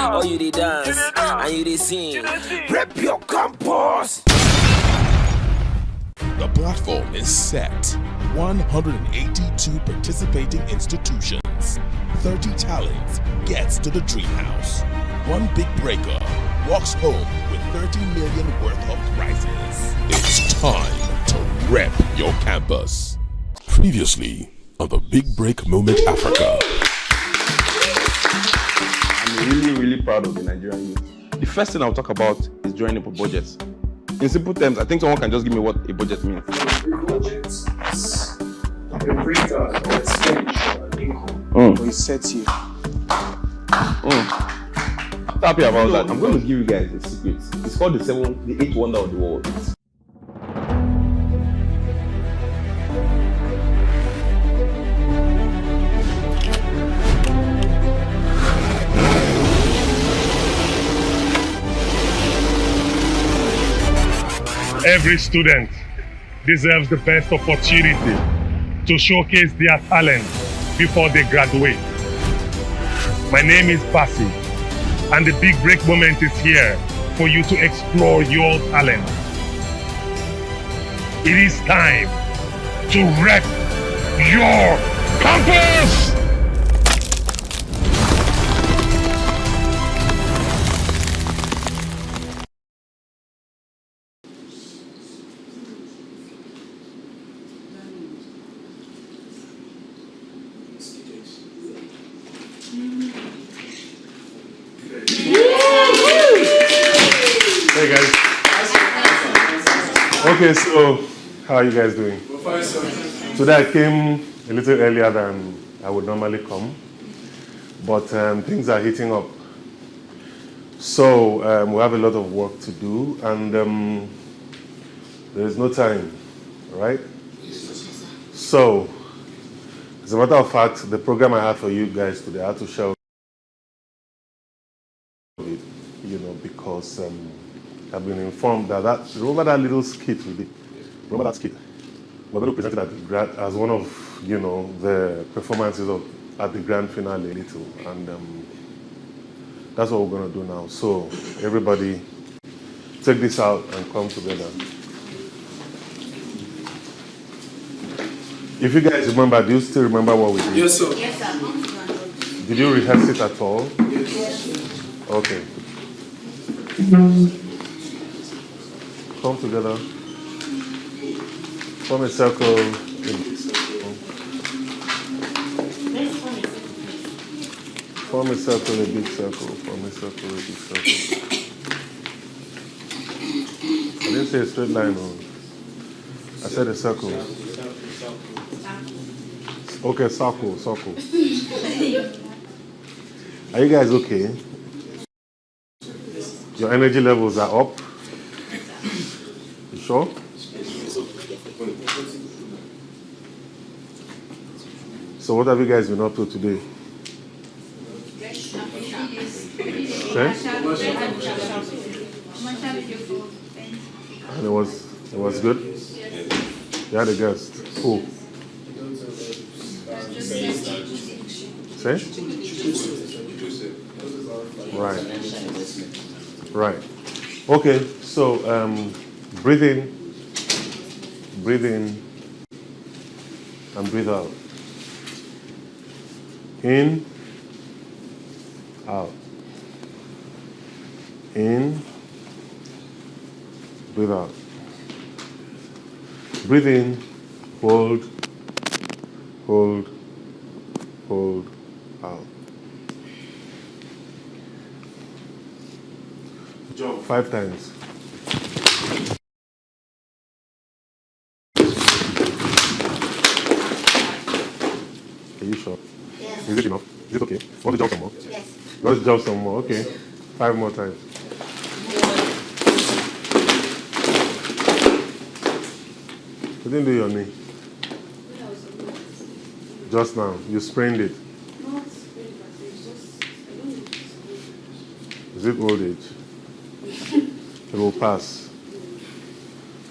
Oh, you did dance, and you did sing. Rep your campus. The platform is set. 182 participating institutions. 30 talents gets to the dream house. One big breaker walks home with 30 million worth of prizes. It's time to rep your campus. Previously on the Big Break Moment Africa. I'm really proud of the Nigerian youth. The first thing I'll talk about is drawing up a budget. In simple terms, I think someone can just give me what a budget means. A budget is a breakdown of expenditure and income. So it sets you. I'm happy about that. I'm going to give you guys a secret. It's called the eighth wonder of the world. Every student deserves the best opportunity to showcase their talent before they graduate. My name is Basi, and the Big Break Moment is here for you to explore your talent. It is time to rep your campus! Hey guys. Okay, so how are you guys doing? Today I came a little earlier than I would normally come, but things are heating up. So we have a lot of work to do, and there is no time, right? So, as a matter of fact, the program I had for you guys today, I had to share it, because I've been informed that remember that little skit we did? Remember that skit? We're going to present it as one of, the performances at the grand finale little, and that's what we're going to do now. So, everybody, take this out and come together. If you guys remember, do you still remember what we did? Yes, sir. Yes, sir. Did you rehearse it at all? Yes. Okay. Come together. Form a circle. Form a circle, a big circle. Form a circle, a big circle. I didn't say a straight line. No. I said a circle. Okay, circle. Are you guys okay? Your energy levels are up? You sure? So what have you guys been up to today? Okay? And it was good? You had a guest. Who? Say? Right. Okay, so breathe in, and breathe out. In, out. In, breathe out. Breathe in, hold, out. Jump 5 times. Are you sure? Yes. Is it enough? Is it okay? Want to jump some more? Yes. Let's jump some more. Okay. 5 more times. You didn't do your knee. Just now. You sprained it. Is it old age? It will pass.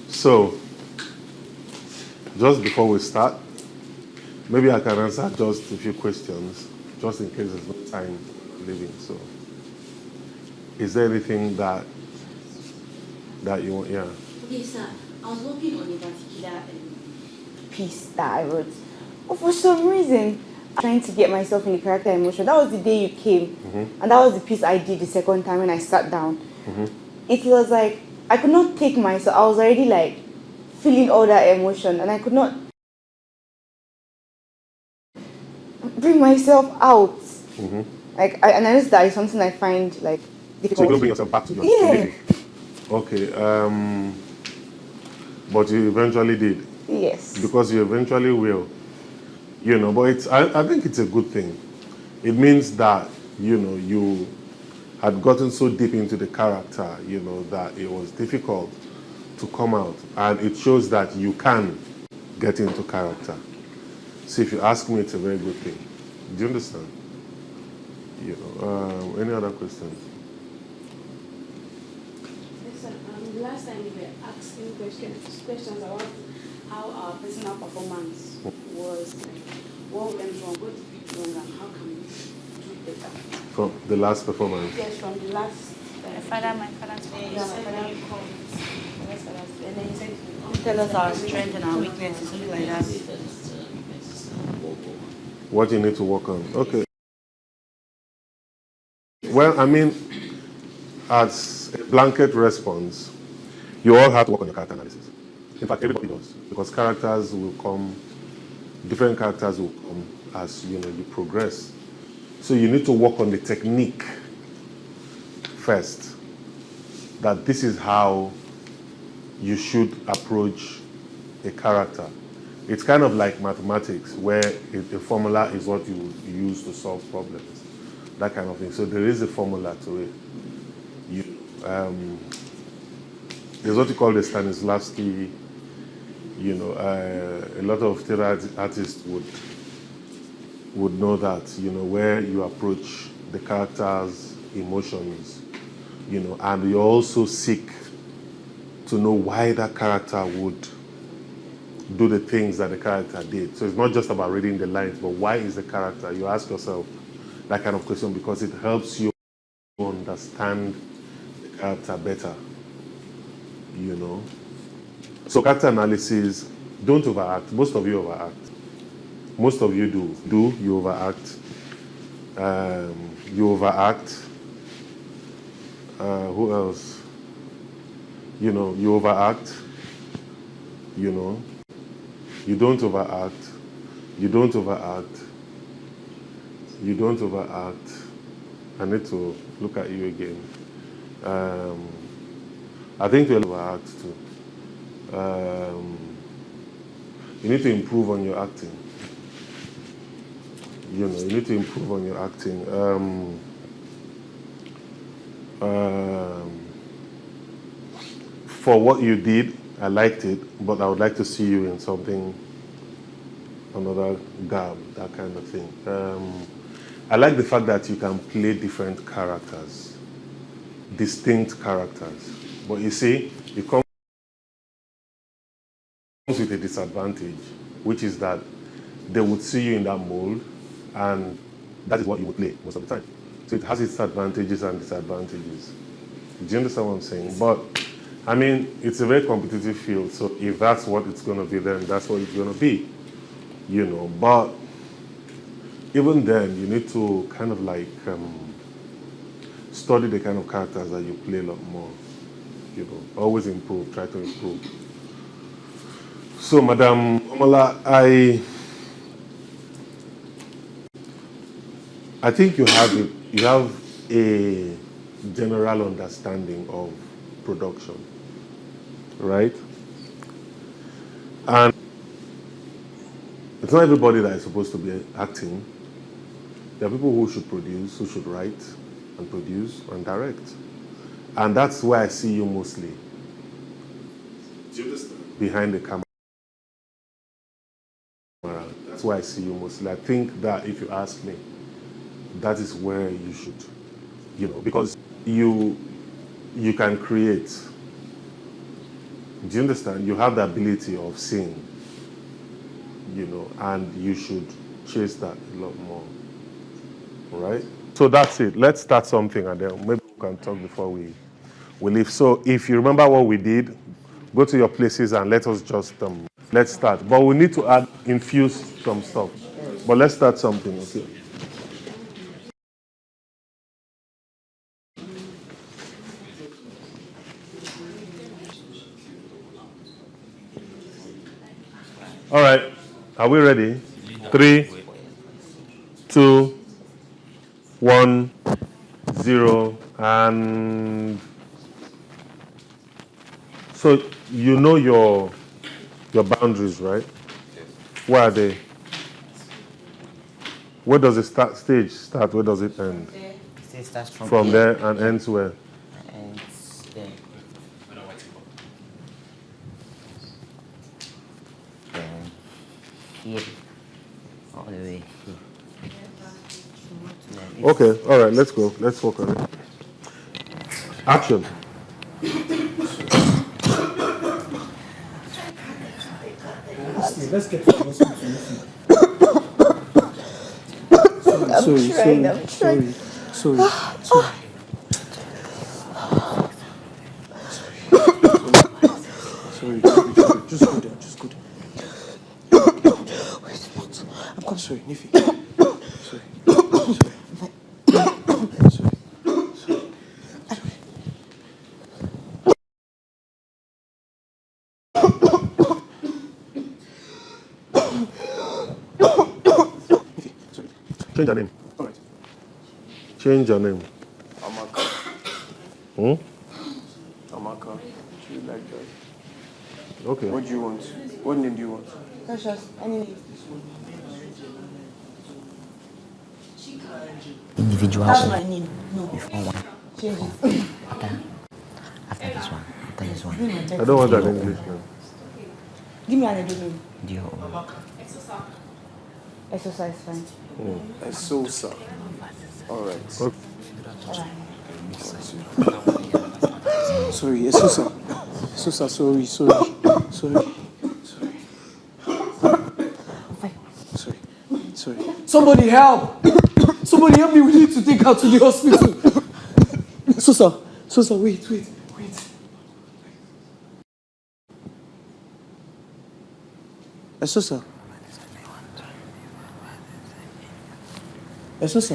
So, just before we start, maybe I can answer just a few questions, just in case there's no time leaving. So, Is there anything that you want? Yeah. Okay, sir. I was working on a particular piece that I wrote. But for some reason, I'm trying to get myself in the character emotion. That was the day you came. And that was the piece I did the second time when I sat down. It was like, I could not take myself. I was already like feeling all that emotion. And I could not bring myself out. Like, I noticed that is something I find like difficult. So you don't bring yourself back to your living. Okay. But you eventually did. Yes. Because you eventually will. You know, but it's I think it's a good thing. It means that, you know, you had gotten so deep into the character, you know, that it was difficult to come out. And it shows that you can get into character. So if you ask me, it's a very good thing. Do you understand? You know, any other questions? Yes, sir. The last time we were asking questions about how our personal performance was, like, what went wrong, what did we do wrong, and how can we do better? From the last performance? Yes, from the last. My father's Yeah, my father called. And then he said, tell us our strengths and our weaknesses, something like that. What you need to work on. Okay. Well, I mean, as a blanket response, you all have to work on your character analysis. In fact, everybody does. Because characters will come, different characters will come as, you know, you progress. So you need to work on the technique first. That this is how you should approach a character. It's kind of like mathematics, where a formula is what you use to solve problems, that kind of thing. So there is a formula to it. There's what you call the Stanislavski. You know, a lot of theater artists would know that. You know, where you approach the character's emotions. You know, and you also seek to know why that character would do the things that the character did. So it's not just about reading the lines, but why is the character? You ask yourself that kind of question because it helps you understand the character better, you know. So character analysis, don't overact. Most of you overact. Most of you do. You overact. You overact. Who else? You know, you overact. You know. You don't overact. You don't overact. You don't overact. I need to look at you again. I think you'll overact too. You need to improve on your acting. You know, you need to improve on your acting. For what you did, I liked it, but I would like to see you in something, another garb, that kind of thing. I like the fact that you can play different characters, distinct characters. But you see, it comes with a disadvantage, which is that they would see you in that mold, and that is what you would play most of the time. So it has its advantages and disadvantages. Do you understand what I'm saying? But I mean, it's a very competitive field, so if that's what it's going to be, then that's what it's going to be, you know. But even then, you need to kind of like study the kind of characters that you play a lot more, you know. Always improve, try to improve. So, Madam Omola, I think you have a general understanding of production, right? And it's not everybody that is supposed to be acting. There are people who should produce, who should write and produce and direct. And that's where I see you mostly. Do you understand? Behind the camera. That's where I see you mostly. I think that if you ask me, that is where you should, you know, because you can create. Do you understand? You have the ability of seeing, you know, and you should chase that a lot more, all right? So that's it. Let's start something and then maybe we'll can talk before we leave. So if you remember what we did, go to your places and let us just let's start. But we need to infuse some stuff. But let's start something, okay? All right, are we ready? 3, 2, 1, 0, and so you know your boundaries, right? Where are they? Where does the stage start? Where does it end? It starts From there and ends where? Ends there. Then here, all the way here. Okay, all right, let's go. Let's work on it. Action. Let's get to the hospital. Sorry. Just go there. Wait, what? I'm coming. Sorry, Nifi. Sorry. Change your name. All right. Change your name. Amaka. Amaka. Do you like that? Okay. What do you want? What name do you want? Precious, any name. Individual. That's my name. No. Before one. Change it. After this one. After this one. I don't want an English name. Give me another name. Dio. Exercise fine. Esosa. All right. Okay. Sorry, Esosa. Esosa, sorry. Sorry. Somebody help! Somebody help me, we need to take her to the hospital. Sosa, wait. Esosa. Esosa,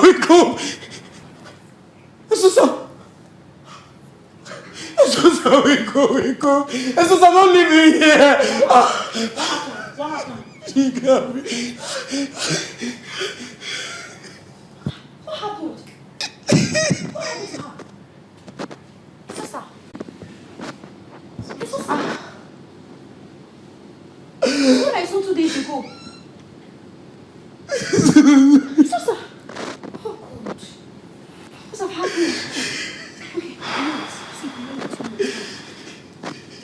wake up! Esosa, wake up! Esosa, don't leave me here! She got me. What happened? What I saw 2 days ago. Sosa! Oh God. What's happened? Okay,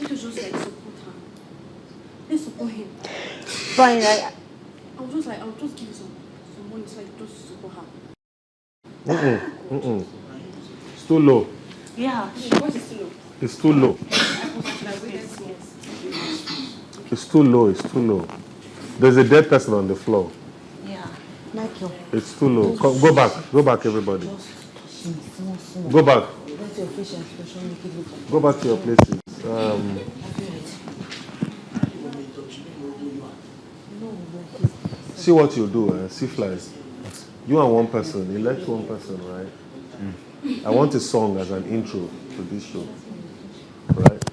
let us just like support her. Let's support him. Fine, I'll just give you some money so I can just support her. It's too low. yeah. What is still low? It's too low. It's too low. There's a dead person on the floor. Yeah. Michael. It's too low. Go back, everybody. Go back. Let your facial expression make it look. Go back to your places. See what you do. See flies. You and one person. Elect one person, right? I want a song as an intro to this show. Right?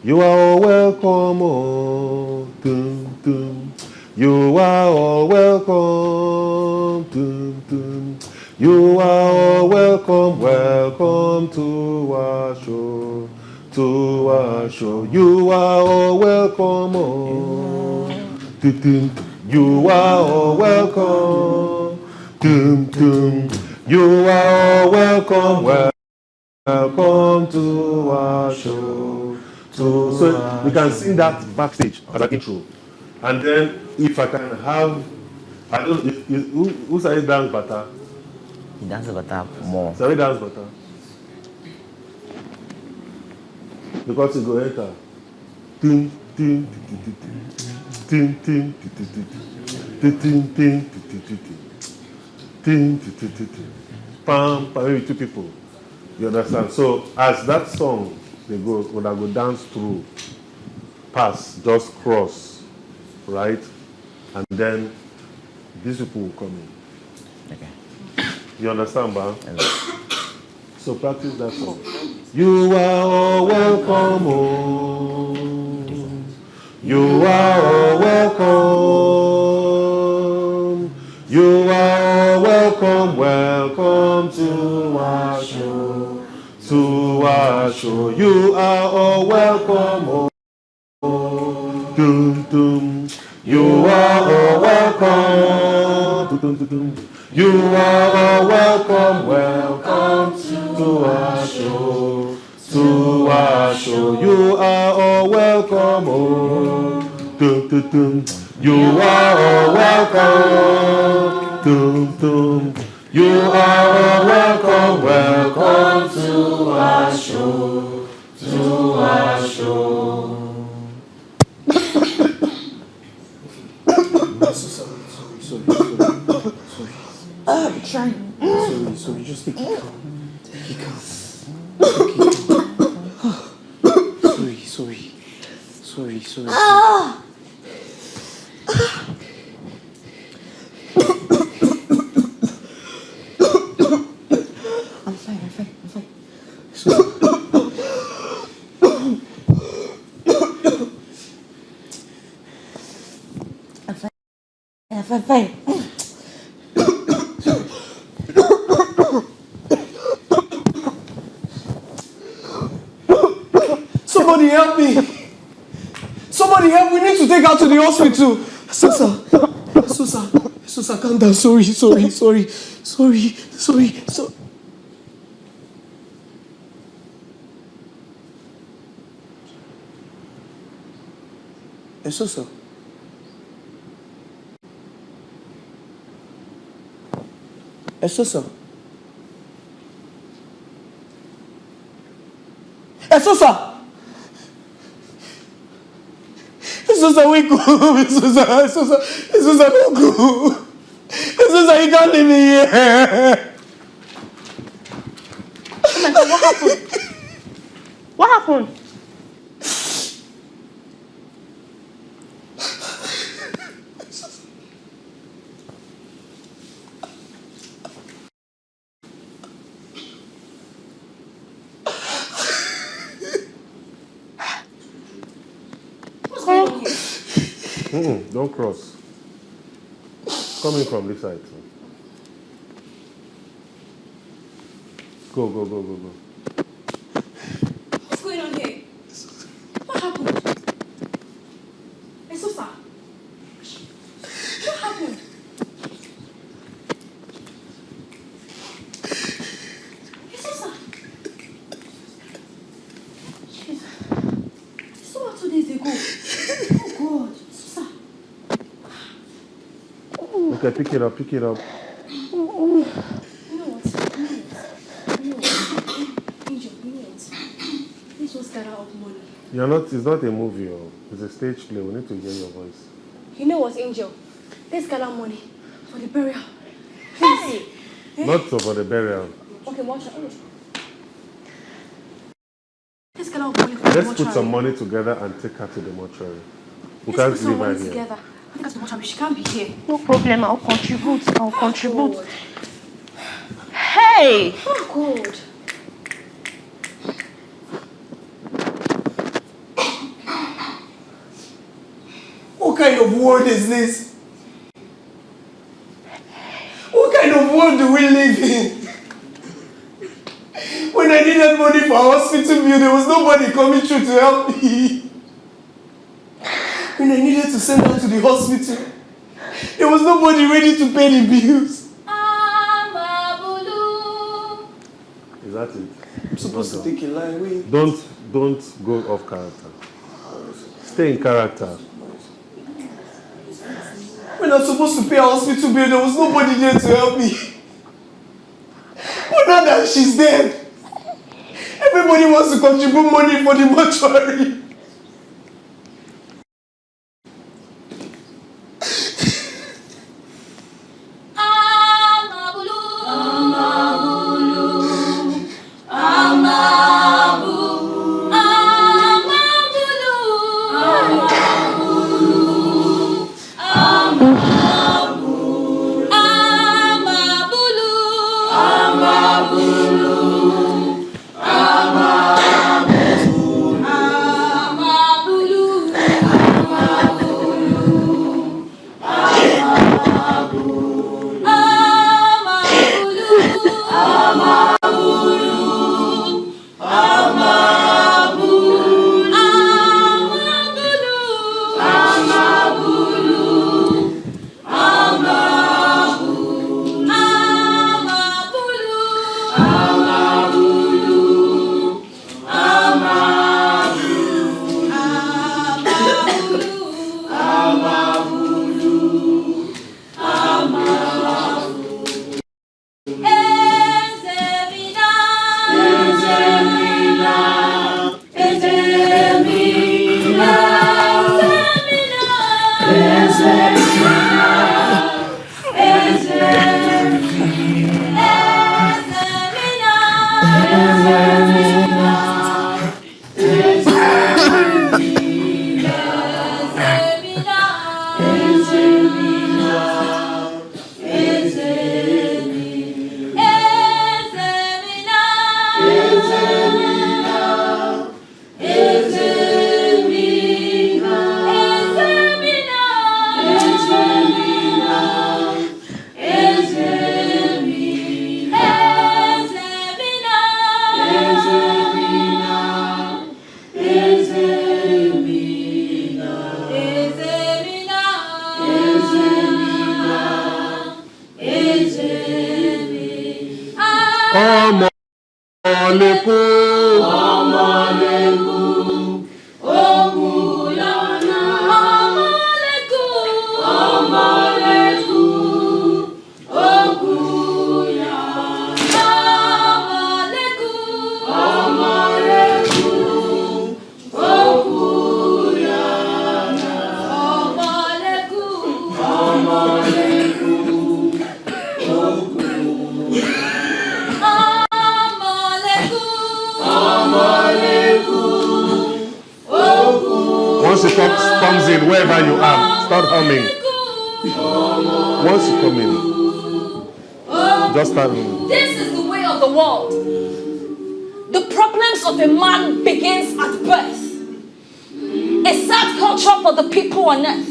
You are all welcome, oh, dum, dum. You are all welcome, dum, dum. You are all welcome to our show, You are all welcome, oh, dum, dum. You are all welcome, dum, dum. You are all welcome to our show. So we can sing that backstage as an intro, and then if I can have, I don't know, who said dance better? He dances better more. Sorry, dance better. Because you go enter. Ding, ding, ding, ding, ding. Tin, tin, tin, tin, tin, tin, tin, tin, tin, tin, pam, pam, maybe two people. You understand? So as that song they go, when I go dance through, pass, just cross, right? And then these people will come in. Okay. You understand, Ba? So practice that song. You are all welcome home. You are all welcome. You are all welcome. Welcome to our show. To our show. You are all welcome home. Dum, dum. You are all welcome. Dum, dum, dum. You are all welcome. Welcome to our show. To our show. You are all welcome. Oh. Dum, dum, dum. You are all welcome. Dum, dum. You are all welcome. Welcome to our show. To our show. I'm trying. Sorry, just take it calm. Take it calm. Sorry. I'm fine. I'm fine. Somebody help me! Somebody help! We need to take her to the hospital. Sosa, calm down. Sorry. Sosa. Sosa, wake up! Sosa, don't go! Sosa, you can't leave me here! Oh my God, what happened? What happened? Don't cross. Coming from this side. Go. What's going on here? What happened? Esosa. What happened? Esosa. Jesus. I saw her 2 days ago. Oh God. Esosa. Okay, pick it up. You know what? Angel, you know what? Let's just gather up money. It's not a movie, it's a stage play. We need to hear your voice. You know what, Angel? Let's gather money for the burial. Please. Not so for the burial. Okay, watch out. Let's gather up money for the Let's mortuary. put some money together and take her to the mortuary. We Let's can't put some leave her money here. together. Take her to the mortuary. She can't be here. No problem, I'll contribute. Hey! Oh God. What kind of world is this? What kind of world do we live in? When I needed money for our hospital bill, there was nobody coming through to help me. When I needed to send her to the hospital, there was nobody ready to pay the bills. Is that it? I'm supposed to take a line. Wait. Don't go off character. Stay in character. When I'm supposed to pay our hospital bill, there was nobody there to help me. But now that she's dead, everybody wants to contribute money for the mortuary. Once it comes in, wherever you are, start humming. Once you come in, just start humming. This is the way of the world. The problems of a man begins at birth. A sad culture for the people on earth.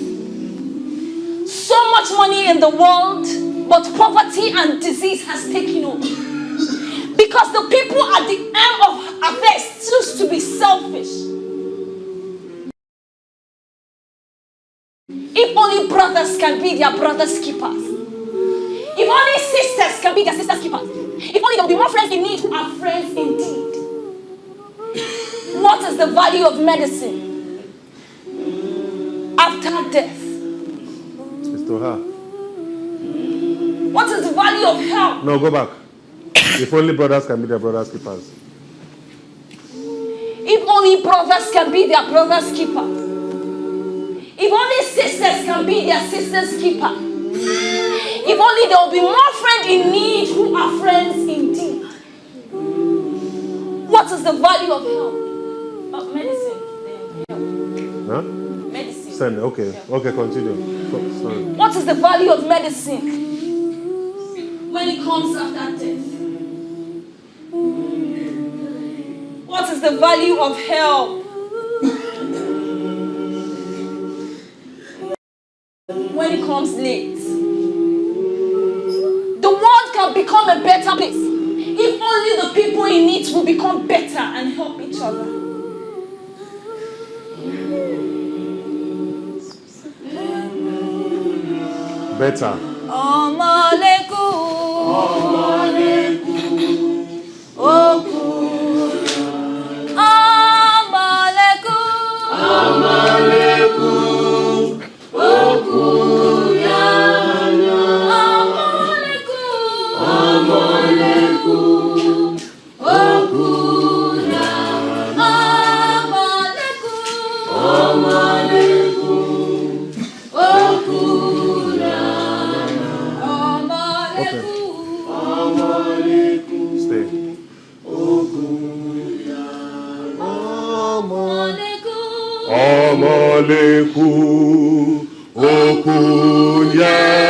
So much money in the world, but poverty and disease has taken over. Because the people at the end of affairs choose to be selfish. If only brothers can be their brothers' keepers. If only sisters can be their sisters' keepers. If only there will be more friends in need who are friends indeed. What is the value of medicine after death? It's to her. What is the value of health? No, go back. If only brothers can be their brothers' keepers. If only brothers can be their brothers' keepers. If only sisters can be their sisters' keeper. If only there will be more friends in need who are friends indeed. What is the value of health? Medicine. Huh? Medicine. Send it. Okay. Okay, continue. Sorry. What is the value of medicine when it comes after death? What is the value of health when it comes late? The world can become a better place if only the people in it will become better and help each other. Better. Omaleku okunyana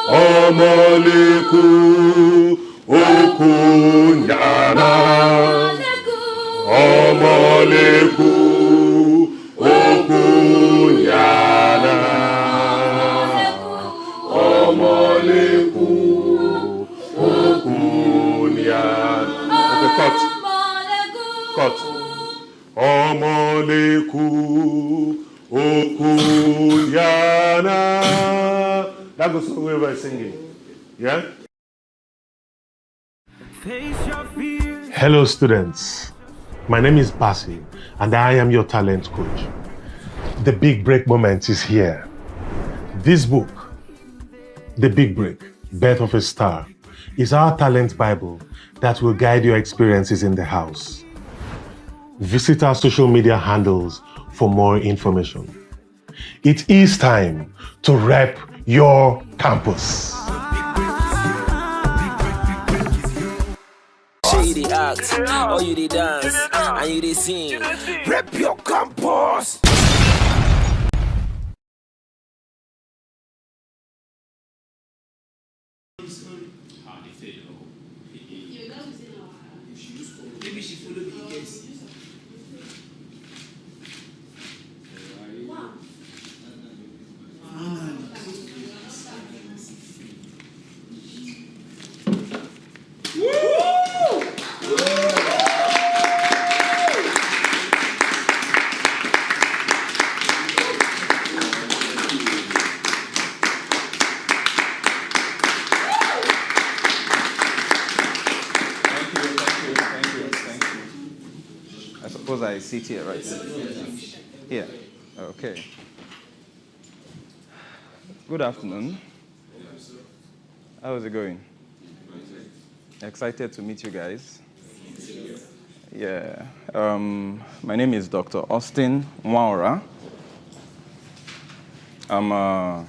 Omaleku okunyana Omaleku okunyana Omaleku okunyana. Okay, cut. Cut. Omaleku okunyana. That goes the way by singing. Yeah? Hello students. My name is Basi and I am your talent coach. The big break moment is here. This book, The Big Break, Birth of a Star, is our talent Bible that will guide your experiences in the house. Visit our social media handles for more information. It is time to rep your campus. Shady act, or you dey dance, and you dey sing. Rep your campus. Maybe she followed the guest. suppose I sit here, right? Here. Okay. Good afternoon. How's it going? Excited to meet you guys. Yeah. My name is Dr. Austin Nwaora. I'm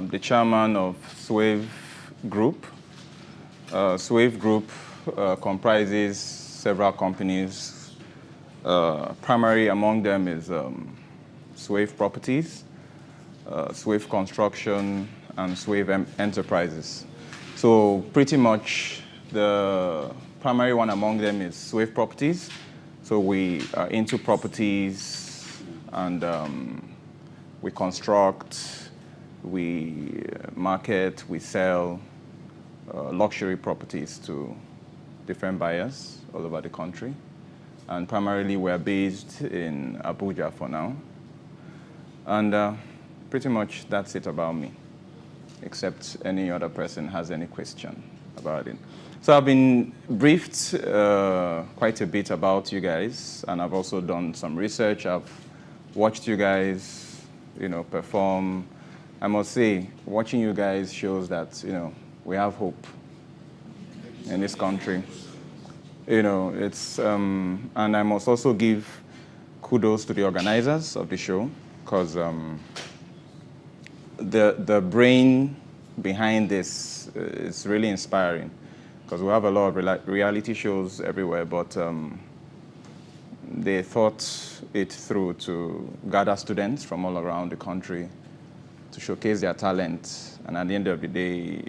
the chairman of Swave Group. Swave Group comprises several companies. Primary among them is Swave Properties, Swave Construction, and Swave Enterprises. So pretty much the primary one among them is Swave Properties. So we are into properties and we construct, we market, we sell luxury properties to different buyers all over the country. And primarily we're based in Abuja for now. And pretty much that's it about me, except any other person has any question about it. So I've been briefed quite a bit about you guys, and I've also done some research. I've watched you guys, perform. I must say, watching you guys shows that, we have hope in this country. It's, and I must also give kudos to the organizers of the show, because the brain behind this is really inspiring, because we have a lot of reality shows everywhere, but they thought it through to gather students from all around the country to showcase their talent. And at the end of the day,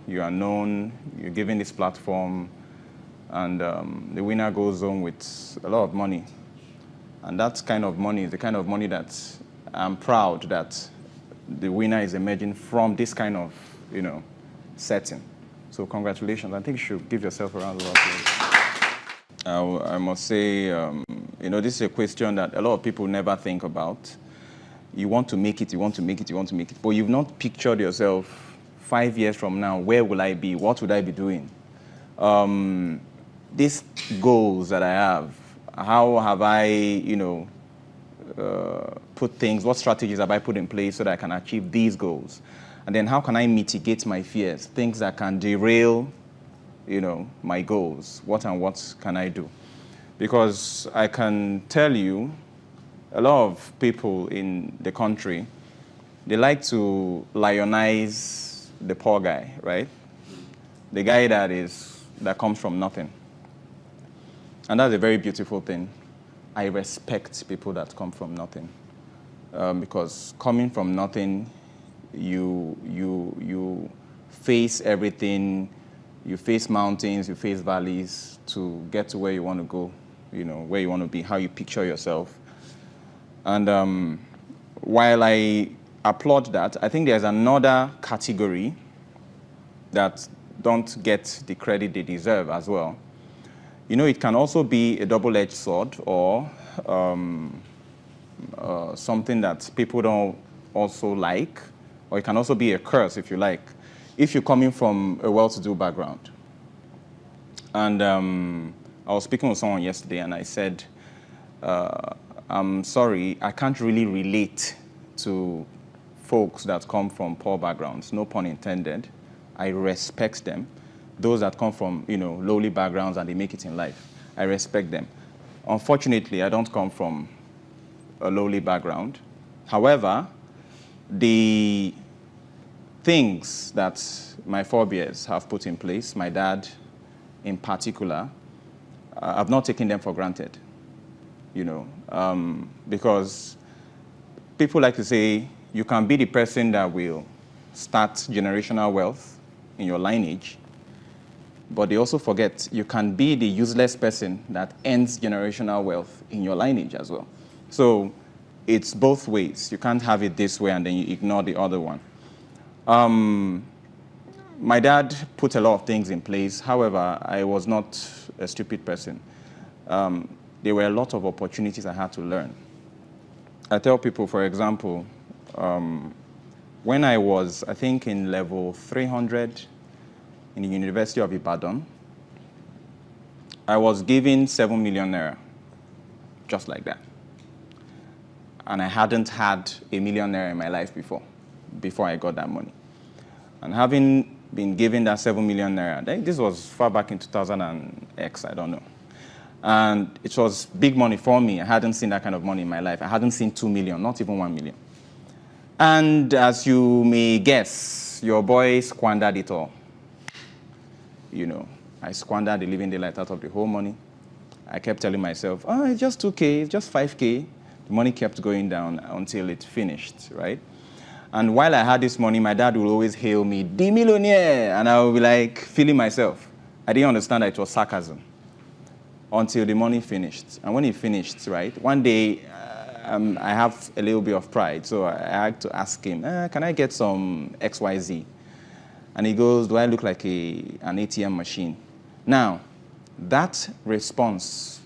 you are known, you're given this platform, and the winner goes home with a lot of money. And that kind of money is the kind of money that I'm proud that the winner is emerging from this kind of, setting. So congratulations. I think you should give yourself a round of applause. I must say, this is a question that a lot of people never think about. You want to make it, you want to make it, you want to make it, but you've not pictured yourself 5 years from now, where will I be? What would I be doing? These goals that I have, how have I, put things, what strategies have I put in place so that I can achieve these goals? And then how can I mitigate my fears, things that can derail, my goals? What can I do? Because I can tell you, a lot of people in the country, they like to lionize the poor guy, right? The guy that comes from nothing. And that's a very beautiful thing. I respect people that come from nothing. Because coming from nothing, you face everything, you face mountains, you face valleys to get to where you want to go, where you want to be, how you picture yourself. And while I applaud that, I think there's another category that don't get the credit they deserve as well. It can also be a double-edged sword, or something that people don't also like, or it can also be a curse, if you like, if you're coming from a well-to-do background. And I was speaking with someone yesterday, and I said, I'm sorry, I can't really relate to folks that come from poor backgrounds, no pun intended. I respect them. Those that come from, lowly backgrounds and they make it in life, I respect them. Unfortunately, I don't come from a lowly background. However, the things that my forebears have put in place, my dad in particular, I've not taken them for granted. Because people like to say, you can be the person that will start generational wealth in your lineage, but they also forget you can be the useless person that ends generational wealth in your lineage as well. So it's both ways. You can't have it this way and then you ignore the other one. My dad put a lot of things in place. However, I was not a stupid person. There were a lot of opportunities I had to learn. I tell people, for example, when I was, I think, in level 300 in the University of Ibadan, I was given 7 million naira just like that. And I hadn't had a millionaire in my life before I got that money. And having been given that 7 million naira, this was far back in 2000 and X, I don't know. And it was big money for me. I hadn't seen that kind of money in my life. I hadn't seen 2 million, not even 1 million. And as you may guess, your boy squandered it all. You know, I squandered the living daylight out of the whole money. I kept telling myself, oh, it's just 2K, it's just 5K. The money kept going down until it finished, right? And while I had this money, my dad would always hail me, the millionaire, and I would be like, feeling myself. I didn't understand that it was sarcasm until the money finished. And when it finished, right, one day, I have a little bit of pride, so I had to ask him, can I get some XYZ? And he goes, do I look like an ATM machine? Now, that response,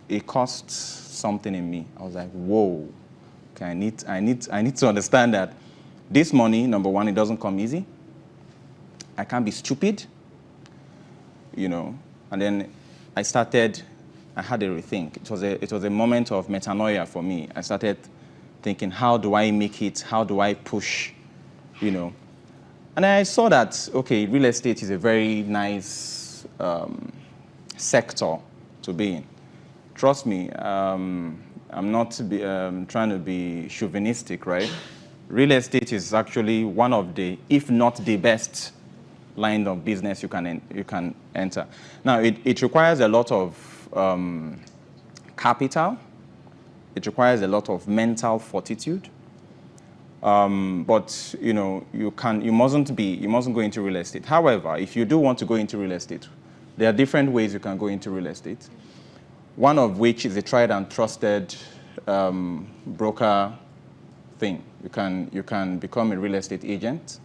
it cost something in me. I was like, whoa, okay, I need to understand that this money, number one, it doesn't come easy. I can't be stupid, you know. And then I had a rethink. It was a moment of metanoia for me. I started thinking, how do I make it? How do I push, you know? And I saw that, okay, real estate is a very nice sector to be in. Trust me, I'm not trying to be chauvinistic, right? Real estate is actually one of the, if not the best line of business you can enter. Now, it requires a lot of capital. It requires a lot of mental fortitude. But you know, you mustn't go into real estate. However, if you do want to go into real estate, there are different ways you can go into real estate. One of which is a tried and trusted broker thing. You can become a real estate agent.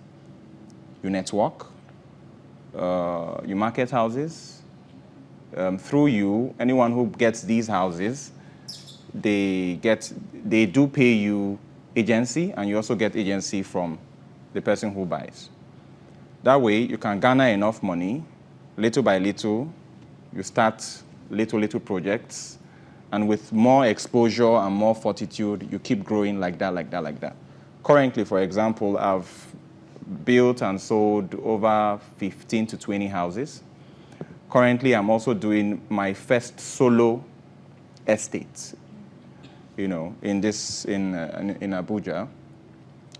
You network. You market houses. Through you, anyone who gets these houses, they do pay you agency, and you also get agency from the person who buys. That way, you can garner enough money, little by little. You start little projects, and with more exposure and more fortitude, you keep growing like that. Currently, for example, I've built and sold over 15 to 20 houses. Currently, I'm also doing my first solo estate, you know, in Abuja.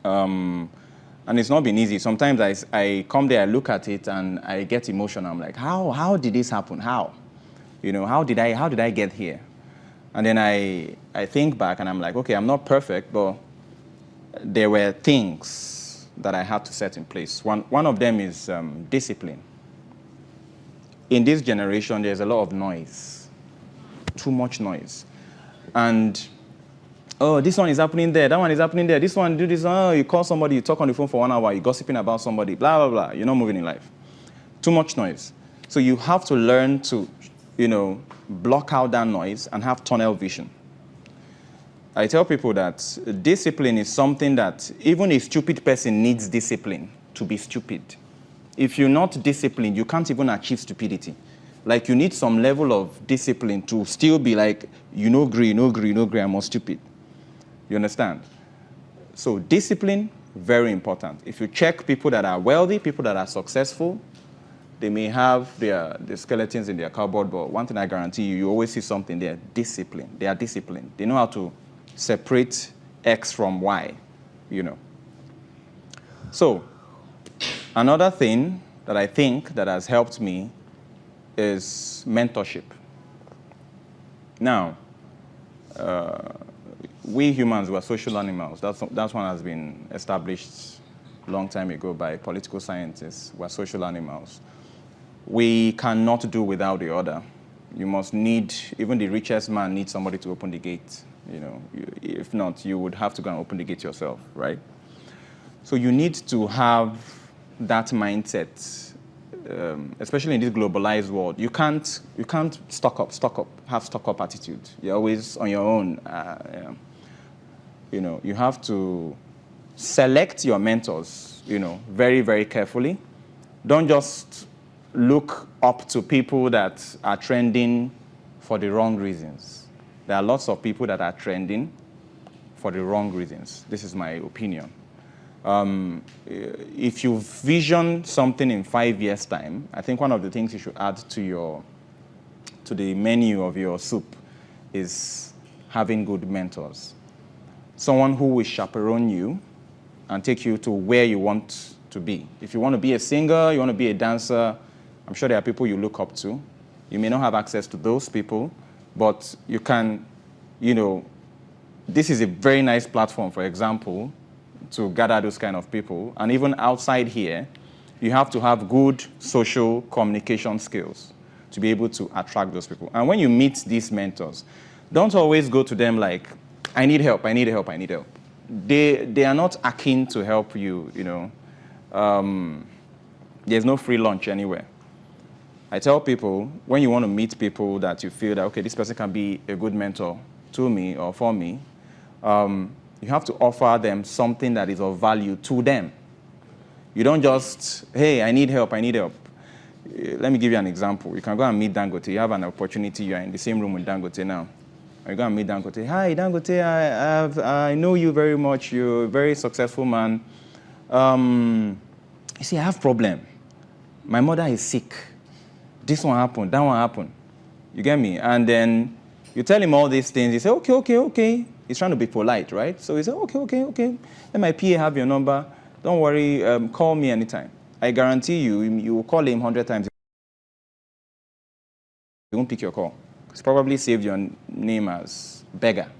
And it's not been easy. Sometimes I come there, I look at it, and I get emotional. I'm like, how did this happen? How? You know, how did I get here? And then I think back, and I'm like, okay, I'm not perfect, but there were things that I had to set in place. One of them is discipline. In this generation, there's a lot of noise, too much noise. And, oh, this one is happening there, that one is happening there, this one, do this, oh, you call somebody, you talk on the phone for 1 hour, you're gossiping about somebody, blah, blah, blah. You're not moving in life. Too much noise. So you have to learn to, you know, block out that noise and have tunnel vision. I tell people that discipline is something that even a stupid person needs discipline to be stupid. If you're not disciplined, you can't even achieve stupidity. Like, you need some level of discipline to still be like, you know, I'm more stupid. You understand? So discipline, very important. If you check people that are wealthy, people that are successful, they may have the skeletons in their cupboard, but one thing I guarantee you, you always see something there, discipline. They are disciplined. They know how to separate X from Y, you know. So, another thing that I think that has helped me is mentorship. Now, we humans were social animals. That's one has been established a long time ago by political scientists. We're social animals. We cannot do without the other. You must need, even the richest man needs somebody to open the gate. You know, if not, you would have to go and open the gate yourself, right? So you need to have that mindset, especially in this globalized world. You can't stock up, have stock up attitude. You're always on your own. You know, you have to select your mentors, you know, very, very carefully. Don't just look up to people that are trending for the wrong reasons. There are lots of people that are trending for the wrong reasons. This is my opinion. If you vision something in 5 years' time, I think one of the things you should add to the menu of your soup is having good mentors. Someone who will chaperone you and take you to where you want to be. If you want to be a singer, you want to be a dancer, I'm sure there are people you look up to. You may not have access to those people, but you can, this is a very nice platform, for example, to gather those kind of people. And even outside here, you have to have good social communication skills to be able to attract those people. And when you meet these mentors, don't always go to them like, I need help, I need help, I need help. They are not akin to help you, There's no free lunch anywhere. I tell people, when you want to meet people that you feel that, okay, this person can be a good mentor to me or for me, you have to offer them something that is of value to them. You don't just, hey, I need help, I need help. Let me give you an example. You can go and meet Dangote. You have an opportunity. You are in the same room with Dangote now. You go and meet Dangote. Hi, Dangote, I know you very much. You're a very successful man. You see, I have a problem. My mother is sick. This one happened, that one happened. You get me? And then you tell him all these things. He says, okay. He's trying to be polite, right? So he said, okay. Let my PA have your number. Don't worry, call me anytime. I guarantee you will call him 100 times. He won't pick your call. He's probably saved your name as beggar. Do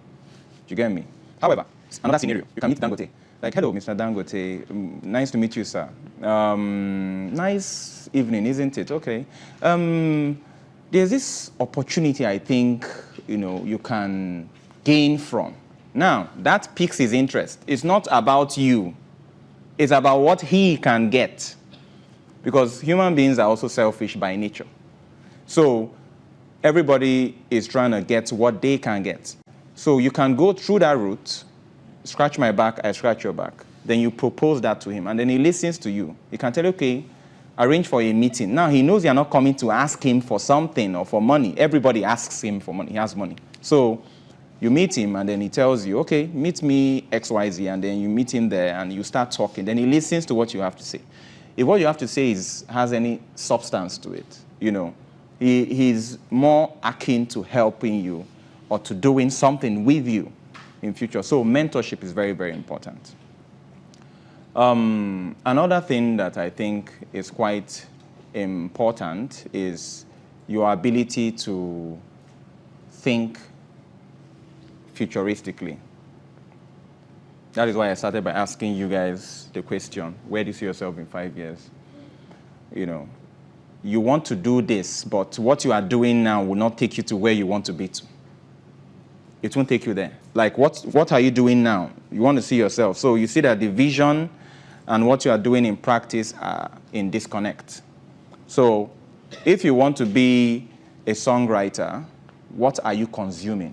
you get me? However, another scenario, you can meet Dangote. Like, hello, Mr. Dangote. Nice to meet you, sir. Nice evening, isn't it? Okay. There's this opportunity, I think, you can gain from. Now, that piques his interest. It's not about you. It's about what he can get. Because human beings are also selfish by nature. So everybody is trying to get what they can get. So you can go through that route, scratch my back, I scratch your back. Then you propose that to him, and then he listens to you. He can tell you, okay, arrange for a meeting. Now he knows you're not coming to ask him for something or for money. Everybody asks him for money. He has money. So you meet him, and then he tells you, okay, meet me XYZ, and then you meet him there, and you start talking. Then he listens to what you have to say. If what you have to say has any substance to it, he's more akin to helping you or to doing something with you in future. So mentorship is very, very important. Another thing that I think is quite important is your ability to think futuristically. That is why I started by asking you guys the question, where do you see yourself in 5 years? You want to do this, but what you are doing now will not take you to where you want to be to. It won't take you there. Like, what are you doing now? You want to see yourself. So you see that the vision and what you are doing in practice are in disconnect. So if you want to be a songwriter, what are you consuming?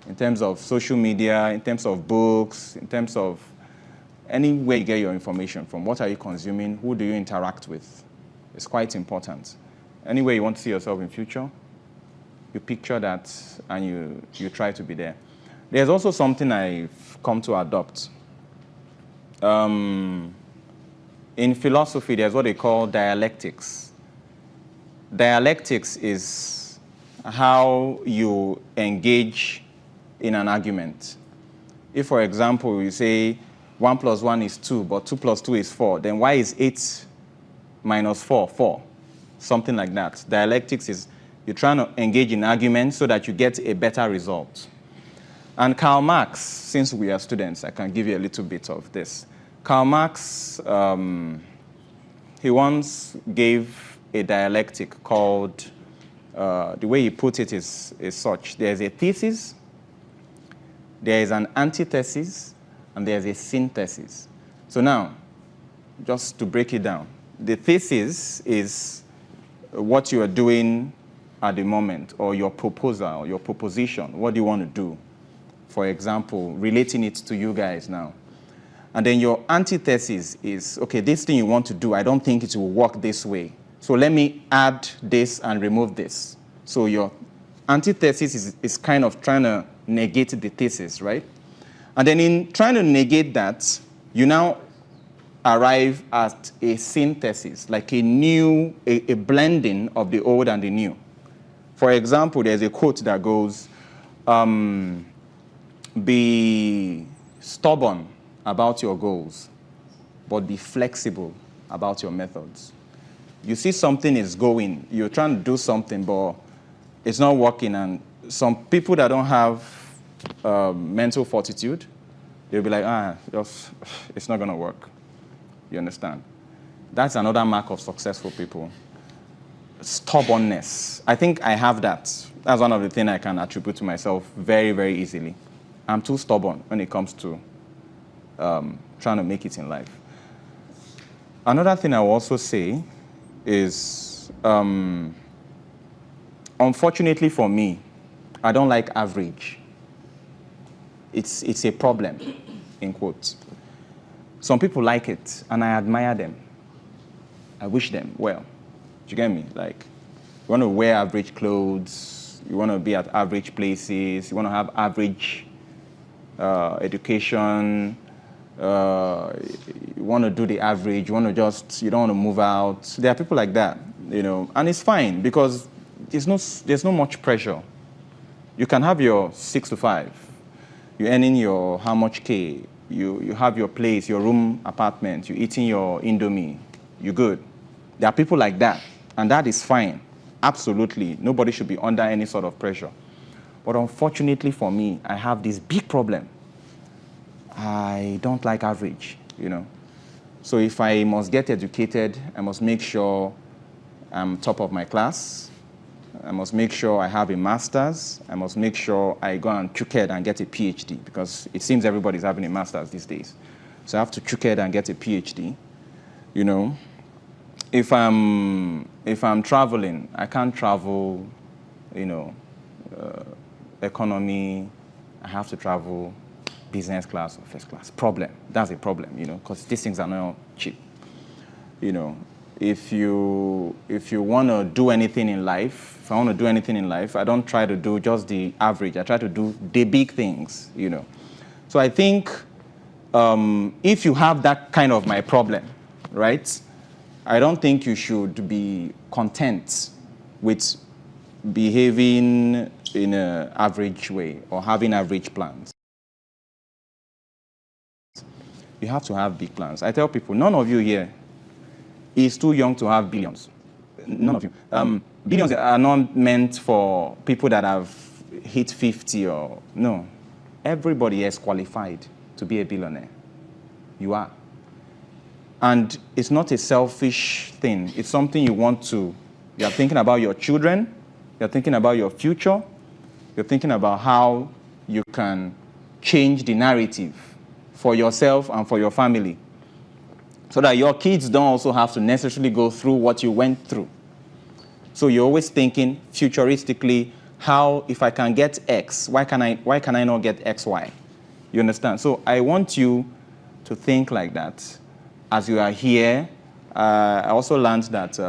In terms of social media, in terms of books, in terms of anywhere you get your information from, what are you consuming? Who do you interact with? It's quite important. Anywhere you want to see yourself in future, you picture that and you try to be there. There's also something I've come to adopt. In philosophy, there's what they call dialectics. Dialectics is how you engage in an argument. If, for example, you say 1 + 1 is 2, but 2 + 2 is 4, then why is 8 - 4, 4? Something like that. Dialectics is you're trying to engage in arguments so that you get a better result. And Karl Marx, since we are students, I can give you a little bit of this. Karl Marx, he once gave a dialectic called, the way he put it is such. There's a thesis, there is an antithesis, and there's a synthesis. So now, just to break it down, the thesis is what you are doing at the moment, or your proposal, or your proposition. What do you want to do? For example, relating it to you guys now. And then your antithesis is, okay, this thing you want to do, I don't think it will work this way. So let me add this and remove this. So your antithesis is kind of trying to negate the thesis, right? And then in trying to negate that, you now arrive at a synthesis, like a blending of the old and the new. For example, there's a quote that goes, be stubborn about your goals, but be flexible about your methods. You see something is going, you're trying to do something, but it's not working, and some people that don't have mental fortitude, they'll be like, it's not gonna work. You understand? That's another mark of successful people. Stubbornness. I think I have that. That's one of the things I can attribute to myself very, very easily. I'm too stubborn when it comes to trying to make it in life. Another thing I will also say is, unfortunately for me, I don't like average. It's a problem, in quotes. Some people like it, and I admire them. I wish them well. Do you get me? Like, you want to wear average clothes, you want to be at average places, you want to have average education, you want to do the average, you don't want to move out. There are people like that, you know, and it's fine because there's no much pressure. You can have your 6 to 5. You're earning your how much K. You have your place, your room, apartment. You're eating your Indomie. You're good. There are people like that, and that is fine. Absolutely. Nobody should be under any sort of pressure. But unfortunately for me, I have this big problem. I don't like average, you know. So if I must get educated, I must make sure I'm top of my class. I must make sure I have a master's. I must make sure I go and chuked and get a PhD, because it seems everybody's having a master's these days. So I have to chuked and get a PhD. You know, if I'm traveling, I can't travel, you know, economy. I have to travel business class or first class. Problem. That's a problem, you know, because these things are not cheap. You know, if you want to do anything in life, if I want to do anything in life, I don't try to do just the average. I try to do the big things, you know. So I think if you have that kind of my problem, right, I don't think you should be content with behaving in an average way or having average plans. You have to have big plans. I tell people, none of you here is too young to have billions. None of you. Billions are not meant for people that have hit 50 or, no. Everybody is qualified to be a billionaire. You are. And it's not a selfish thing. It's something you want to. You're thinking about your children. You're thinking about your future. You're thinking about how you can change the narrative for yourself and for your family, so that your kids don't also have to necessarily go through what you went through. So you're always thinking futuristically, how, if I can get X, why can I not get XY? You understand? So I want you to think like that as you are here. I also learned that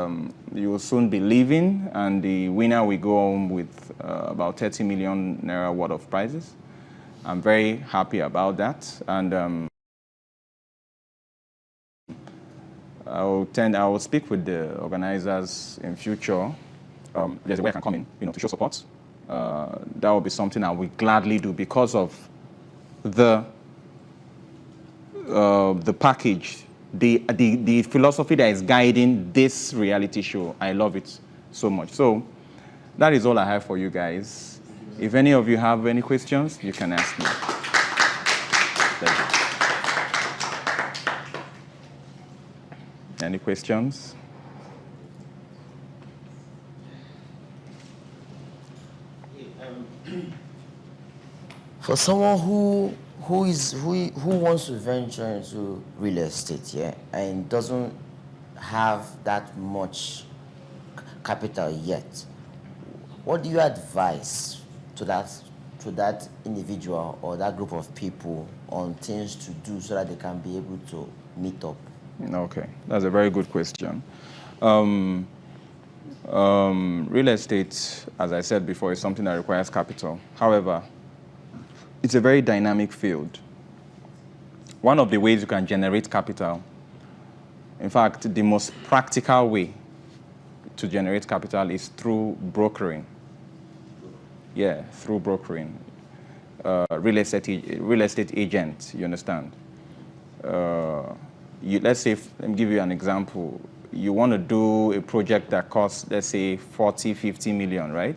you will soon be leaving, and the winner will go home with about 30 million naira worth of prizes. I'm very happy about that, and I will speak with the organizers in future. There's a way I can come in, you know, to show support. That will be something I will gladly do because of the package, the philosophy that is guiding this reality show. I love it so much. So that is all I have for you guys. If any of you have any questions, you can ask me. Thank you. Any questions? For someone who wants to venture into real estate, yeah, and doesn't have that much capital yet, what do you advise to that individual or that group of people on things to do so that they can be able to meet up? Okay, that's a very good question. Real estate, as I said before, is something that requires capital. However, it's a very dynamic field. One of the ways you can generate capital, in fact, the most practical way to generate capital is through brokering. Yeah, through brokering. Real estate agent, you understand? Let's say, let me give you an example. You want to do a project that costs, let's say, 40, 50 million, right?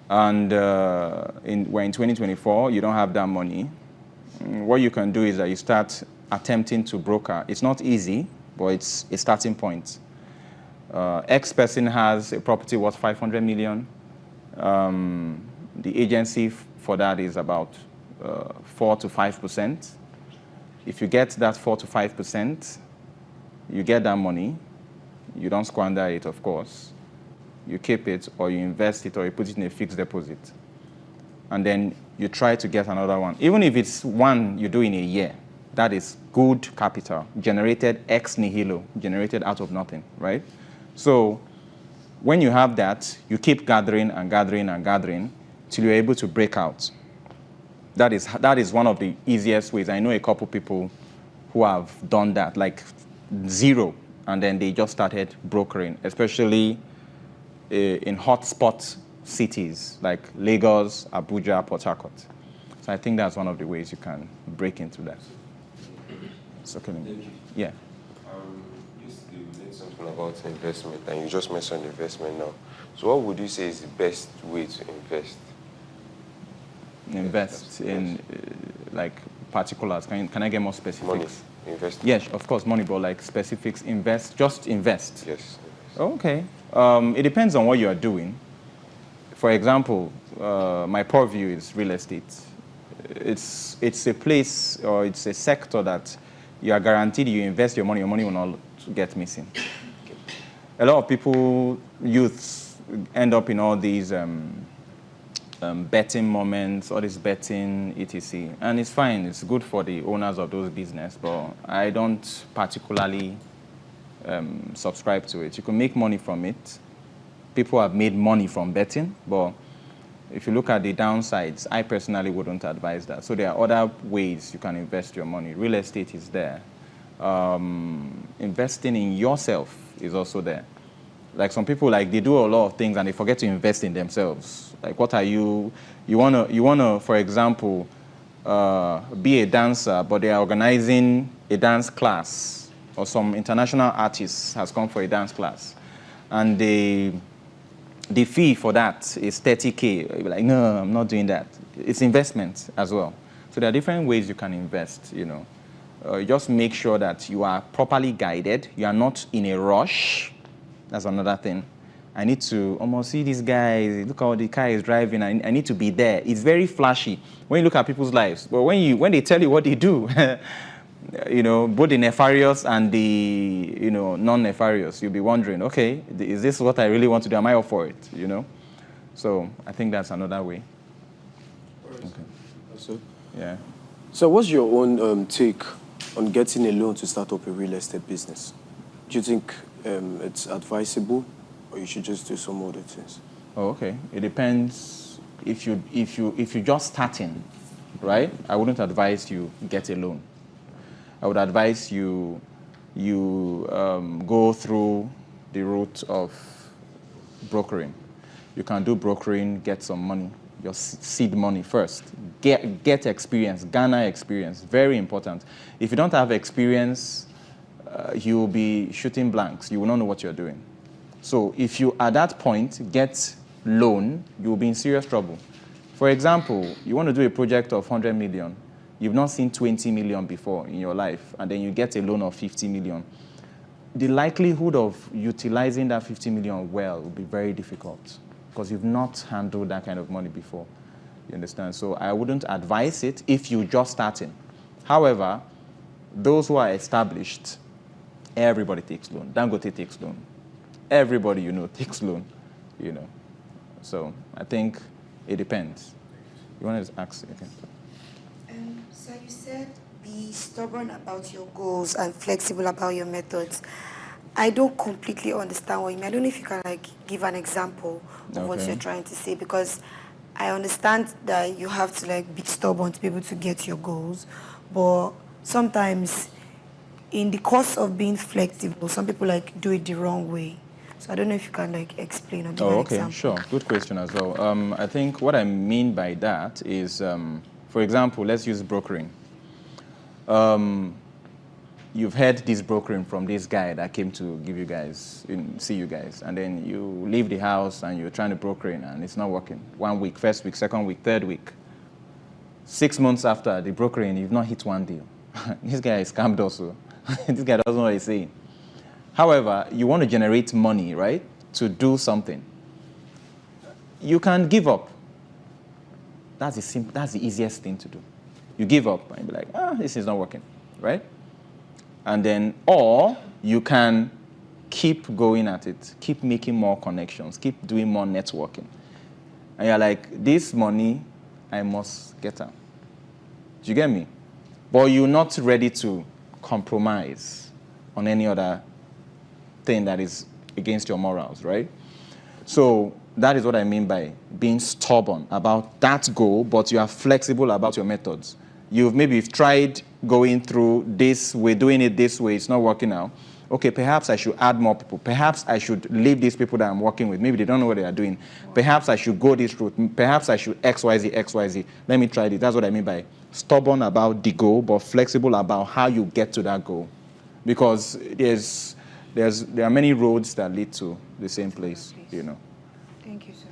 And we're in 2024, you don't have that money. What you can do is that you start attempting to broker. It's not easy, but it's a starting point. X person has a property worth 500 million. The agency for that is about 4 to 5%. If you get that 4 to 5%, you get that money. You don't squander it, of course. You keep it, or you invest it, or you put it in a fixed deposit. And then you try to get another one. Even if it's one you do in a year, that is good capital, generated ex nihilo, generated out of nothing, right? So when you have that, you keep gathering and gathering and gathering till you're able to break out. That is one of the easiest ways. I know a couple people who have done that, like zero, and then they just started brokering, especially in hotspot cities like Lagos, Abuja, Port Harcourt. So I think that's one of the ways you can break into that. So, Thank you. Yeah. You mentioned something about investment, and you just mentioned investment now. So what would you say is the best way to invest? Invest in like particulars. Can I get more specifics? Money. Invest. Yes, of course, money, but like specifics. Invest. Just invest. Yes. Okay. It depends on what you are doing. For example, my purview is real estate. It's a place, or it's a sector that you are guaranteed you invest your money will not get missing. A lot of people, youths, end up in all these betting moments, all this betting, etc. And it's fine, it's good for the owners of those business, but I don't particularly subscribe to it. You can make money from it. People have made money from betting, but if you look at the downsides, I personally wouldn't advise that. So there are other ways you can invest your money. Real estate is there. Investing in yourself is also there. Like some people, like they do a lot of things and they forget to invest in themselves. Like what are you wanna, for example, be a dancer, but they are organizing a dance class, or some international artist has come for a dance class, and the fee for that is 30K. You'll be like, no, I'm not doing that. It's investment as well. So there are different ways you can invest, you know. Just make sure that you are properly guided. You are not in a rush. That's another thing. I need to almost see this guy, look how the car is driving, I need to be there. It's very flashy when you look at people's lives. But when they tell you what they do, you know, both the nefarious and the, you know, non-nefarious, you'll be wondering, okay, is this what I really want to do? Am I up for it? You know? So I think that's another way. Okay. So, yeah. So what's your own take on getting a loan to start up a real estate business? Do you think it's advisable, or you should just do some other things? Oh, okay. It depends. If you're just starting, right? I wouldn't advise you get a loan. I would advise you go through the route of brokering. You can do brokering, get some money, your seed money first. Get experience, garner experience, very important. If you don't have experience, you will be shooting blanks. You will not know what you're doing. So if you, at that point, get loan, you will be in serious trouble. For example, you want to do a project of 100 million. You've not seen 20 million before in your life, and then you get a loan of 50 million. The likelihood of utilizing that 50 million well will be very difficult because you've not handled that kind of money before. You understand? So I wouldn't advise it if you're just starting. However, those who are established, everybody takes loan. Dangote takes loan. Everybody you know takes loan, you know. So I think it depends. You want to ask? Okay. So you said be stubborn about your goals and flexible about your methods. I don't completely understand what you mean. I don't know if you can like give an example of what you're trying to say, because I understand that you have to like be stubborn to be able to get your goals, but sometimes in the course of being flexible, some people like do it the wrong way. So I don't know if you can like explain or give an example. Sure. Good question as well. I think what I mean by that is, for example, let's use brokering. You've heard this brokering from this guy that came to give you guys, see you guys, and then you leave the house and you're trying to broker in and it's not working. 1 week, first week, second week, third week. 6 months after the brokering, you've not hit one deal. This guy is scammed also. This guy doesn't know what he's saying. However, you want to generate money, right, to do something. You can give up. That's the easiest thing to do. You give up and be like, this is not working, right? And then, or you can keep going at it, keep making more connections, keep doing more networking. And you're like, this money, I must get out. Do you get me? But you're not ready to compromise on any other thing that is against your morals, right? So that is what I mean by being stubborn about that goal, but you are flexible about your methods. You've tried going through this way, doing it this way, it's not working out. Okay, perhaps I should add more people. Perhaps I should leave these people that I'm working with. Maybe they don't know what they are doing. Perhaps I should go this route. Perhaps I should XYZ, XYZ. Let me try this. That's what I mean by stubborn about the goal, but flexible about how you get to that goal. Because there are many roads that lead to the same place, you know. Thank you, sir.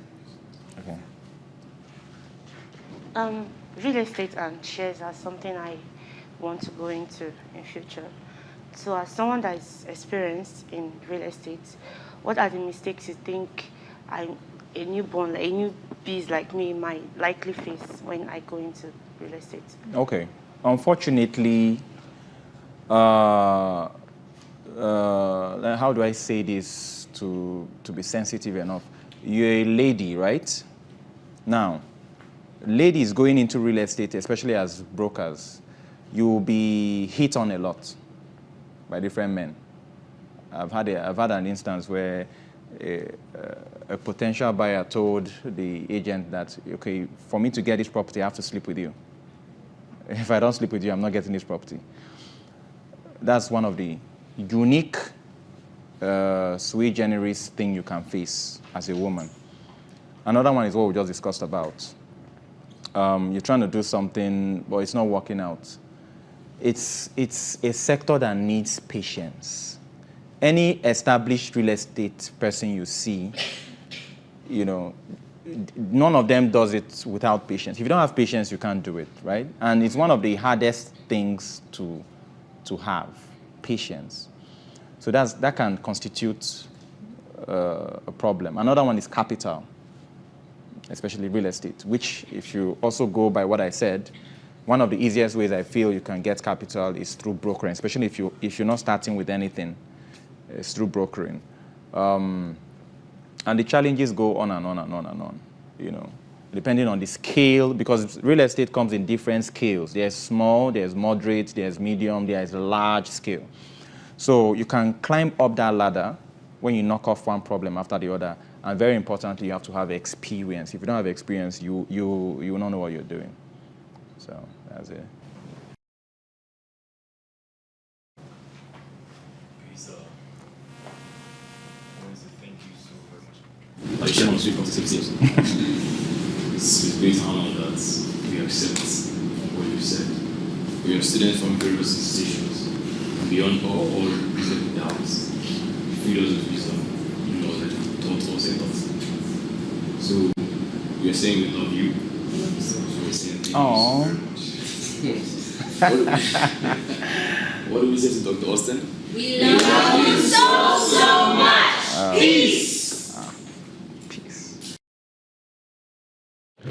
Okay. Real estate and shares are something I want to go into in future. So as someone that is experienced in real estate, what are the mistakes you think a newbies like me might likely face when I go into real estate? Okay. Unfortunately, how do I say this to be sensitive enough? You're a lady, right? Now, ladies going into real estate, especially as brokers, you will be hit on a lot by different men. I've had an instance where a potential buyer told the agent that, okay, for me to get this property, I have to sleep with you. If I don't sleep with you, I'm not getting this property. That's one of the unique sui generis thing you can face as a woman. Another one is what we just discussed about. You're trying to do something, but it's not working out. It's a sector that needs patience. Any established real estate person you see, you know, none of them does it without patience. If you don't have patience, you can't do it, right? And it's one of the hardest things to have, patience. So that can constitute a problem. Another one is capital, especially real estate, which if you also go by what I said, one of the easiest ways I feel you can get capital is through brokering, especially if you're not starting with anything, it's through brokering. And the challenges go on and on and on and on, you know, depending on the scale, because real estate comes in different scales. There's small, there's moderate, there's medium, there's large scale. So you can climb up that ladder when you knock off one problem after the other. And very importantly, you have to have experience. If you don't have experience, you will not know what you're doing. So that's it. Okay, so I want to thank you so very much. I share my sweet concepts. It's great honor that we accept what you said. We are students from various institutions, and beyond all reasonable doubts, fill us with wisdom, knowledge, thought, or thoughts. So we are saying we love you. So we're saying thank you very much. What do we say to Dr. Austin? We love you so much. Peace. Peace.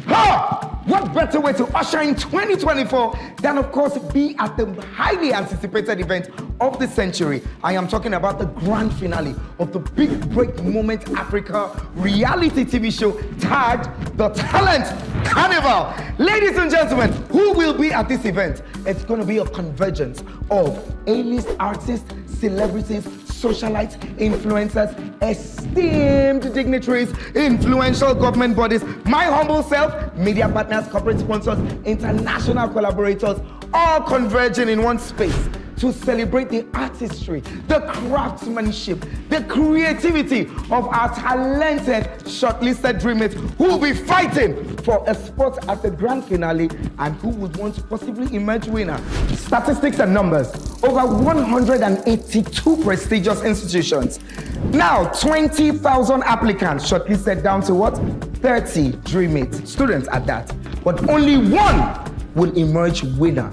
Ha! What better way to usher in 2024 than, of course, be at the highly anticipated event of the century? I am talking about the grand finale of the Big Break Moment Africa reality TV show tagged the Talent Carnival. Ladies and gentlemen, who will be at this event? It's going to be a convergence of A-list artists, celebrities, socialites, influencers, esteemed dignitaries, influential government bodies, my humble self, media partners, corporate sponsors, international collaborators, all converging in one space to celebrate the artistry, the craftsmanship, the creativity of our talented shortlisted dreammates who will be fighting for a spot at the grand finale and who would want to possibly emerge winner. Statistics and numbers. Over 182 prestigious institutions. Now, 20,000 applicants shortlisted down to what? 30 dreammates, students at that. But only one will emerge winner.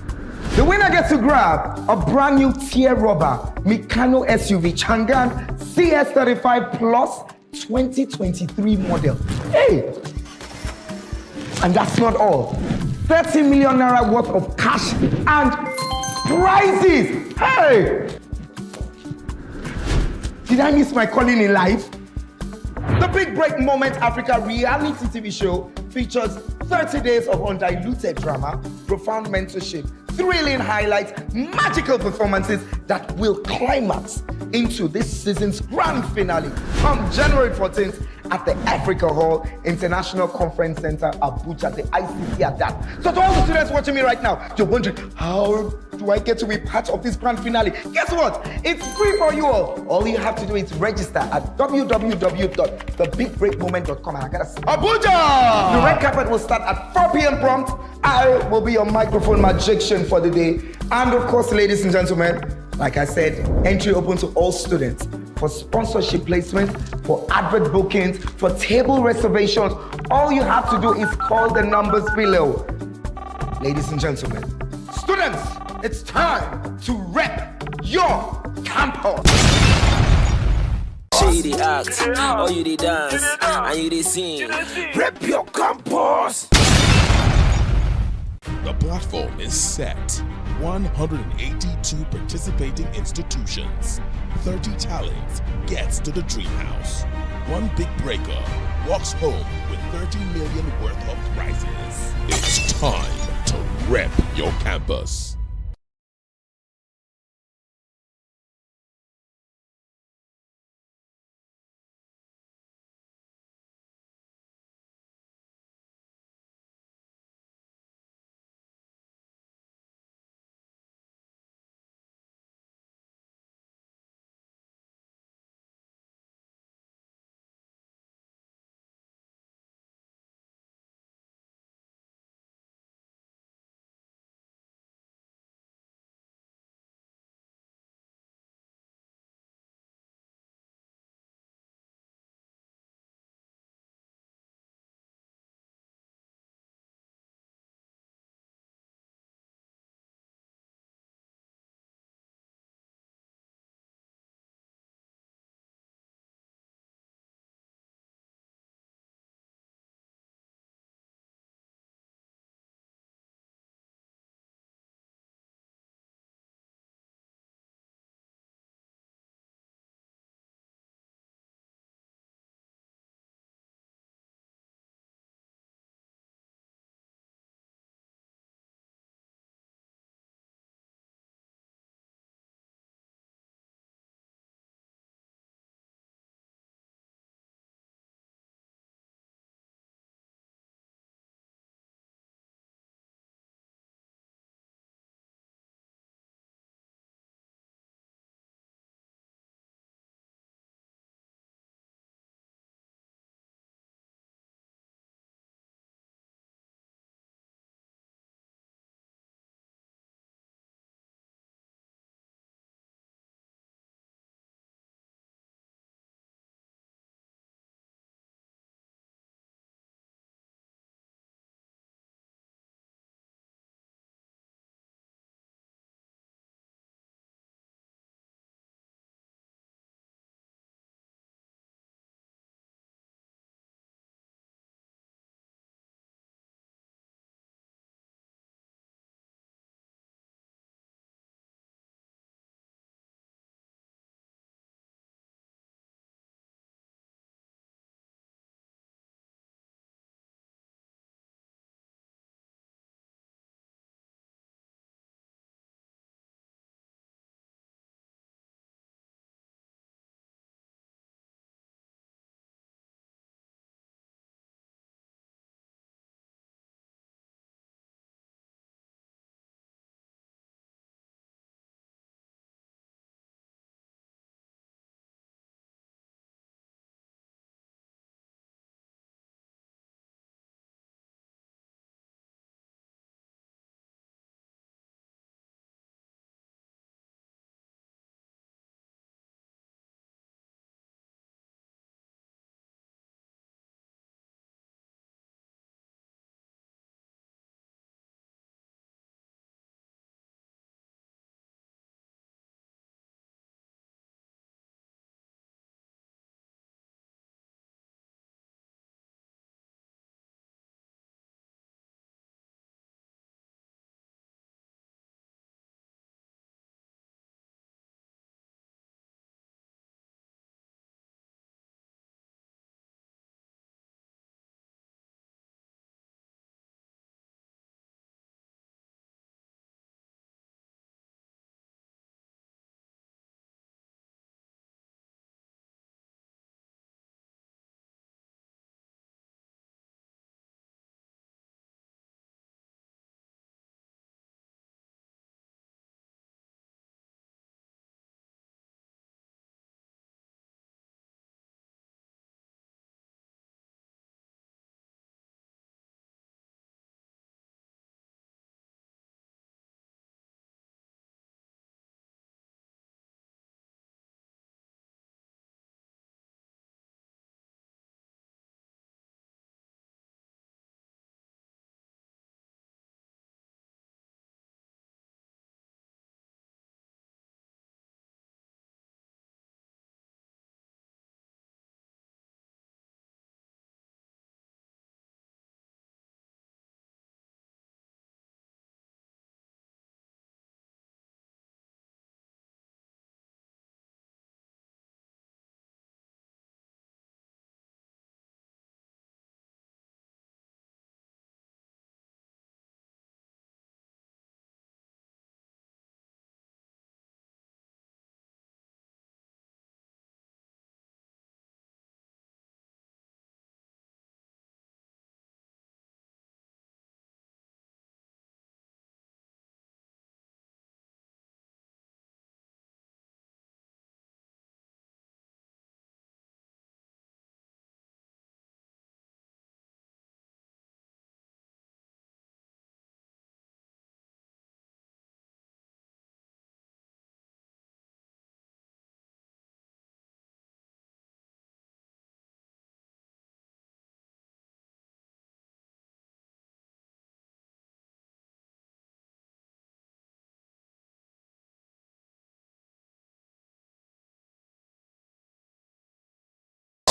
The winner gets to grab a brand new tier rubber Mikano SUV Changan CS35 Plus 2023 model. Hey! And that's not all. 30 million naira worth of cash and prizes. Hey! Did I miss my calling in life? The Big Break Moment Africa reality TV show features 30 days of undiluted drama, profound mentorship, thrilling highlights, magical performances that will climax into this season's grand finale on January 14th at the Africa Hall International Conference Center, Abuja, the ICC at that. So to all the students watching me right now, you're wondering, how do I get to be part of this grand finale? Guess what? It's free for you all. All you have to do is register at www.thebigbreakmoment.com. And I gotta say, Abuja! The red carpet will start at 4 p.m. prompt. I will be your microphone magician for the day. And of course, ladies and gentlemen, like I said, entry open to all students for sponsorship placement, for advert bookings, for table reservations. All you have to do is call the numbers below. Ladies and gentlemen, students, it's time to rep your campus. Shady act, or you dey dance, and you dey sing. Rep your campus. The platform is set. 182 participating institutions. 30 talents gets to the dream house. One big breaker walks home with 30 million worth of prizes. It's time to rep your campus.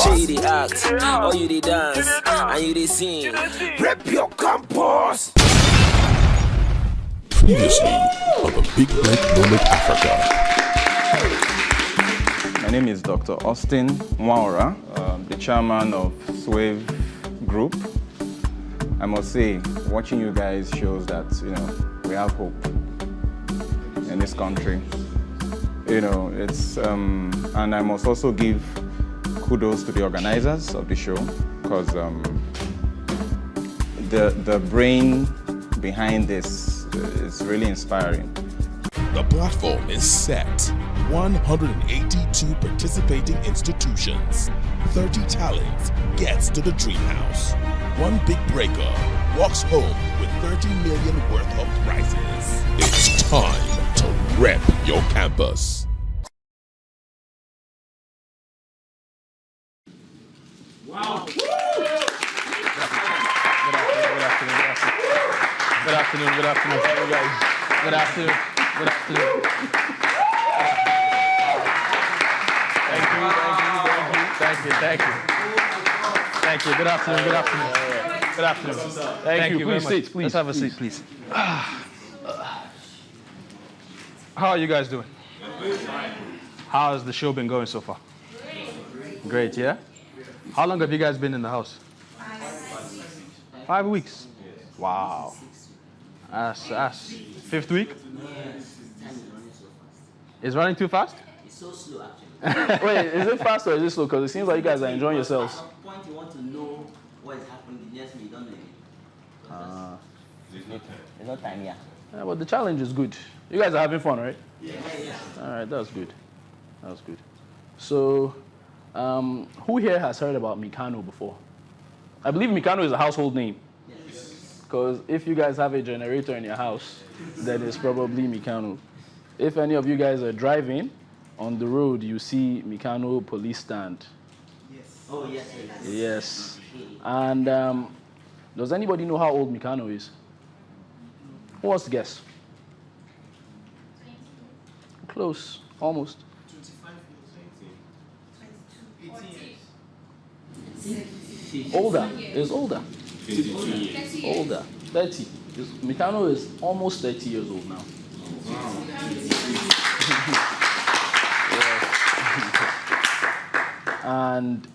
Shady act, or you dey dance, and you dey sing. Rep your campus. Previously on the Big Break Moment Africa. My name is Dr. Austin Mwaura, the chairman of Swave Group. I must say, watching you guys shows that, we have hope in this country. It's, and I must also give kudos to the organizers of the show, because the brain behind this is really inspiring. The platform is set. 182 participating institutions. 30 talents gets to the dream house. One big breaker walks home with 30 million worth of prizes. It's time to rep your campus. Wow. Good afternoon, guys. Good afternoon. Thank you. Good afternoon. Thank you. Please sit, please. Let's have a seat, please. How are you guys doing? How has the show been going so far? Great, yeah? How long have you guys been in the house? 5 weeks. Wow. That's fifth week? Is running too fast? It's so slow, actually. Wait, is it fast or is it slow? Because it seems like you guys are enjoying yourselves. At some point, you want to know what is happening. The next minute, you don't know it. There's no time, yeah. Yeah, but the challenge is good. You guys are having fun, right? Yeah. All right, that's good. So, who here has heard about Meccano before? I believe Meccano is a household name. Because if you guys have a generator in your house, then it's probably Meccano. If any of you guys are driving on the road, you see Meccano police stand. Yes. Oh, yes. Yes. And does anybody know how old Meccano is? Who wants to guess? Close, almost. 25 Older. It's older. 30. Older. 30. Meccano is almost 30 years old now. And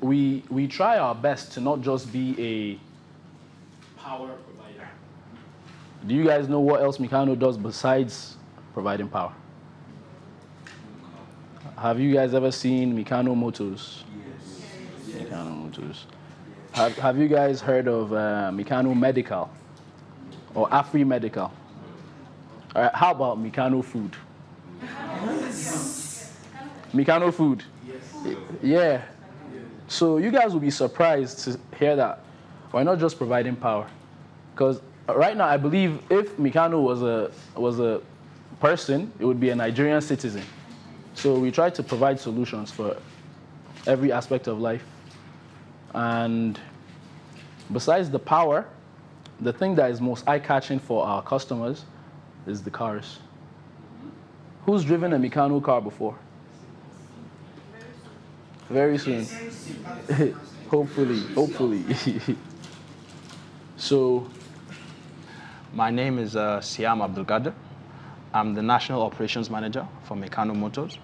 we try our best to not just be a power provider. Do you guys know what else Meccano does besides providing power? Have you guys ever seen Meccano Motors? Yes. Meccano Motors. Have you guys heard of Meccano Medical or Afri Medical? All right, how about Meccano Food? Meccano Food. Yeah. So you guys will be surprised to hear that we're not just providing power. Because right now, I believe if Meccano was a person, it would be a Nigerian citizen. So we try to provide solutions for every aspect of life. And besides the power, the thing that is most eye-catching for our customers is the cars. Who's driven a Meccano car before? Very soon. Hopefully. So, my name is Siam Abdulkader. I'm the National Operations Manager for Meccano Motors.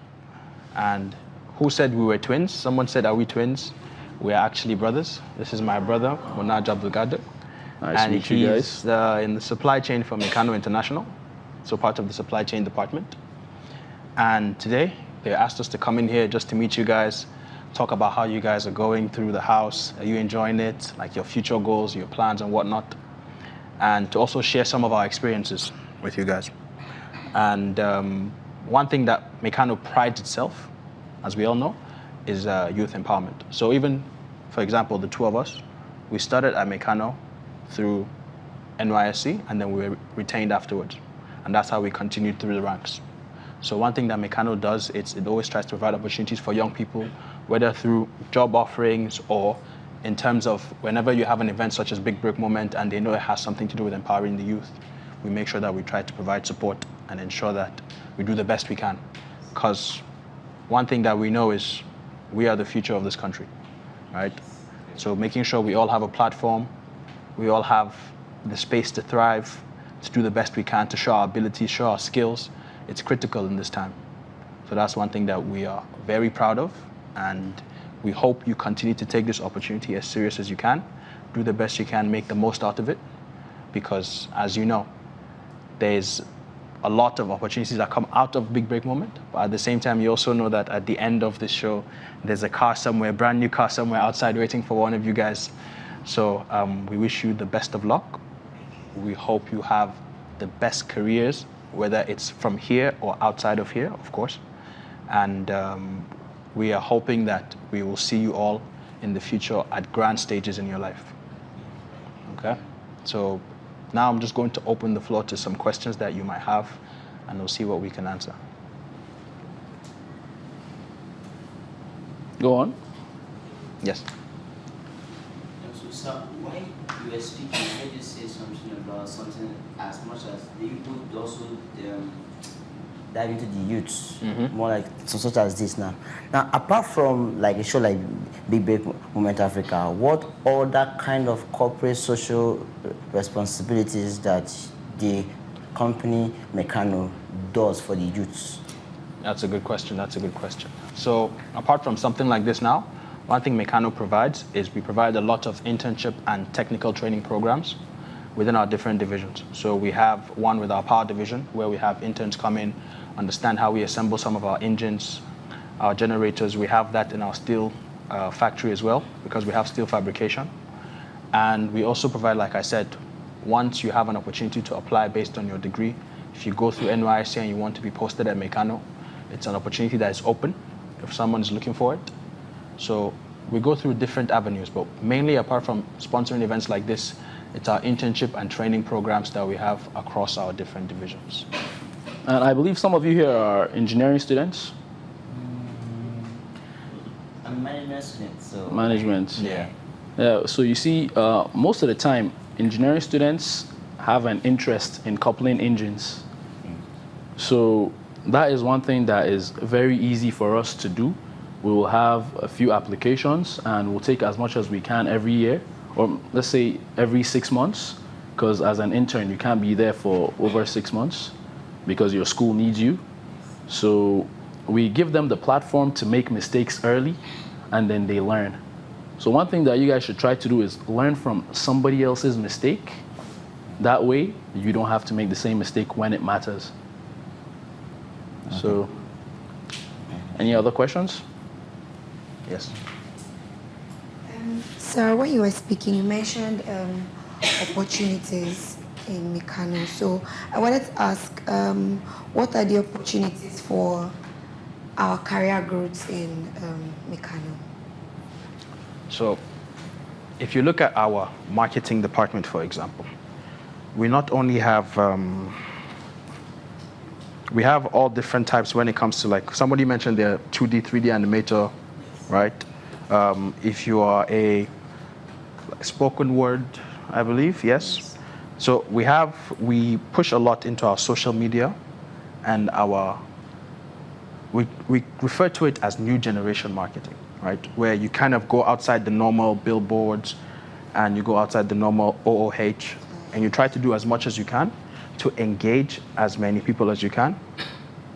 And who said we were twins? Someone said, are we twins? We are actually brothers. This is my brother, Monaj Abdulkader. Nice and to meet you guys. he's in the supply chain for Meccano International, so part of the supply chain department. And today, they asked us to come in here just to meet you guys, talk about how you guys are going through the house. Are you enjoying it? Like your future goals, your plans and whatnot. And to also share some of our experiences with you guys. And one thing that Meccano prides itself, as we all know, is youth empowerment. So even, for example, the two of us, we started at Meccano through NYSC, and then we were retained afterwards. And that's how we continued through the ranks. So one thing that Meccano does, it always tries to provide opportunities for young people, whether through job offerings or in terms of whenever you have an event such as Big Break Moment and they know it has something to do with empowering the youth, we make sure that we try to provide support and ensure that we do the best we can. Because one thing that we know is we are the future of this country, right? So making sure we all have a platform, we all have the space to thrive, to do the best we can, to show our abilities, show our skills, it's critical in this time. So that's one thing that we are very proud of, and we hope you continue to take this opportunity as serious as you can, do the best you can, make the most out of it, because as you know, there's a lot of opportunities that come out of Big Break Moment, but at the same time, you also know that at the end of this show, there's a car somewhere, brand new car somewhere outside waiting for one of you guys. So we wish you the best of luck. We hope you have the best careers, whether it's from here or outside of here, of course. And we are hoping that we will see you all in the future at grand stages in your life. Okay? So now I'm just going to open the floor to some questions that you might have, and we'll see what we can answer. Go on. Yes. So, sir, when you were speaking, I heard you say something about something as much as the people also dive into the youths, more like such as this now. Now, apart from like a show like Big Break Moment Africa, what other kind of corporate social responsibilities that the company Meccano does for the youths? That's a good question. That's a good question. So apart from something like this now, one thing Meccano provides is we provide a lot of internship and technical training programs within our different divisions. So we have one with our power division where we have interns come in, understand how we assemble some of our engines, our generators. We have that in our steel factory as well, because we have steel fabrication. And we also provide, like I said, once you have an opportunity to apply based on your degree, if you go through NYSC and you want to be posted at Meccano, it's an opportunity that is open if someone is looking for it. So we go through different avenues, but mainly apart from sponsoring events like this, it's our internship and training programs that we have across our different divisions. And I believe some of you here are engineering students. I'm a management student, so... Management. Yeah. Yeah. So you see, most of the time, engineering students have an interest in coupling engines. So that is one thing that is very easy for us to do. We will have a few applications and we'll take as much as we can every year, or let's say every 6 months, because as an intern, you can't be there for over 6 months because your school needs you. So we give them the platform to make mistakes early, and then they learn. So one thing that you guys should try to do is learn from somebody else's mistake. That way, you don't have to make the same mistake when it matters. Okay. So, any other questions? Yes. Sir, when you were speaking, you mentioned opportunities in Meccano. So I wanted to ask, what are the opportunities for our career growth in Meccano? So if you look at our marketing department, for example, we not only have, we have all different types when it comes to, like, somebody mentioned the 2D, 3D animator, right? If you are a spoken word, I believe, yes. So we push a lot into our social media and we refer to it as new generation marketing, right? Where you kind of go outside the normal billboards and you go outside the normal OOH and you try to do as much as you can to engage as many people as you can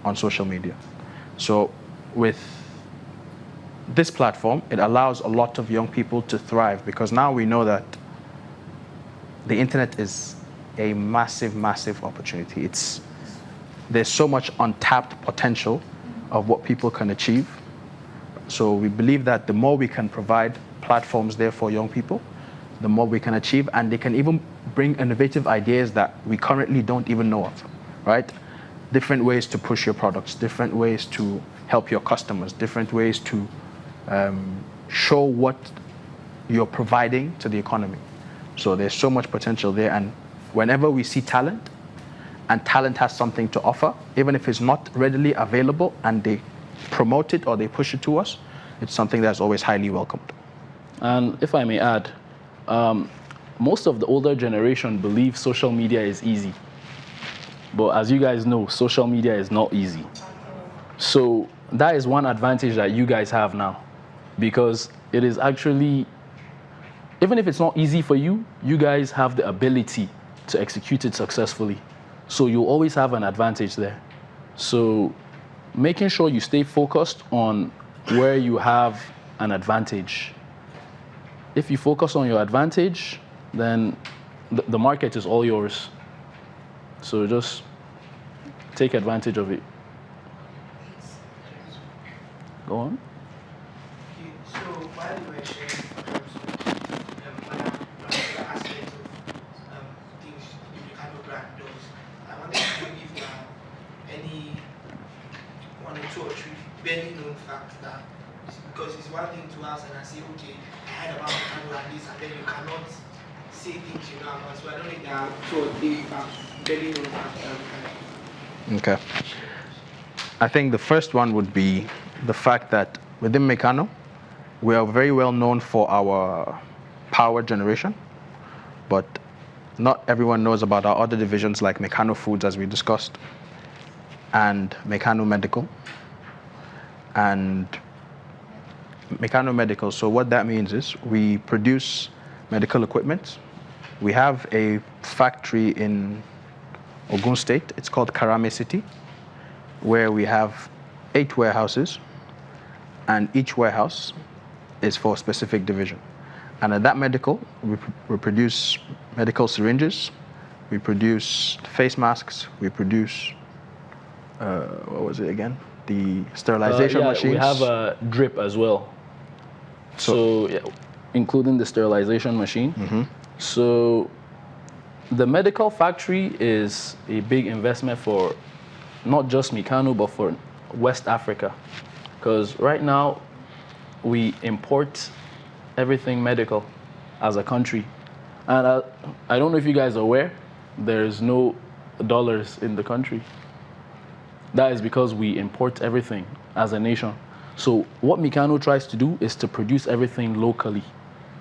on social media. So with this platform, it allows a lot of young people to thrive, because now we know that the internet is a massive, massive opportunity. There's so much untapped potential of what people can achieve. So we believe that the more we can provide platforms there for young people, the more we can achieve, and they can even bring innovative ideas that we currently don't even know of, right? Different ways to push your products, different ways to help your customers, different ways to show what you're providing to the economy. So there's so much potential there, and whenever we see talent, and talent has something to offer, even if it's not readily available and they promote it or they push it to us, it's something that's always highly welcomed. And if I may add, most of the older generation believe social media is easy. But as you guys know, social media is not easy. So that is one advantage that you guys have now. because it is actually, even if it's not easy for you, you guys have the ability to execute it successfully. So you'll always have an advantage there. So making sure you stay focused on where you have an advantage. If you focus on your advantage, then the market is all yours. So just take advantage of it. Go on. So while you were sharing aspect of things the Mikano brand does, I wanted to know if there are any one or two or three barely known facts that, because it's one thing to ask and I say, okay, I heard about Mikano and this, and then you cannot say things you know about. So I don't think there are two or three facts, barely known facts that we can. Okay. I think the first one would be the fact that within Meccano, we are very well known for our power generation, but not everyone knows about our other divisions like Meccano Foods, as we discussed, and Meccano Medical. And Meccano Medical, so what that means is we produce medical equipment. We have a factory in Ogun State, it's called Karame City, where we have 8 warehouses, and each warehouse is for a specific division. And at that medical, we produce medical syringes, we produce face masks, we produce, what was it again? The sterilization machines. We have a drip as well. So yeah, including the sterilization machine. Mm-hmm. So the medical factory is a big investment for not just Meccano, but for West Africa. Because right now, we import everything medical as a country. And I don't know if you guys are aware, there's no dollars in the country. That is because we import everything as a nation. So what Meccano tries to do is to produce everything locally.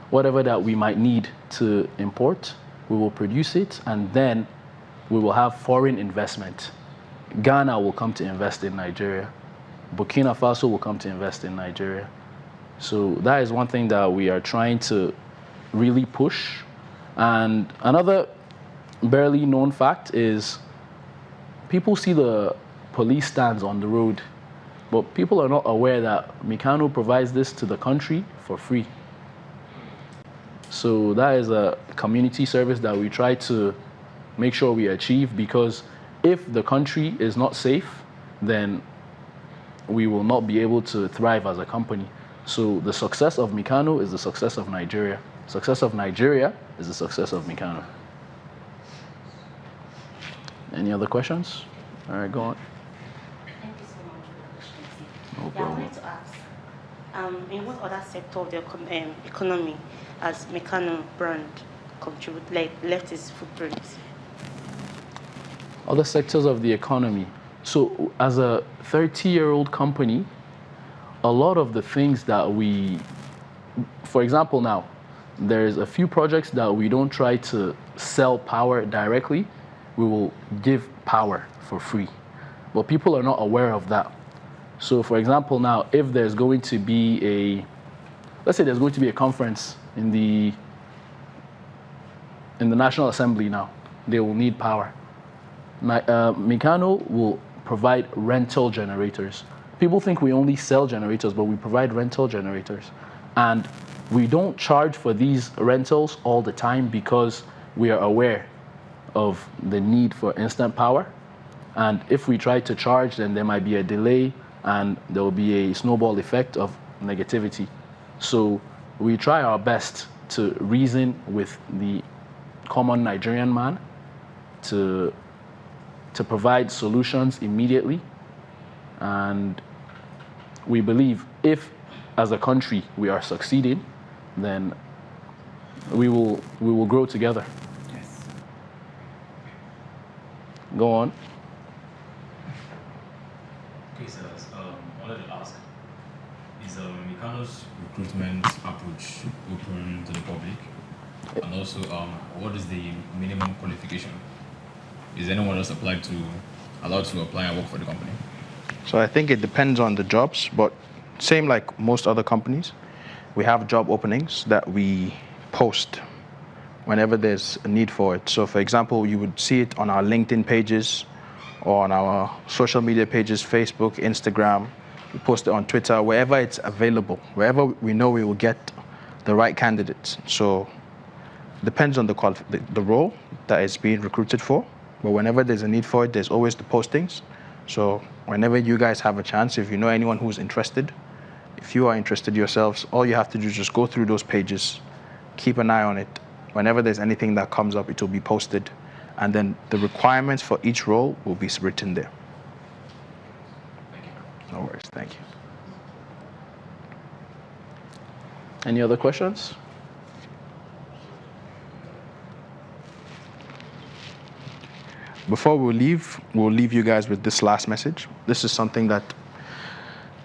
Whatever that we might need to import, we will produce it, and then we will have foreign investment. Ghana will come to invest in Nigeria. Burkina Faso will come to invest in Nigeria. So that is one thing that we are trying to really push. And another barely known fact is people see the police stands on the road, but people are not aware that Meccano provides this to the country for free. So that is a community service that we try to make sure we achieve, because if the country is not safe, then we will not be able to thrive as a company. So the success of Meccano is the success of Nigeria. Success of Nigeria is the success of Meccano. Any other questions? All right, go on. Thank you so much for the opportunity. No I problem. wanted to ask, in what other sector of the economy has Meccano brand left its footprint? Other sectors of the economy. So as a 30-year-old company, a lot of the things that we, for example now, there's a few projects that we don't try to sell power directly. We will give power for free. But people are not aware of that. So for example now, if there's going to be let's say there's going to be a conference in the National Assembly now, they will need power. Meccano will provide rental generators. People think we only sell generators, but we provide rental generators. And we don't charge for these rentals all the time because we are aware of the need for instant power. And if we try to charge, then there might be a delay and there will be a snowball effect of negativity. So we try our best to reason with the common Nigerian man to provide solutions immediately. And we believe if, as a country, we are succeeding, then we will grow together. Yes. Go on. Okay, so I wanted to ask, is Meccano's recruitment approach open to the public? And also, what is the minimum qualification? Is anyone else allowed to apply and work for the company? So I think it depends on the jobs, but same like most other companies, we have job openings that we post whenever there's a need for it. So for example, you would see it on our LinkedIn pages or on our social media pages, Facebook, Instagram. We post it on Twitter, wherever it's available, wherever we know we will get the right candidates. So depends on the role that is being recruited for. But whenever there's a need for it, there's always the postings. So whenever you guys have a chance, if you know anyone who's interested, if you are interested yourselves, all you have to do is just go through those pages, keep an eye on it. Whenever there's anything that comes up, it will be posted. And then the requirements for each role will be written there. No worries, thank you. Any other questions? Before we'll leave you guys with this last message. This is something that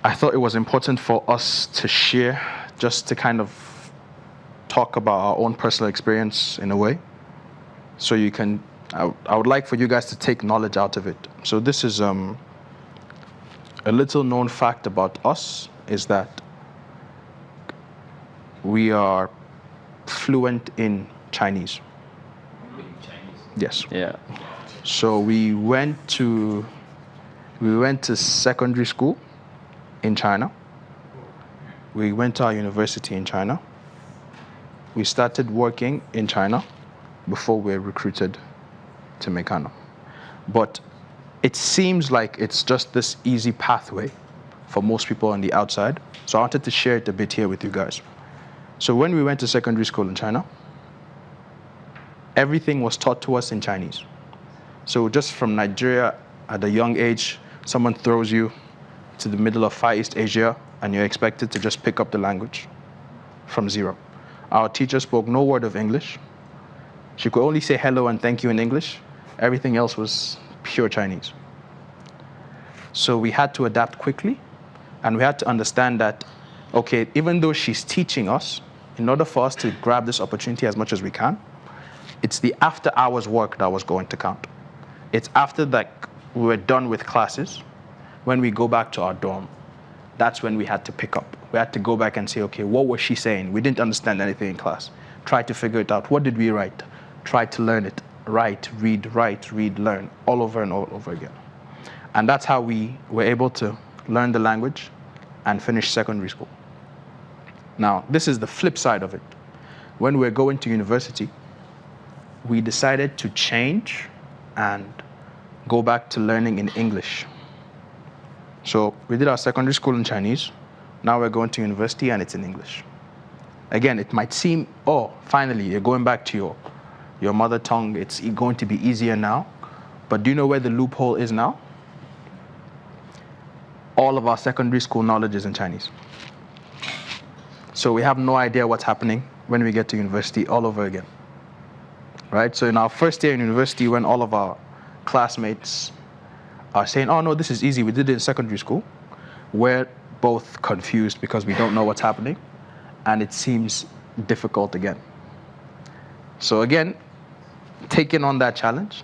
I thought it was important for us to share, just to kind of talk about our own personal experience in a way. So you can, I would like for you guys to take knowledge out of it. So this is a little known fact about us is that we are fluent in Chinese. Yes. Yeah. So we went to secondary school in China. We went to our university in China. We started working in China before we were recruited to Meccano. But it seems like it's just this easy pathway for most people on the outside. So I wanted to share it a bit here with you guys. So when we went to secondary school in China, everything was taught to us in Chinese. So just from Nigeria, at a young age, someone throws you to the middle of Far East Asia and you're expected to just pick up the language from zero. Our teacher spoke no word of English. She could only say hello and thank you in English. Everything else was pure Chinese. So we had to adapt quickly, and we had to understand that, okay, even though she's teaching us, in order for us to grab this opportunity as much as we can, it's the after hours work that was going to count. It's after that we were done with classes, when we go back to our dorm, that's when we had to pick up. We had to go back and say, okay, what was she saying? We didn't understand anything in class. Try to figure it out. What did we write? Try to learn it. Write, read, learn, all over and all over again. And that's how we were able to learn the language and finish secondary school. Now, this is the flip side of it. When we're going to university, we decided to change and go back to learning in English. So we did our secondary school in Chinese. Now we're going to university and it's in English. Again, it might seem, oh, finally, you're going back to your mother tongue. It's going to be easier now. But do you know where the loophole is now? All of our secondary school knowledge is in Chinese. So we have no idea what's happening when we get to university all over again. Right? So in our first year in university, when all of our classmates are saying, oh no, this is easy, we did it in secondary school, we're both confused because we don't know what's happening, and it seems difficult again. So again, taking on that challenge,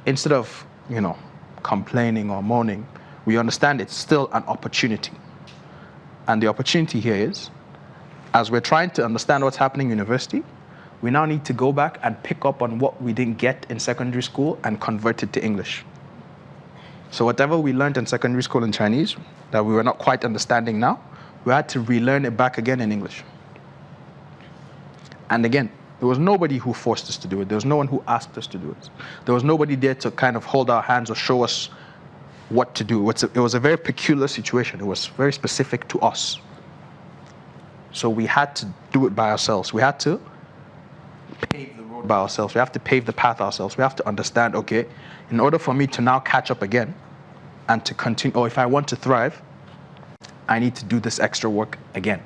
instead of, complaining or moaning, we understand it's still an opportunity. And the opportunity here is, as we're trying to understand what's happening in university, we now need to go back and pick up on what we didn't get in secondary school and convert it to English. So whatever we learned in secondary school in Chinese that we were not quite understanding now, we had to relearn it back again in English. And again, there was nobody who forced us to do it. There was no one who asked us to do it. There was nobody there to kind of hold our hands or show us what to do. It was a very peculiar situation. It was very specific to us. So we had to do it by ourselves. We had to pave the road by ourselves. We have to pave the path ourselves. We have to understand, okay, in order for me to now catch up again and to continue, or if I want to thrive, I need to do this extra work again.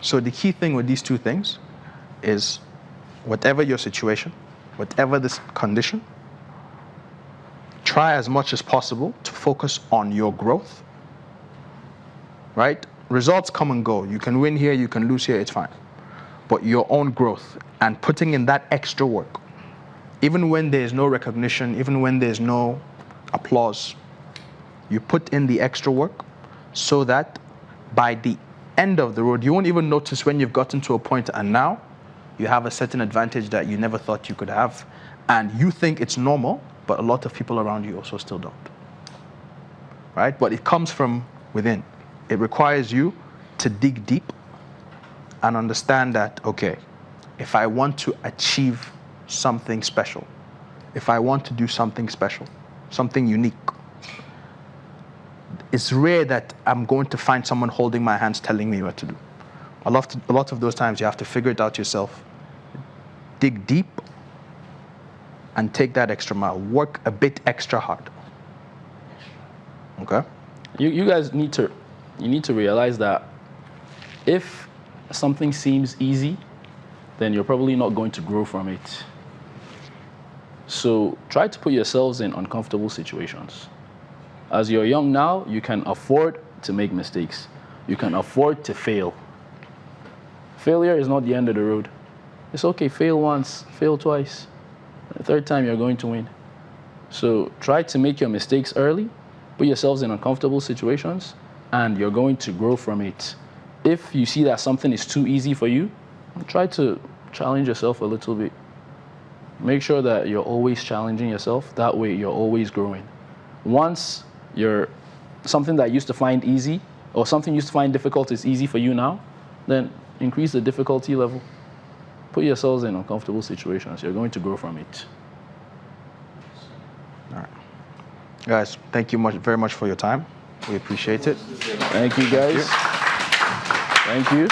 So the key thing with these two things is, whatever your situation, whatever this condition, try as much as possible to focus on your growth, right? Results come and go. You can win here, you can lose here, it's fine. But your own growth and putting in that extra work, even when there's no recognition, even when there's no applause, you put in the extra work so that by the end of the road, you won't even notice when you've gotten to a point and now you have a certain advantage that you never thought you could have. And you think it's normal, but a lot of people around you also still don't. Right? But it comes from within. It requires you to dig deep and understand that, okay, if I want to achieve something special, if I want to do something special, something unique, it's rare that I'm going to find someone holding my hands telling me what to do. A lot of those times you have to figure it out yourself, dig deep, and take that extra mile. Work a bit extra hard. Okay? You guys need to realize that if something seems easy, then you're probably not going to grow from it. So try to put yourselves in uncomfortable situations. As you're young now, you can afford to make mistakes. You can afford to fail. Failure is not the end of the road. It's okay, fail once, fail twice. The third time you're going to win. So try to make your mistakes early, put yourselves in uncomfortable situations, and you're going to grow from it. If you see that something is too easy for you, try to challenge yourself a little bit. Make sure that you're always challenging yourself. That way you're always growing. Once something that you used to find easy, or something you used to find difficult is easy for you now, then increase the difficulty level. Put yourselves in uncomfortable situations. You're going to grow from it. All right. Guys, thank you very much for your time. We appreciate it. Thank you, guys. Thank you.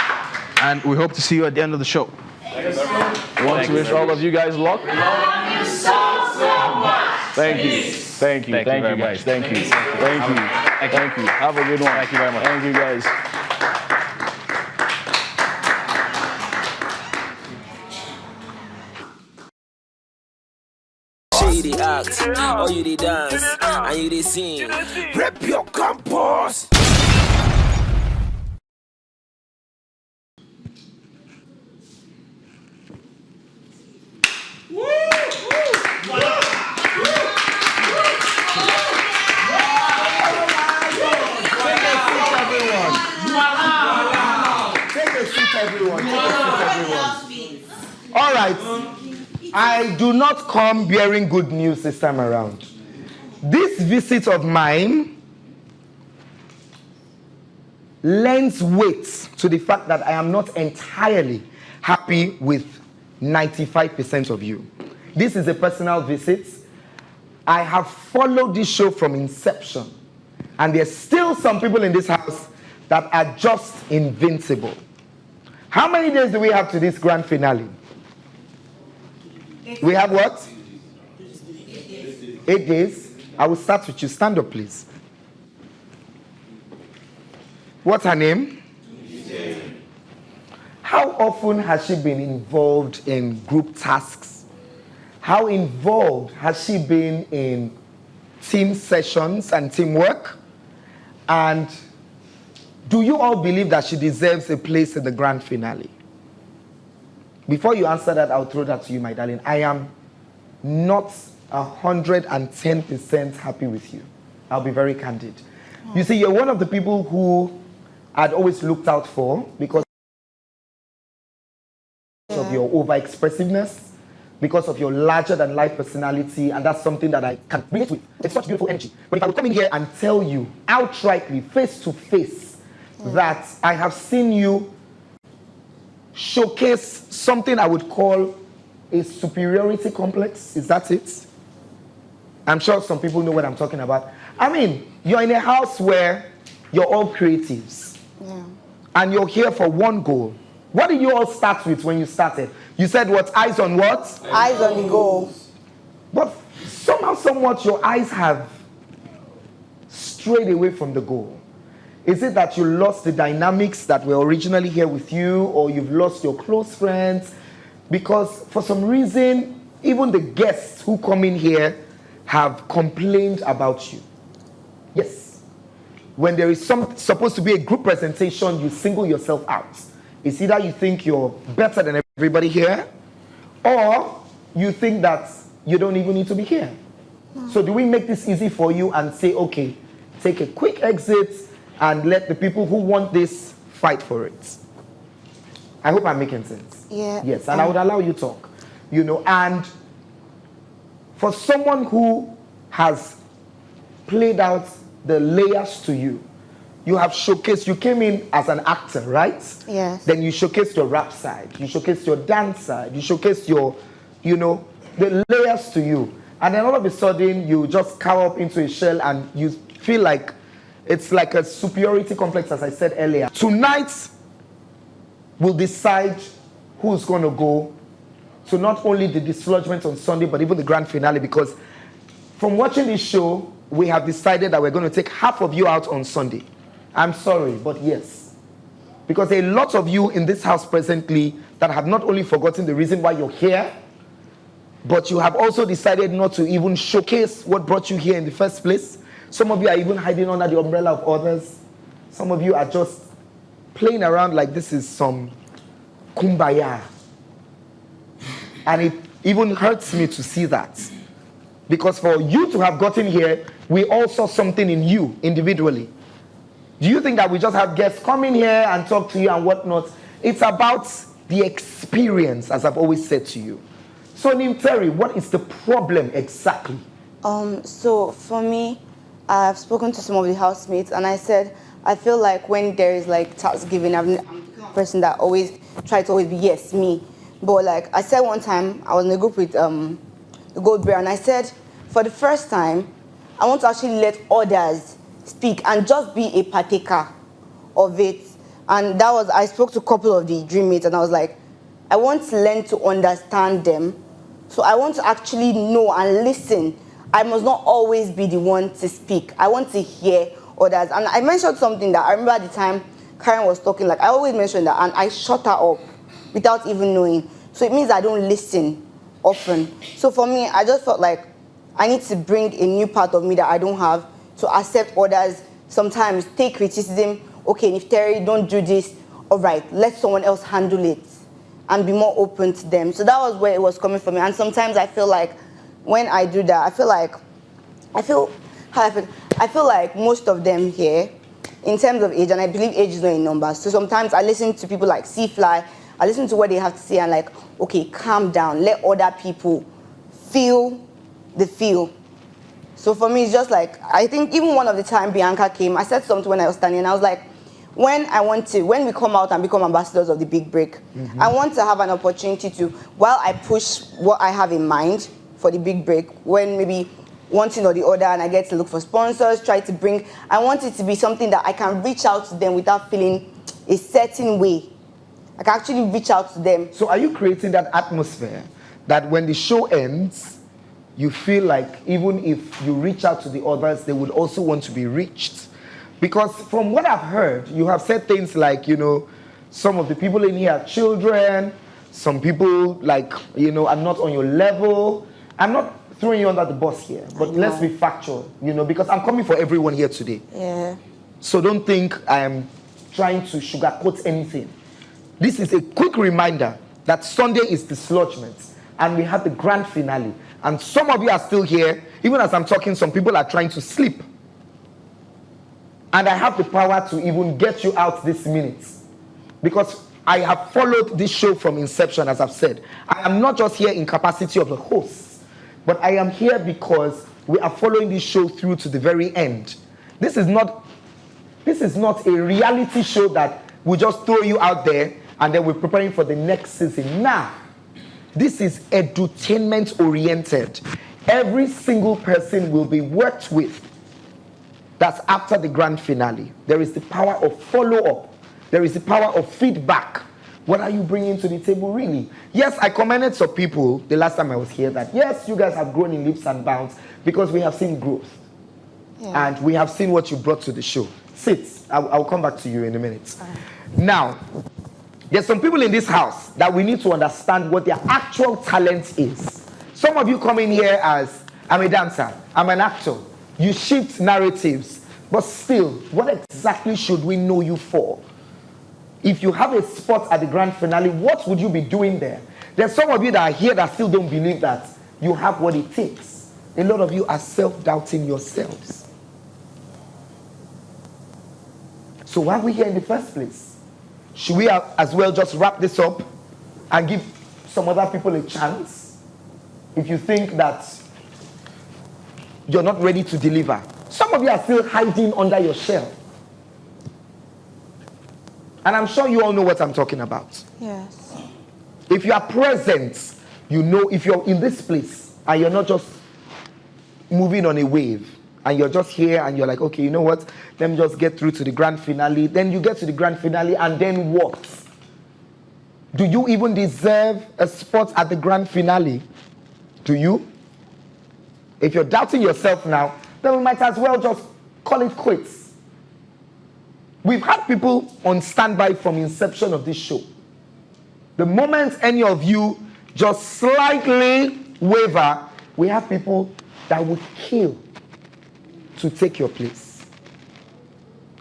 And we hope to see you at the end of the show. I want to wish all of you guys luck. We love you so much. Thank you. Thank you. Thank you, guys. Thank you. Thank you. Thank you. Have a good one. Thank you very much. Thank you, guys. Shady act, or you dey dance, and you dey sing. Rep your campus. All right. I do not come bearing good news this time around. This visit of mine lends weight to the fact that I am not entirely happy with 95% of you. This is a personal visit. I have followed this show from inception, and there's still some people in this house that are just invincible. How many days do we have to this grand finale? We have what? 8 days. I will start with you. Stand up, please. What's her name? How often has she been involved in group tasks? How involved has she been in team sessions and teamwork? And do you all believe that she deserves a place in the grand finale? Before you answer that, I'll throw that to you, my darling. I am not 110% happy with you. I'll be very candid. You see, you're one of the people who I'd always looked out for because of your over-expressiveness, because of your larger-than-life personality, and that's something that I can relate with. It's such beautiful energy. But if I would come in here and tell you outrightly, face-to-face, that I have seen you showcase something I would call a superiority complex. Is that it? I'm sure some people know what I'm talking about. I mean, you're in a house where you're all creatives. Yeah. And you're here for one goal. What did you all start with when you started? You said what? Eyes on what? Eyes on the goal. But somehow, somewhat, your eyes have strayed away from the goal. Is it that you lost the dynamics that were originally here with you, or you've lost your close friends? Because for some reason, even the guests who come in here have complained about you. Yes. When there is supposed to be a group presentation, you single yourself out. It's either you think you're better than everybody here, or you think that you don't even need to be here. So do we make this easy for you and say, okay, take a quick exit and let the people who want this fight for it. I hope I'm making sense. Yeah. Yes, and I would allow you talk. You know, and for someone who has played out the layers to you, you have showcased, you came in as an actor, right? Yes. Then you showcased your rap side, you showcased your dance side, you showcased your, you know, the layers to you. And then all of a sudden, you just cower up into a shell and you feel like it's like a superiority complex, as I said earlier. Tonight, we'll decide who's going to go to not only the dislodgement on Sunday, but even the grand finale, because from watching this show, we have decided that we're going to take half of you out on Sunday. I'm sorry, but yes. Because a lot of you in this house presently that have not only forgotten the reason why you're here, but you have also decided not to even showcase what brought you here in the first place. Some of you are even hiding under the umbrella of others. Some of you are just playing around like this is some kumbaya. And it even hurts me to see that. Because for you to have gotten here, we all saw something in you individually. Do you think that we just have guests come in here and talk to you and whatnot? It's about the experience, as I've always said to you. So, Terry, what is the problem exactly? So for me, I've spoken to some of the housemates and I said, I feel like when there is like task giving, I'm the kind of person that always try to always be yes, me. But like I said one time, I was in a group with the Gold Bear and I said, for the first time, I want to actually let others speak and just be a partaker of it. And that was, I spoke to a couple of the dream mates and I was like, I want to learn to understand them. So I want to actually know and listen. I must not always be the one to speak. I want to hear others. And I mentioned something that I remember at the time Karen was talking, like I always mention that, and I shut her up without even knowing. So it means I don't listen often. So for me, I just felt like I need to bring a new part of me that I don't have, to accept others, sometimes take criticism. Okay, if Terry, don't do this, all right, let someone else handle it and be more open to them. So that was where it was coming from me. And sometimes I feel like when I do that, I feel like most of them here, in terms of age, and I believe age is not in numbers. So sometimes I listen to people like C-Fly, I listen to what they have to say and like, okay, calm down, let other people feel the feel. So for me, it's just like, I think even one of the time Bianca came, I said something when I was standing, and I was like, when we come out and become ambassadors of the Big Break, I want to have an opportunity to, while I push what I have in mind for the Big Break, when maybe one thing or the other, and I get to look for sponsors, I want it to be something that I can reach out to them without feeling a certain way. I can actually reach out to them. So are you creating that atmosphere that when the show ends, you feel like even if you reach out to the others, they would also want to be reached? Because from what I've heard, you have said things like, you know, some of the people in here are children, some people like, you know, are not on your level. I'm not throwing you under the bus here, but let's be factual, you know, because I'm coming for everyone here today. Yeah. So don't think I am trying to sugarcoat anything. This is a quick reminder that Sunday is dislodgement and we have the grand finale. And some of you are still here. Even as I'm talking, some people are trying to sleep. And I have the power to even get you out this minute. Because I have followed this show from inception, as I've said. I am not just here in capacity of a host, but I am here because we are following this show through to the very end. This is not a reality show that we just throw you out there and then we're preparing for the next season. Nah. This is edutainment oriented. Every single person will be worked with. That's after the grand finale. There is the power of follow-up. There is the power of feedback. What are you bringing to the table, really? Yes, I commented some people the last time I was here that, yes, you guys have grown in leaps and bounds because we have seen growth. Yeah. And we have seen what you brought to the show. Sit. I'll come back to you in a minute. Now, there's some people in this house that we need to understand what their actual talent is. Some of you come in here as, I'm a dancer, I'm an actor. You shift narratives, but still, what exactly should we know you for? If you have a spot at the grand finale, what would you be doing there? There's some of you that are here that still don't believe that you have what it takes. A lot of you are self-doubting yourselves. So why are we here in the first place? Should we as well just wrap this up and give some other people a chance? If you think that you're not ready to deliver. Some of you are still hiding under your shell. And I'm sure you all know what I'm talking about. Yes. If you are present, you know if you're in this place and you're not just moving on a wave and you're just here and you're like, okay, you know what? Let me just get through to the grand finale. Then you get to the grand finale and then what? Do you even deserve a spot at the grand finale? Do you? If you're doubting yourself now, then we might as well just call it quits. We've had people on standby from inception of this show. The moment any of you just slightly waver, we have people that would kill to take your place.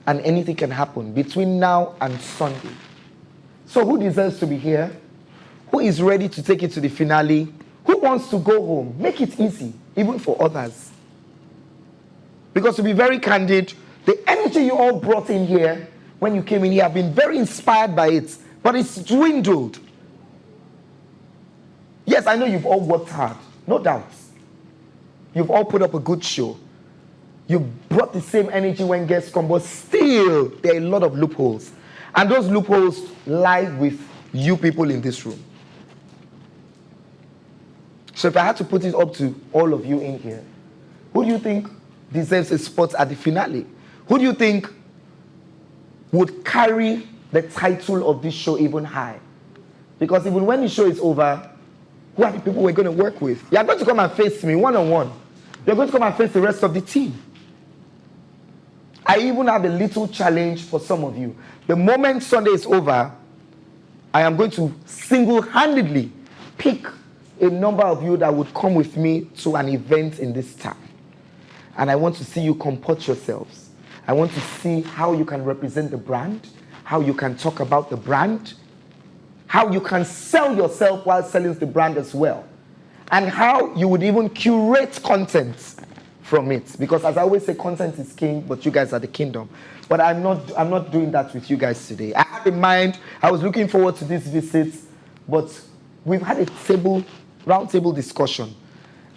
And anything can happen between now and Sunday. So who deserves to be here? Who is ready to take it to the finale? Who wants to go home? Make it easy, even for others. Because to be very candid, the energy you all brought in here, when you came in here, I've been very inspired by it, but it's dwindled. Yes, I know you've all worked hard, no doubt. You've all put up a good show. You brought the same energy when guests come, but still, there are a lot of loopholes. And those loopholes lie with you people in this room. So if I had to put it up to all of you in here, who do you think deserves a spot at the finale? Who do you think would carry the title of this show even high? Because even when the show is over, who are the people we're going to work with? You're going to come and face me one-on-one. You're going to come and face the rest of the team. I even have a little challenge for some of you. The moment Sunday is over, I am going to single-handedly pick a number of you that would come with me to an event in this town. And I want to see you comport yourselves. I want to see how you can represent the brand, how you can talk about the brand, how you can sell yourself while selling the brand as well, and how you would even curate content from it. Because as I always say, content is king, but you guys are the kingdom. But I'm not doing that with you guys today. I had in mind, I was looking forward to this visit, but we've had a round table discussion,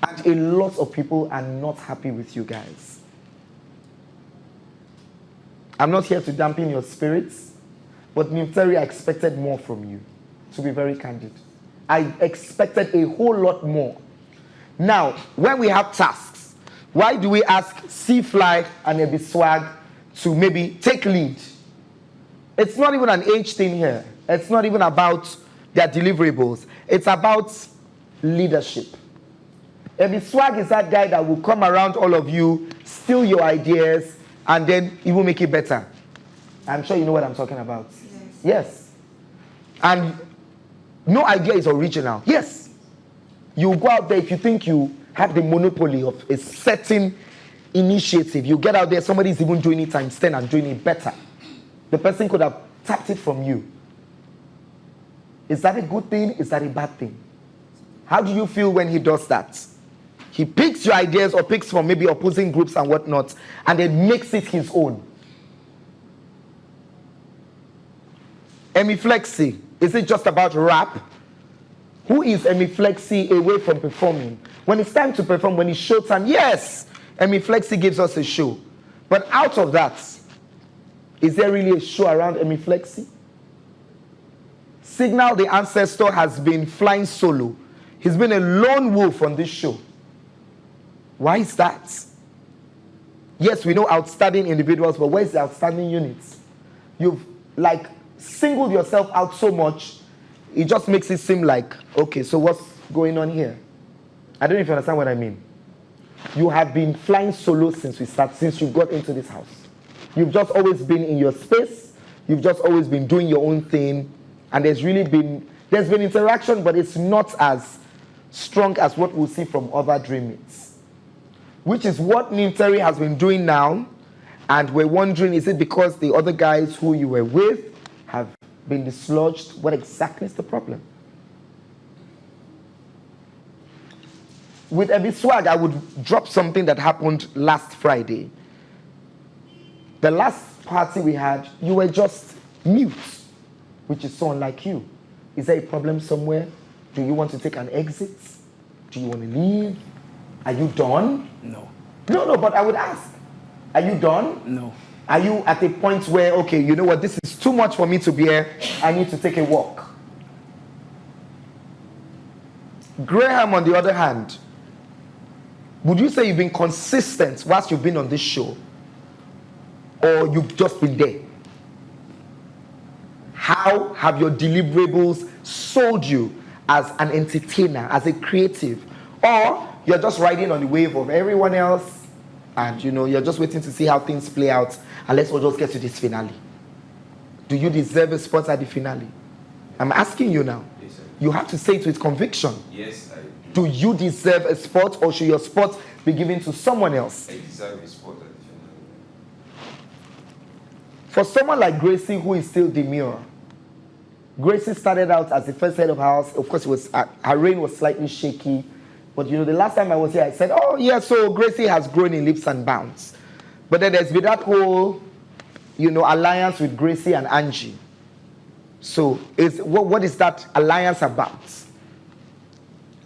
and a lot of people are not happy with you guys. I'm not here to dampen your spirits, but Mimteri, I expected more from you, to be very candid. I expected a whole lot more. Now, when we have tasks, why do we ask C-Fly and Ebi Swag to maybe take lead? It's not even an age thing here. It's not even about their deliverables. It's about leadership. Ebi Swag is that guy that will come around all of you, steal your ideas, and then he will make it better. I'm sure you know what I'm talking about. Yes. And no idea is original. Yes. You go out there, if you think you have the monopoly of a certain initiative, you get out there, somebody's even doing it times 10 and doing it better. The person could have tapped it from you. Is that a good thing? Is that a bad thing? How do you feel when he does that? He picks your ideas or picks from maybe opposing groups and whatnot, and then makes it his own. Emi Flexi, is it just about rap? Who is Emi Flexi away from performing? When it's time to perform, when it's showtime, yes, Emi Flexi gives us a show. But out of that, is there really a show around Emi Flexi? Signal the Ancestor has been flying solo. He's been a lone wolf on this show. Why is that? Yes, we know outstanding individuals, but where's the outstanding units? You've singled yourself out so much, it just makes it seem like, okay, so what's going on here? I don't know if you understand what I mean. You have been flying solo since you got into this house. You've just always been in your space. You've just always been doing your own thing. And there's been interaction, but it's not as strong as what we'll see from other dream mates. Which is what Mimteri has been doing now. And we're wondering, is it because the other guys who you were with have been dislodged? What exactly is the problem? With Ebi Swag, I would drop something that happened last Friday. The last party we had, you were just mute, which is so unlike you. Is there a problem somewhere? Do you want to take an exit? Do you want to leave? Are you done? No. No, but I would ask. Are you done? No. Are you at a point where, okay, you know what, this is too much for me to bear, I need to take a walk? Graham, on the other hand, would you say you've been consistent whilst you've been on this show? Or you've just been there? How have your deliverables sold you as an entertainer, as a creative? Or you're just riding on the wave of everyone else and you're just waiting to see how things play out and let's all just get to this finale. Do you deserve a spot at the finale? I'm asking you now. Yes, sir. You have to say it with conviction. Yes, I do. Do you deserve a spot or should your spot be given to someone else? I deserve a spot at the finale. For someone like Gracie, who is still demure, Gracie started out as the first head of house. Of course, her reign was slightly shaky. But the last time I was here, I said, oh yeah, so Gracie has grown in leaps and bounds. But then there's been that whole, alliance with Gracie and Angie. So what is that alliance about?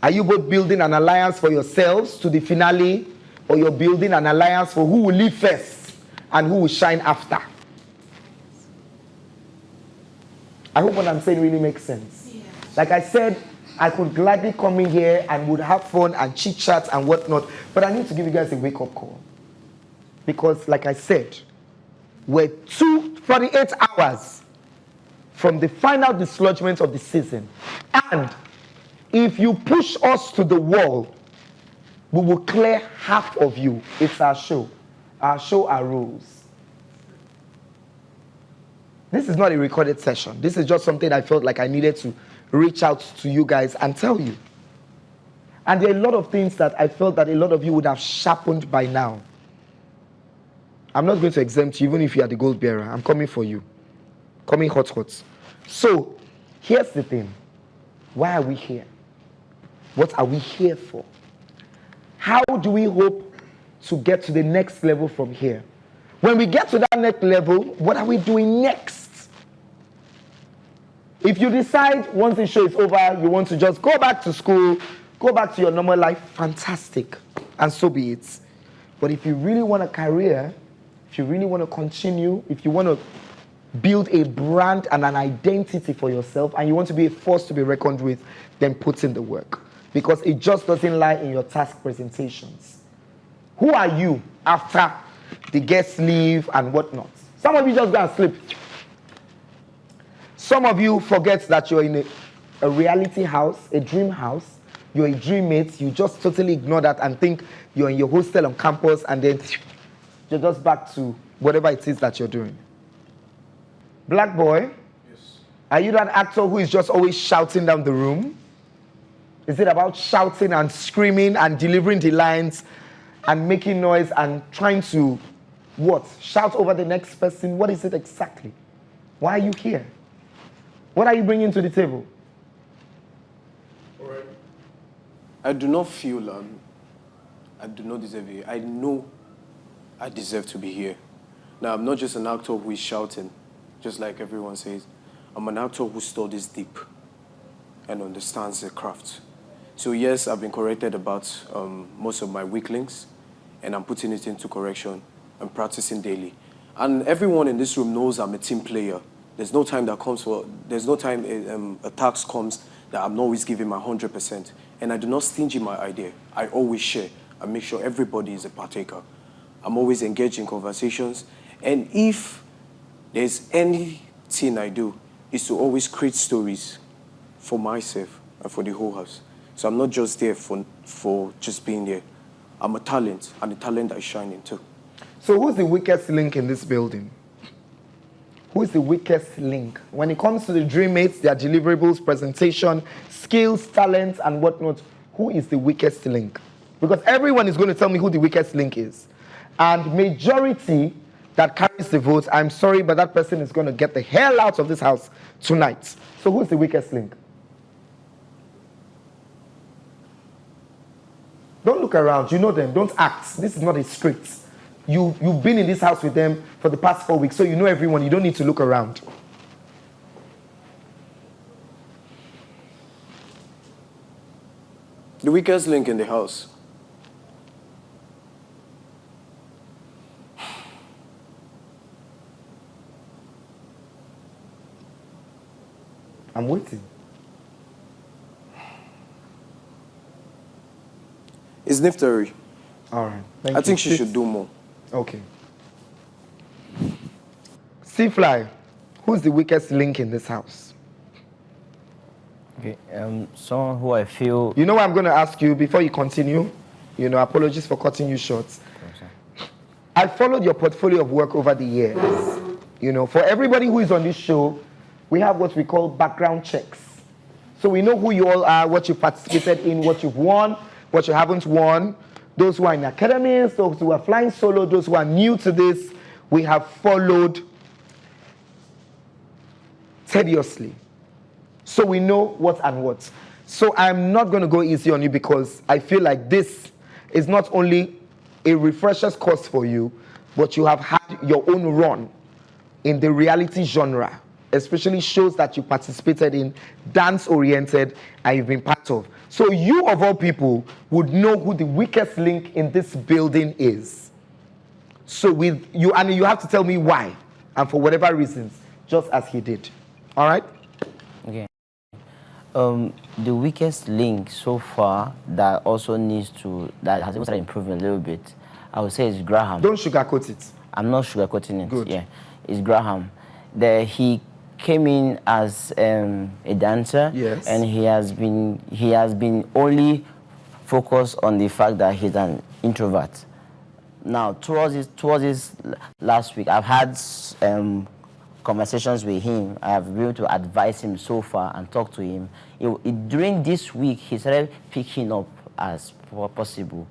Are you both building an alliance for yourselves to the finale, or you're building an alliance for who will leave first and who will shine after? I hope what I'm saying really makes sense. Yeah. Like I said, I could gladly come in here and would have fun and chit chat and whatnot, but I need to give you guys a wake up call. Because like I said, we're 48 hours from the final dislodgement of the season. And if you push us to the wall, we will clear half of you. It's our show. Our show, our rules. This is not a recorded session. This is just something I felt like I needed to reach out to you guys and tell you. And there are a lot of things that I felt that a lot of you would have sharpened by now. I'm not going to exempt you, even if you are the gold bearer. I'm coming for you. Coming hot. So, here's the thing. Why are we here? What are we here for? How do we hope to get to the next level from here? When we get to that next level, what are we doing next? If you decide once the show is over, you want to just go back to school, go back to your normal life, fantastic. And so be it. But if you really want a career, if you really want to continue, if you want to build a brand and an identity for yourself, and you want to be a force to be reckoned with, then put in the work. Because it just doesn't lie in your task presentations. Who are you after the guests leave and whatnot? Some of you just go and sleep. Some of you forget that you're in a reality house, a dream house. You're a dream mate. You just totally ignore that and think you're in your hostel on campus, and then you're just back to whatever it is that you're doing. Black boy, yes. Are you that actor who is just always shouting down the room? Is it about shouting and screaming and delivering the lines and making noise and trying to, what? Shout over the next person? What is it exactly? Why are you here? What are you bringing to the table? All right. I do not feel I do not deserve it. I know I deserve to be here. Now, I'm not just an actor who is shouting, just like everyone says. I'm an actor who studies deep and understands the craft. So yes, I've been corrected about most of my weak links, and I'm putting it into correction and practicing daily. And everyone in this room knows I'm a team player. There's no time a task comes that I'm not always giving my 100%. And I do not stingy my idea. I always share and make sure everybody is a partaker. I'm always engaged in conversations. And if there's anything I do, is to always create stories for myself and for the whole house. So I'm not just there for just being there. I'm a talent, and the talent I shine in too. So who's the weakest link in this building? Who is the weakest link? When it comes to the dream mates, their deliverables, presentation, skills, talents, and whatnot, who is the weakest link? Because everyone is going to tell me who the weakest link is. And majority that carries the vote, I'm sorry, but that person is going to get the hell out of this house tonight. So who's the weakest link? Don't look around. You know them. Don't act. This is not a script. You've been in this house with them for the past 4 weeks, so you know everyone. You don't need to look around. The weakest link in the house. I'm waiting. It's Neftari. All right. I think she should do more. Okay. Seafly, who's the weakest link in this house? Okay, someone who I feel... You know what I'm going to ask you before you continue? You know, apologies for cutting you short. I followed your portfolio of work over the years. You know, for everybody who is on this show, we have what we call background checks. So we know who you all are, what you participated in, what you've won, what you haven't won. Those who are in academies, those who are flying solo, those who are new to this, we have followed tediously. So we know what and what. So I'm not going to go easy on you because I feel like this is not only a refresher's course for you, but you have had your own run in the reality genre, especially shows that you participated in, dance-oriented, and you've been part of. So you, of all people, would know who the weakest link in this building is. So with you, and you have to tell me why, and for whatever reasons, just as he did. All right? Okay. The weakest link so far that also needs to, that has also improved a little bit, I would say is Graham. Don't sugarcoat it. I'm not sugarcoating it. Good. Yeah, it's Graham. He came in as a dancer, yes, and he has been only focused on the fact that he's an introvert. Now, towards this last week, I've had conversations with him. I have been able to advise him so far and talk to him. During this week, he started picking up as possible.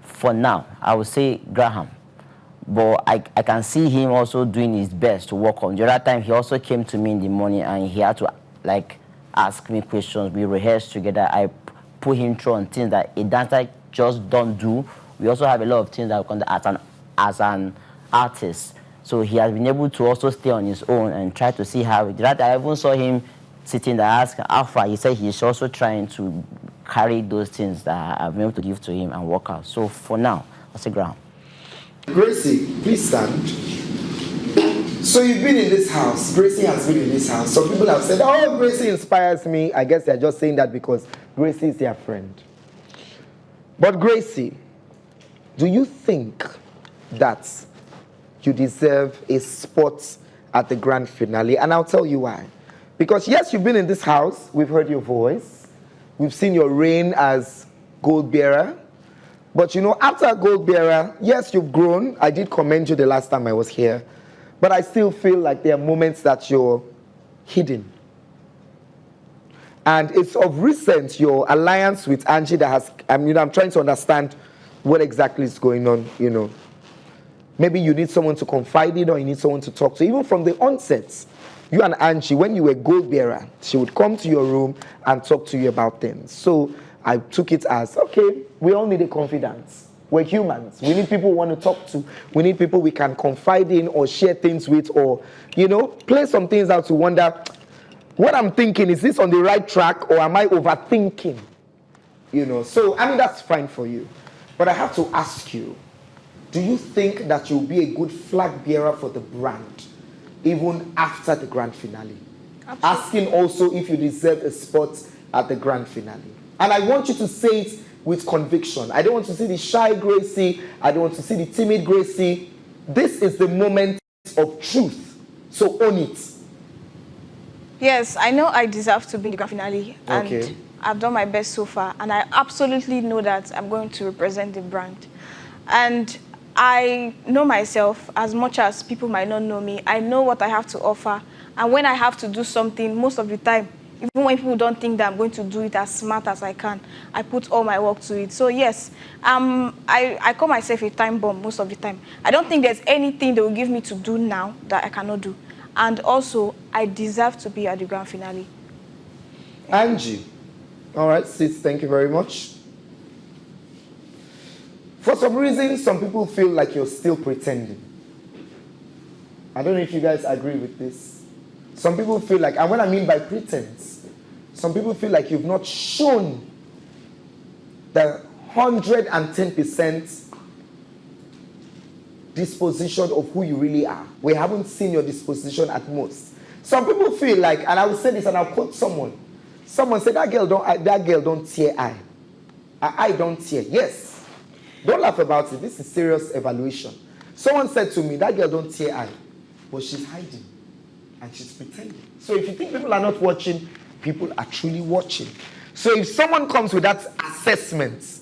For now, I would say Graham. But I can see him also doing his best to work on. The other time, he also came to me in the morning and he had to ask me questions. We rehearsed together. I put him through on things that a dancer just don't do. We also have a lot of things that we can do as an artist. So he has been able to also stay on his own and try to see how. I even saw him sitting there asking Alpha. He said he's also trying to carry those things that I've been able to give to him and work out. So for now, I'll say Graham. Gracie, please stand. So you've been in this house. Gracie has been in this house. Some people have said, oh, Gracie inspires me. I guess they're just saying that because Gracie is their friend. But Gracie, do you think that you deserve a spot at the grand finale? And I'll tell you why. Because yes, you've been in this house. We've heard your voice. We've seen your reign as gold bearer. But you know, after gold bearer, yes, you've grown. I did commend you the last time I was here. But I still feel like there are moments that you're hidden. And it's of recent, your alliance with Angie that has, I'm trying to understand what exactly is going on, you know. Maybe you need someone to confide in or you need someone to talk to. Even from the onset, you and Angie, when you were gold bearer, she would come to your room and talk to you about things. So I took it as, okay, we all need a confidant. We're humans. We need people we want to talk to. We need people we can confide in or share things with or, you know, play some things out to wonder, what I'm thinking, is this on the right track or am I overthinking? You know, so, I mean, that's fine for you. But I have to ask you, do you think that you'll be a good flag bearer for the brand, even after the grand finale? Absolutely. Asking also if you deserve a spot at the grand finale. And I want you to say it with conviction. I don't want to see the shy Gracie. I don't want to see the timid Gracie. This is the moment of truth. So own it. Yes, I know I deserve to be in the grand finale. Okay. And I've done my best so far. And I absolutely know that I'm going to represent the brand. And I know myself as much as people might not know me. I know what I have to offer. And when I have to do something, most of the time, even when people don't think that I'm going to do it as smart as I can, I put all my work to it. So yes, I call myself a time bomb most of the time. I don't think there's anything they will give me to do now that I cannot do. And also, I deserve to be at the grand finale. Angie. All right, sis, thank you very much. For some reason, some people feel like you're still pretending. I don't know if you guys agree with this. Some people feel like, and what I mean by pretense, some people feel like you've not shown the 110% disposition of who you really are. We haven't seen your disposition at most. Some people feel like, and I will say this and I'll quote someone. Someone said, that girl don't tear eye. I don't tear. Yes. Don't laugh about it. This is serious evaluation. Someone said to me, that girl don't tear eye. But she's hiding. And she's pretending. So if you think people are not watching, people are truly watching. So if someone comes with that assessment,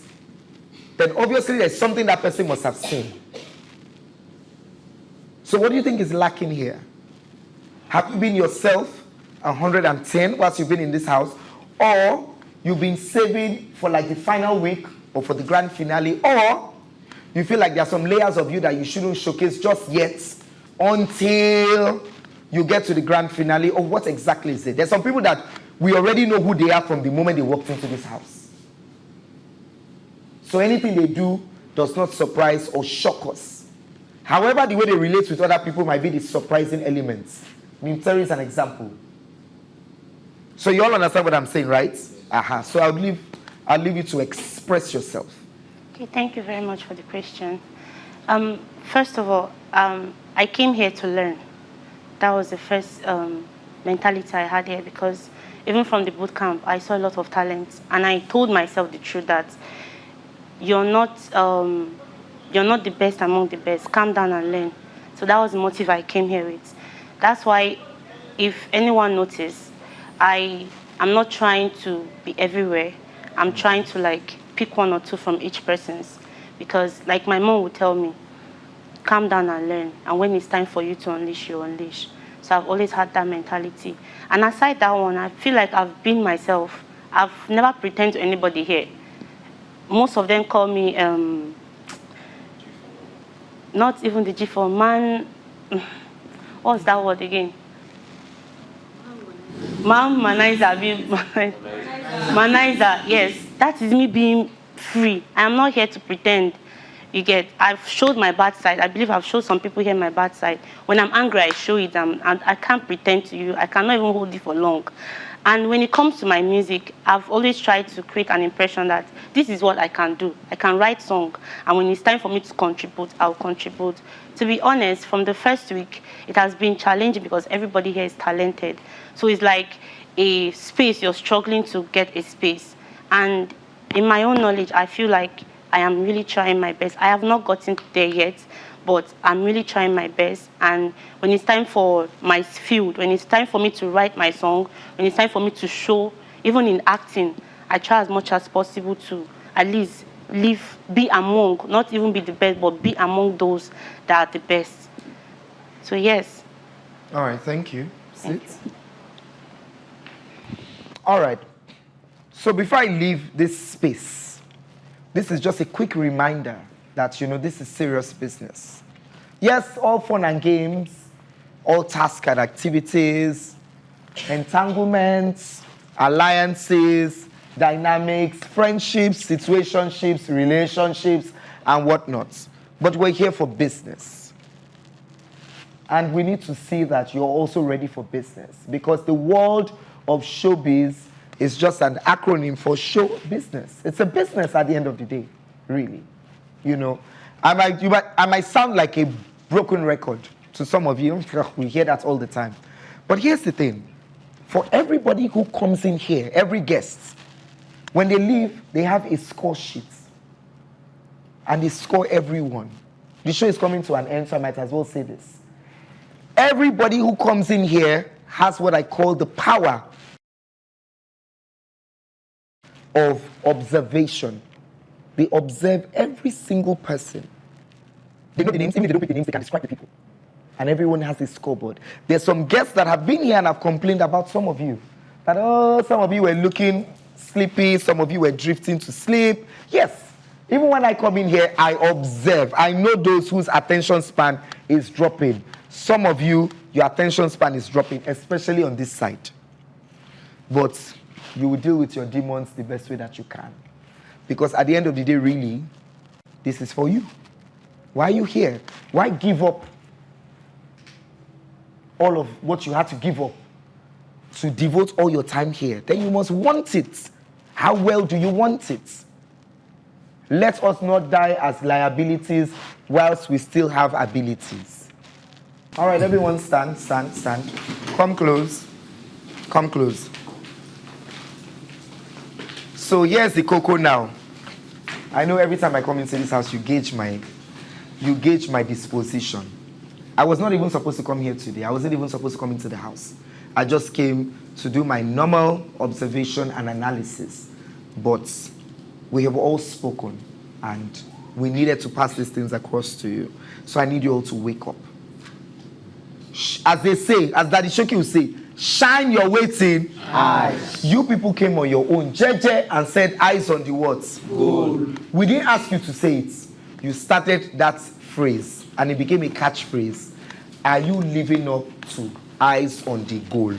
then obviously there's something that person must have seen. So what do you think is lacking here? Have you been yourself 110 whilst you've been in this house? Or you've been saving for like the final week or for the grand finale? Or you feel like there are some layers of you that you shouldn't showcase just yet until you get to the grand finale? Or what exactly is it? There's some people that we already know who they are from the moment they walked into this house. So anything they do does not surprise or shock us. However, the way they relate with other people might be the surprising elements. I mean, there is an example. So you all understand what I'm saying, right? So I'll leave you to express yourself. Okay, thank you very much for the question. First of all, I came here to learn. That was the first mentality I had here, because even from the boot camp, I saw a lot of talent, and I told myself the truth that you're not the best among the best. Calm down and learn. So that was the motive I came here with. That's why, if anyone noticed, I'm not trying to be everywhere. I'm trying to like pick one or two from each person's, because like my mom would tell me, calm down and learn. And when it's time for you to unleash, you unleash. So I've always had that mentality. And aside that one, I feel like I've been myself. I've never pretended to anybody here. Most of them call me, not even the G4 man. What's that word again? Manizer. Manizer, yes. That is me being free. I am not here to pretend. You get, I've showed my bad side. I believe I've showed some people here my bad side. When I'm angry, I show it. And I can't pretend to you. I cannot even hold it for long. And when it comes to my music, I've always tried to create an impression that this is what I can do. I can write songs. And when it's time for me to contribute, I'll contribute. To be honest, from the first week, it has been challenging because everybody here is talented. So it's like a space, you're struggling to get a space. And in my own knowledge, I feel like I am really trying my best. I have not gotten there yet, but I'm really trying my best. And when it's time for my field, when it's time for me to write my song, when it's time for me to show, even in acting, I try as much as possible to at least be among, not even be the best, but be among those that are the best. So yes. All right, thank you. Thank you. All right. So before I leave this space, this is just a quick reminder that, this is serious business. Yes, all fun and games, all tasks and activities, entanglements, alliances, dynamics, friendships, situationships, relationships, and whatnot. But we're here for business. And we need to see that you're also ready for business, because the world of showbiz is just an acronym for show business. It's a business at the end of the day, really. I might sound like a broken record to some of you. We hear that all the time. But here's the thing. For everybody who comes in here, every guest, when they leave, they have a score sheet. And they score everyone. The show is coming to an end, so I might as well say this. Everybody who comes in here has what I call the power of observation. They observe every single person. They know the names. Even if they don't pick the names, they can describe the people. And everyone has a scoreboard. There's some guests that have been here and have complained about some of you. That, some of you were looking sleepy, some of you were drifting to sleep. Yes, even when I come in here, I observe. I know those whose attention span is dropping. Some of you, your attention span is dropping, especially on this side. But you will deal with your demons the best way that you can. Because at the end of the day, really, This is for you. Why are you here? Why give up all of what you had to give up to devote all your time here? Then you must want it. How well do you want it? Let us not die as liabilities whilst we still have abilities. All right, everyone stand. Come close. Come close. So here's the cocoa now. I know every time I come into this house, you gauge my disposition. I was not even supposed to come here today. I wasn't even supposed to come into the house. I just came to do my normal observation and analysis. But we have all spoken, and we needed to pass these things across to you. So I need you all to wake up. As they say, as Daddy Shoki will say, shine your waiting eyes. You people came on your own, jeje, and said eyes on the what? Gold. We didn't ask you to say it. You started that phrase, and it became a catchphrase. Are you living up to eyes on the goal?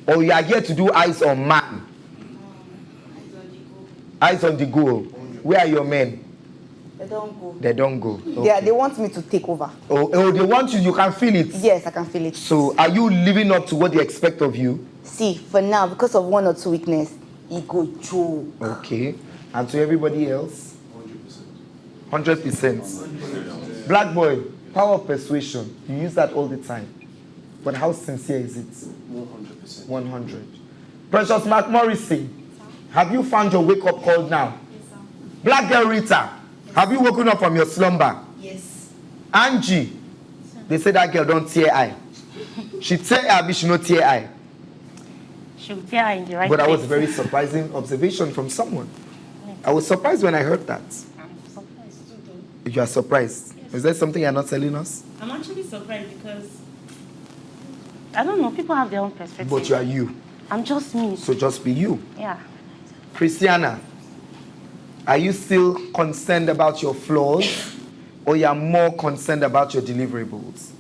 Or you are here to do eyes on man? Eyes on the goal. Where are your men? They don't go. They don't go. Okay. They want me to take over. Oh, they want you. You can feel it. Yes, I can feel it. So, are you living up to what they expect of you? See, for now, because of one or two weakness, it go joke. Okay. And to everybody else? 100%. Black boy, power of persuasion. You use that all the time. But how sincere is it? 100%. 100. Precious Mark Morrison, have you found your wake-up call now? Yes, sir. Black girl Rita, have you woken up from your slumber? Yes. Angie, they say that girl don't tear eye. She tear eye, but she not tear eye. She'll tear eye in the right But that was place. a very surprising observation from someone. I was surprised when I heard that. I'm surprised too, though. You are surprised. Yes. Is there something you're not telling us? I'm actually surprised because I don't know, people have their own perspective. But you are you. I'm just me. So just be you. Yeah. Christiana, are you still concerned about your flaws, or you are more concerned about your deliverables?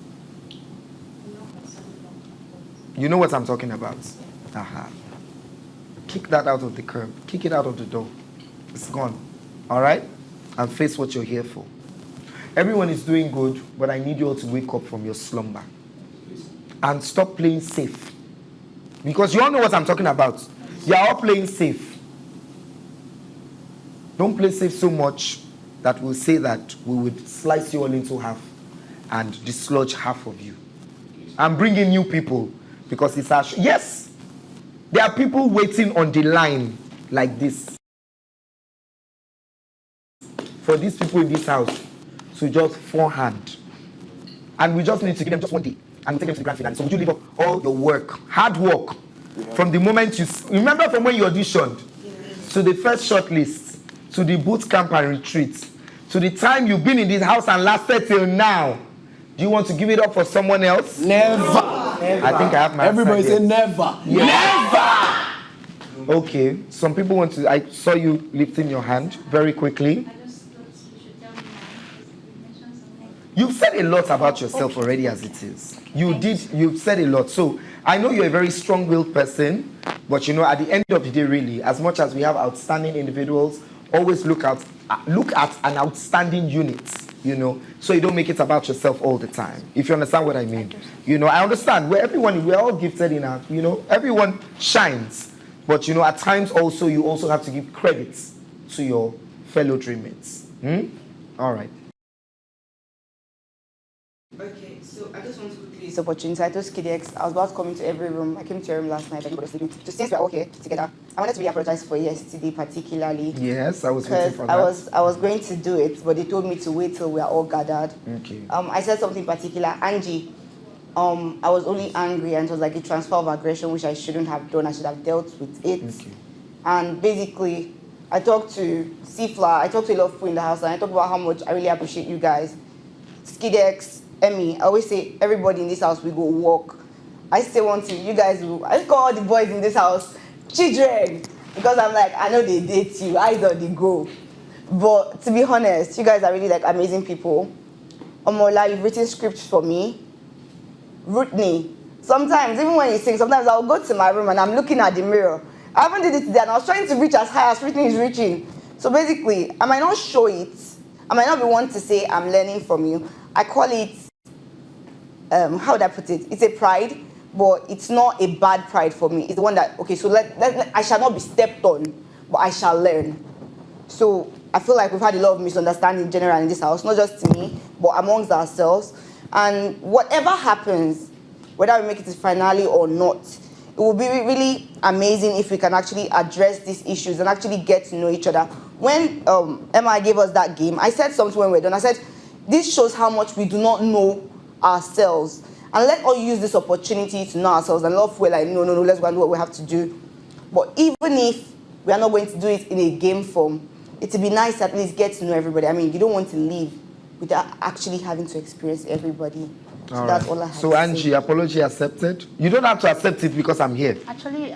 You know what I'm talking about? Aha. Kick that out of the curb. Kick it out of the door. It's gone. All right? And face what you're here for. Everyone is doing good, but I need you all to wake up from your slumber. And stop playing safe. Because you all know what I'm talking about. You're all playing safe. Don't play safe so much that we'll say that we would slice you all into half and dislodge half of you. I'm bringing new people because it's our yes, there are people waiting on the line like this for these people in this house to just forehand, and we just need to give them just one day and take them to the grand finale. So would you leave up all your work, hard work, from the moment you remember from when you auditioned to the first shortlist, to the boot camp and retreat, to the time you've been in this house and lasted till now? Do you want to give it up for someone else? Never. I think I have my Everybody answer say there. never. Yeah. Never. Okay. Some people want to. I saw you lifting your hand very quickly. You've said a lot about yourself already as it is. You've said a lot. So I know you're a very strong-willed person, but you know, at the end of the day, really, as much as we have outstanding individuals, always look at an outstanding unit, you know, so you don't make it about yourself all the time, if you understand what I mean. You know, I understand we're all gifted in our, you know, everyone shines, but you know, at times also you also have to give credits to your fellow dreammates. All right. Okay, so I just want to quickly this opportunity. I told KDX I was about to come into every room. I came to your room last night, everybody was sleeping. So since we're all here together, I wanted to really apologize for yesterday particularly. Yes, I was waiting for that. I was going to do it, but they told me to wait till we are all gathered. Okay. I said something particular. Angie, I was only angry, and it was like a transfer of aggression, which I shouldn't have done. I should have dealt with it. Okay. And basically, I talked to Sifla, I talked to a lot of people in the house, and I talked about how much I really appreciate you guys. Skidex, Emmy, I always say everybody in this house we go walk. I say one thing, you guys will. I call all the boys in this house children, because I'm like, I know they date you, I know they go. But to be honest, you guys are really like amazing people. Omola, you've written scripts for me. Rutney, sometimes even when you sing, sometimes I'll go to my room and I'm looking at the mirror. I haven't did it today, and I was trying to reach as high as Rutney is reaching. So basically, I might not show it. I might not be one to say I'm learning from you. I call it, how would I put it? It's a pride, but it's not a bad pride for me. It's the one that, okay, so I shall not be stepped on, but I shall learn. So I feel like we've had a lot of misunderstanding in general in this house, not just me, but amongst ourselves. And whatever happens, whether we make it to finale or not, it will be really amazing if we can actually address these issues and actually get to know each other. When Emma gave us that game, I said something when we were done. I said, this shows how much we do not know ourselves. And let us use this opportunity to know ourselves. And love, we're like, no, let's go and do what we have to do. But even if we are not going to do it in a game form, it would be nice to at least get to know everybody. I mean, you don't want to leave without actually having to experience everybody. So that's all I have So to Angie, say. apology accepted. You don't have to accept it because I'm here. Actually,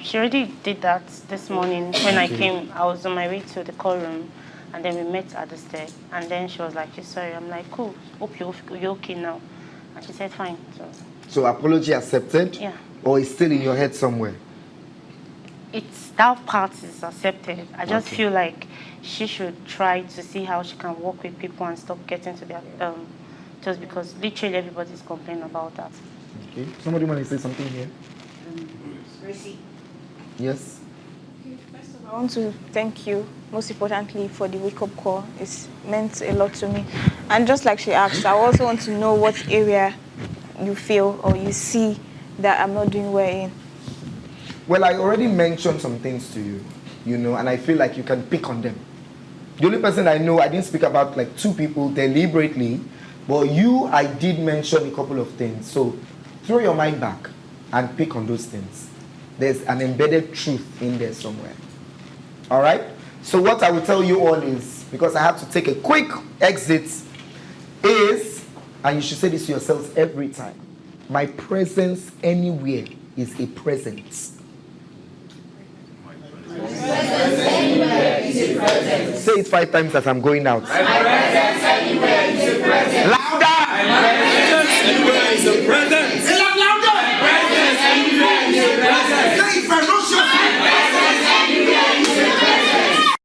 she already did that this morning when I came. I was on my way to the call room, and then we met at the stair. And then she was like, she's sorry. I'm like, cool. Hope you're okay now. And she said, fine. So apology accepted? Yeah. Or it's still in your head somewhere? It's that part is accepted. I just feel like she should try to see how she can work with people and stop getting to their just because literally everybody's complaining about that. Okay. Somebody want to say something here? Gracie. Yes. First of all, I want to thank you, most importantly, for the wake-up call. It's meant a lot to me. And just like she asked, I also want to know what area you feel or you see that I'm not doing well in. Well, I already mentioned some things to you, and I feel like you can pick on them. The only person I know, I didn't speak about like two people deliberately, but you, I did mention a couple of things. So throw your mind back and pick on those things. There's an embedded truth in there somewhere. All right? So what I will tell you all is, because I have to take a quick exit, is, and you should say this to yourselves every time, my presence anywhere is a presence. Say it 5 times as I'm going out. My presence anywhere is a presence. Louder! My presence anywhere is a presence. Say it louder! My presence anywhere is a presence. Say it ferociously. My presence anywhere is a presence.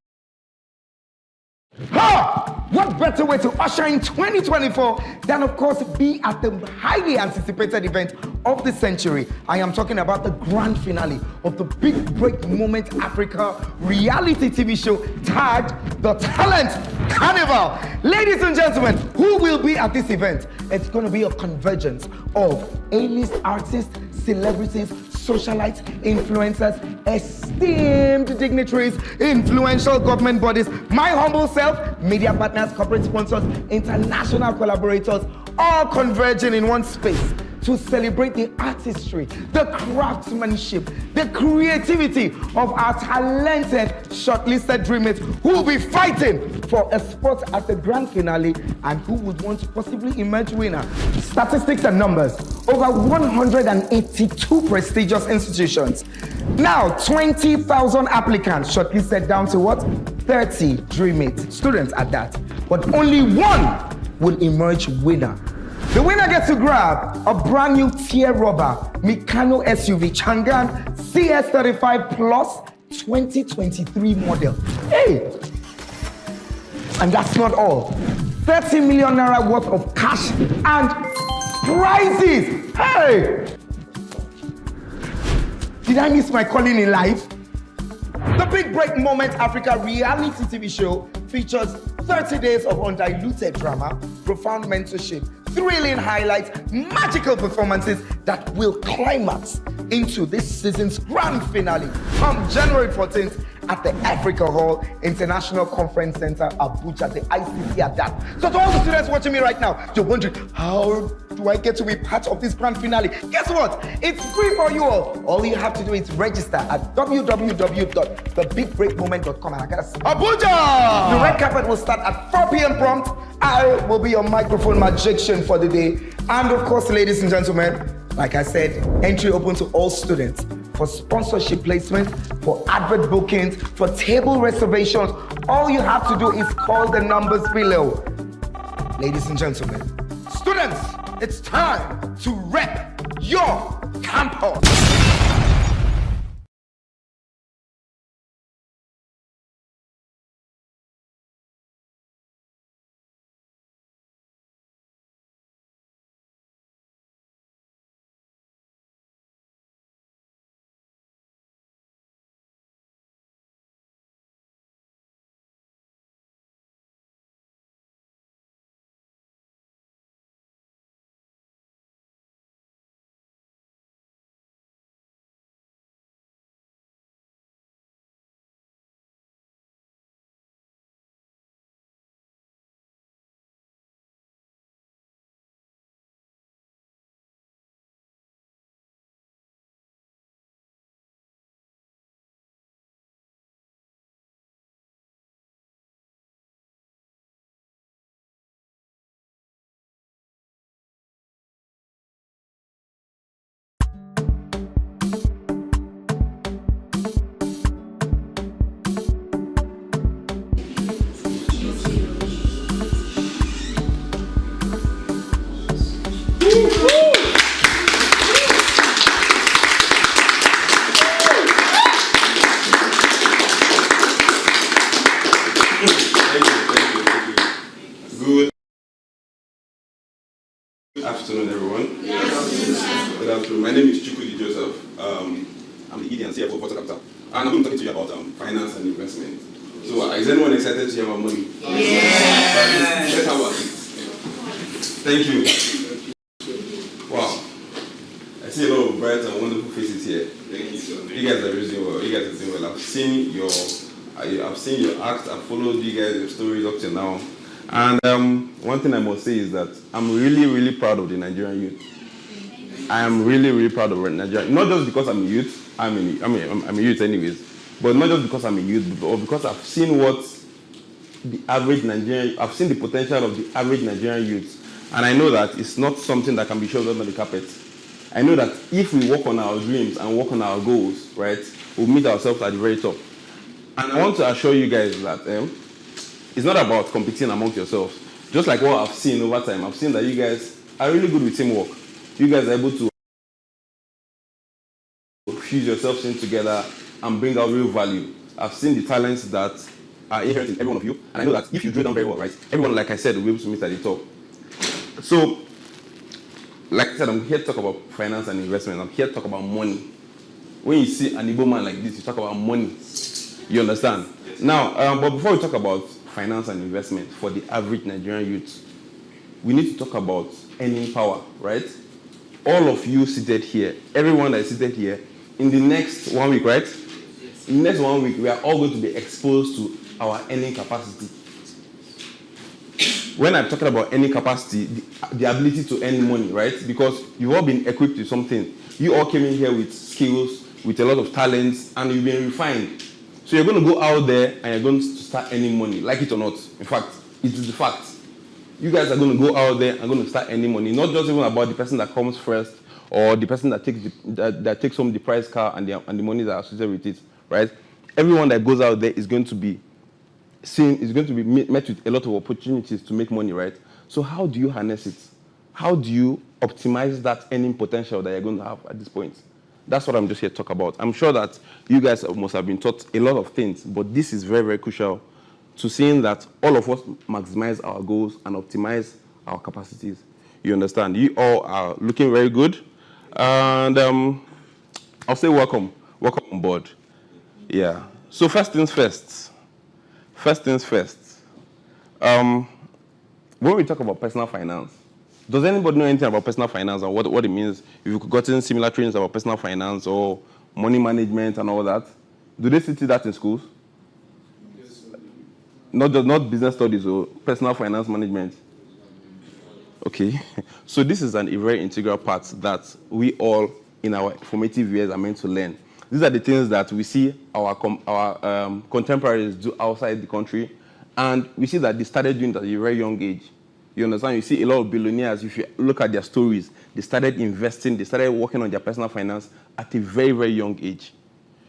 Ha! What better way to usher in 2024 than, of course, be at the highly anticipated event of the century? I am talking about the grand finale of the Big Break Moment Africa reality TV show tagged the Talent Carnival. Ladies and gentlemen, who will be at this event? It's going to be a convergence of A-list artists, celebrities, socialites, influencers, esteemed dignitaries, influential government bodies, my humble self, media partners, corporate sponsors, international collaborators, all converging in one space to celebrate the artistry, the craftsmanship, the creativity of our talented shortlisted dreammates who will be fighting for a spot at the grand finale and who would want to possibly emerge winner. Statistics and numbers. Over 182 prestigious institutions. Now, 20,000 applicants shortlisted down to what? 30 dreammates, students at that. But only one will emerge winner. The winner gets to grab a brand new tier rubber Mikano SUV Changan CS35 Plus 2023 model. Hey! And that's not all. 30 million naira worth of cash and prizes. Hey! Did I miss my calling in life? The Big Break Moment Africa reality TV show features 30 days of undiluted drama, profound mentorship, thrilling highlights, magical performances that will climax into this season's grand finale on January 14th at the Africa Hall International Conference Center, Abuja, the ICC at that. So to all the students watching me right now, you're wondering, how do I get to be part of this grand finale? Guess what? It's free for you all. All you have to do is register at www.thebigbreakmoment.com. And I gotta say, Abuja! The red carpet will start at 4 p.m. prompt. I will be your microphone magician for the day. And of course, ladies and gentlemen, like I said, entry open to all students. For sponsorship placement, for advert bookings, for table reservations, all you have to do is call the numbers below. Ladies and gentlemen, students, it's time to rep your campus. Good afternoon, everyone. Yes. Good afternoon. My name is Jackorji Joseph. I'm the ED and CFO of Water Capital. And I'm going to talk to you about finance and investment. So, is anyone excited to hear about money? Yes. Let's have a seat. Thank you. Wow. I see a lot of bright and wonderful faces here. Thank you, sir. You guys are doing well. You guys are doing well. I've seen your act. I've followed you guys, your stories up to now. And one thing I must say is that I'm really, really proud of the Nigerian youth. I am really, really proud of Nigeria. Not just because I'm a youth. I'm a youth anyways. But not just because I'm a youth, but because I've seen what the average Nigerian, I've seen the potential of the average Nigerian youth. And I know that it's not something that can be shoved under the carpet. I know that if we work on our dreams and work on our goals, right, we'll meet ourselves at the very top. And I want to assure you guys that it's not about competing amongst yourselves. Just like what I've seen over time, I've seen that you guys are really good with teamwork. You guys are able to fuse yourselves in together and bring out real value. I've seen the talents that are inherent in every one of you, and I know that if you drill down very well, right, everyone, like I said, will be able to meet at the top. So, like I said, I'm here to talk about finance and investment. I'm here to talk about money. When you see an Igbo man like this, you talk about money. You understand? Now, but before we talk about finance and investment for the average Nigerian youth, we need to talk about earning power, right? All of you seated here, everyone that is seated here, in the next 1 week, right? In the next 1 week, we are all going to be exposed to our earning capacity. When I'm talking about earning capacity, the ability to earn money, right? Because you've all been equipped with something. You all came in here with skills, with a lot of talents, and you've been refined. So you're going to go out there and you're going to start earning money, like it or not. In fact, it is the fact. You guys are going to go out there and going to start earning money. Not just even about the person that comes first or the person that takes home the prize car and the money that are associated with it, right? Everyone that goes out there is going to be met with a lot of opportunities to make money, right? So how do you harness it? How do you optimize that earning potential that you're going to have at this point? That's what I'm just here to talk about. I'm sure that you guys must have been taught a lot of things, but this is very, very crucial to seeing that all of us maximize our goals and optimize our capacities. You understand? You all are looking very good. And I'll say welcome. Welcome on board. Yeah. So first things first. First things first. When we talk about personal finance, does anybody know anything about personal finance and what it means? If you've gotten similar trainings about personal finance or money management and all that, do they teach that in schools? Yes. Not business studies or personal finance management? Okay. So this is a very integral part that we all in our formative years are meant to learn. These are the things that we see our contemporaries do outside the country, and we see that they started doing it at a very young age. You understand? You see a lot of billionaires, if you look at their stories, they started investing, they started working on their personal finance at a very, very young age.